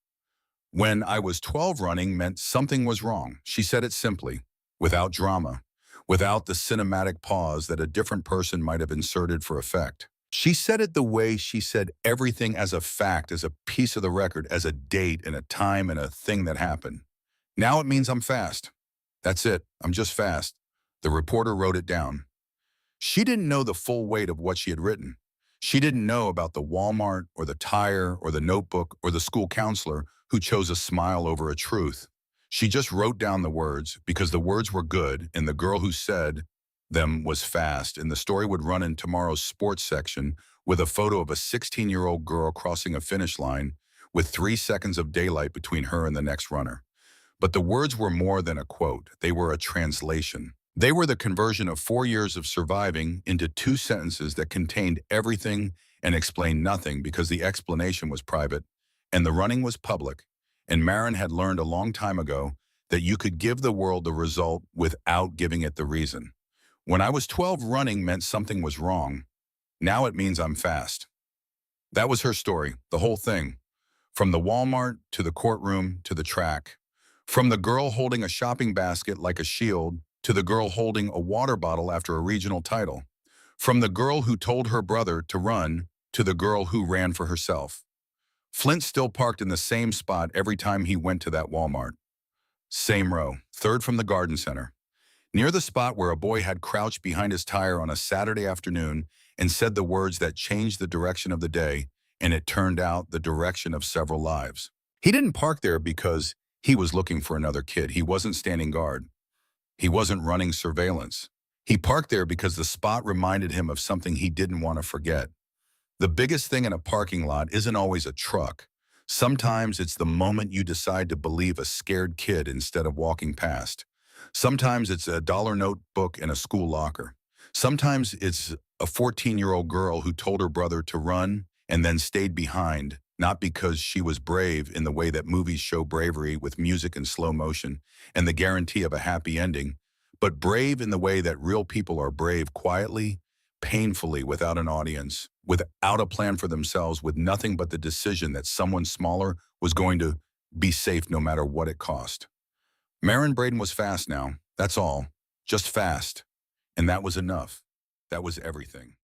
When I was 12, running meant something was wrong. She said it simply, without drama, without the cinematic pause that a different person might have inserted for effect. She said it the way she said everything, as a fact, as a piece of the record, as a date and a time and a thing that happened. Now it means I'm fast. That's it. I'm just fast. The reporter wrote it down. She didn't know the full weight of what she had written. She didn't know about the Walmart or the tire or the notebook or the school counselor who chose a smile over a truth. She just wrote down the words because the words were good, and the girl who said them was fast, and the story would run in tomorrow's sports section with a photo of a 16-year-old girl crossing a finish line with 3 seconds of daylight between her and the next runner. But the words were more than a quote. They were a translation. They were the conversion of 4 years of surviving into 2 sentences that contained everything and explained nothing because the explanation was private and the running was public. And Marin had learned a long time ago that you could give the world the result without giving it the reason. When I was 12, running meant something was wrong. Now it means I'm fast. That was her story, the whole thing. From the Walmart to the courtroom to the track. From the girl holding a shopping basket like a shield to the girl holding a water bottle after a regional title. From the girl who told her brother to run to the girl who ran for herself. Flint still parked in the same spot every time he went to that Walmart. Same row, third from the garden center. Near the spot where a boy had crouched behind his tire on a Saturday afternoon and said the words that changed the direction of the day, and it turned out the direction of several lives. He didn't park there because he was looking for another kid. He wasn't standing guard. He wasn't running surveillance. He parked there because the spot reminded him of something he didn't want to forget. The biggest thing in a parking lot isn't always a truck. Sometimes it's the moment you decide to believe a scared kid instead of walking past. Sometimes it's a dollar notebook in a school locker. Sometimes it's a 14-year-old girl who told her brother to run and then stayed behind, not because she was brave in the way that movies show bravery with music and slow motion and the guarantee of a happy ending, but brave in the way that real people are brave, quietly, painfully, without an audience, without a plan for themselves, with nothing but the decision that someone smaller was going to be safe no matter what it cost. Marin Braden was fast now, that's all, just fast. And that was enough. That was everything.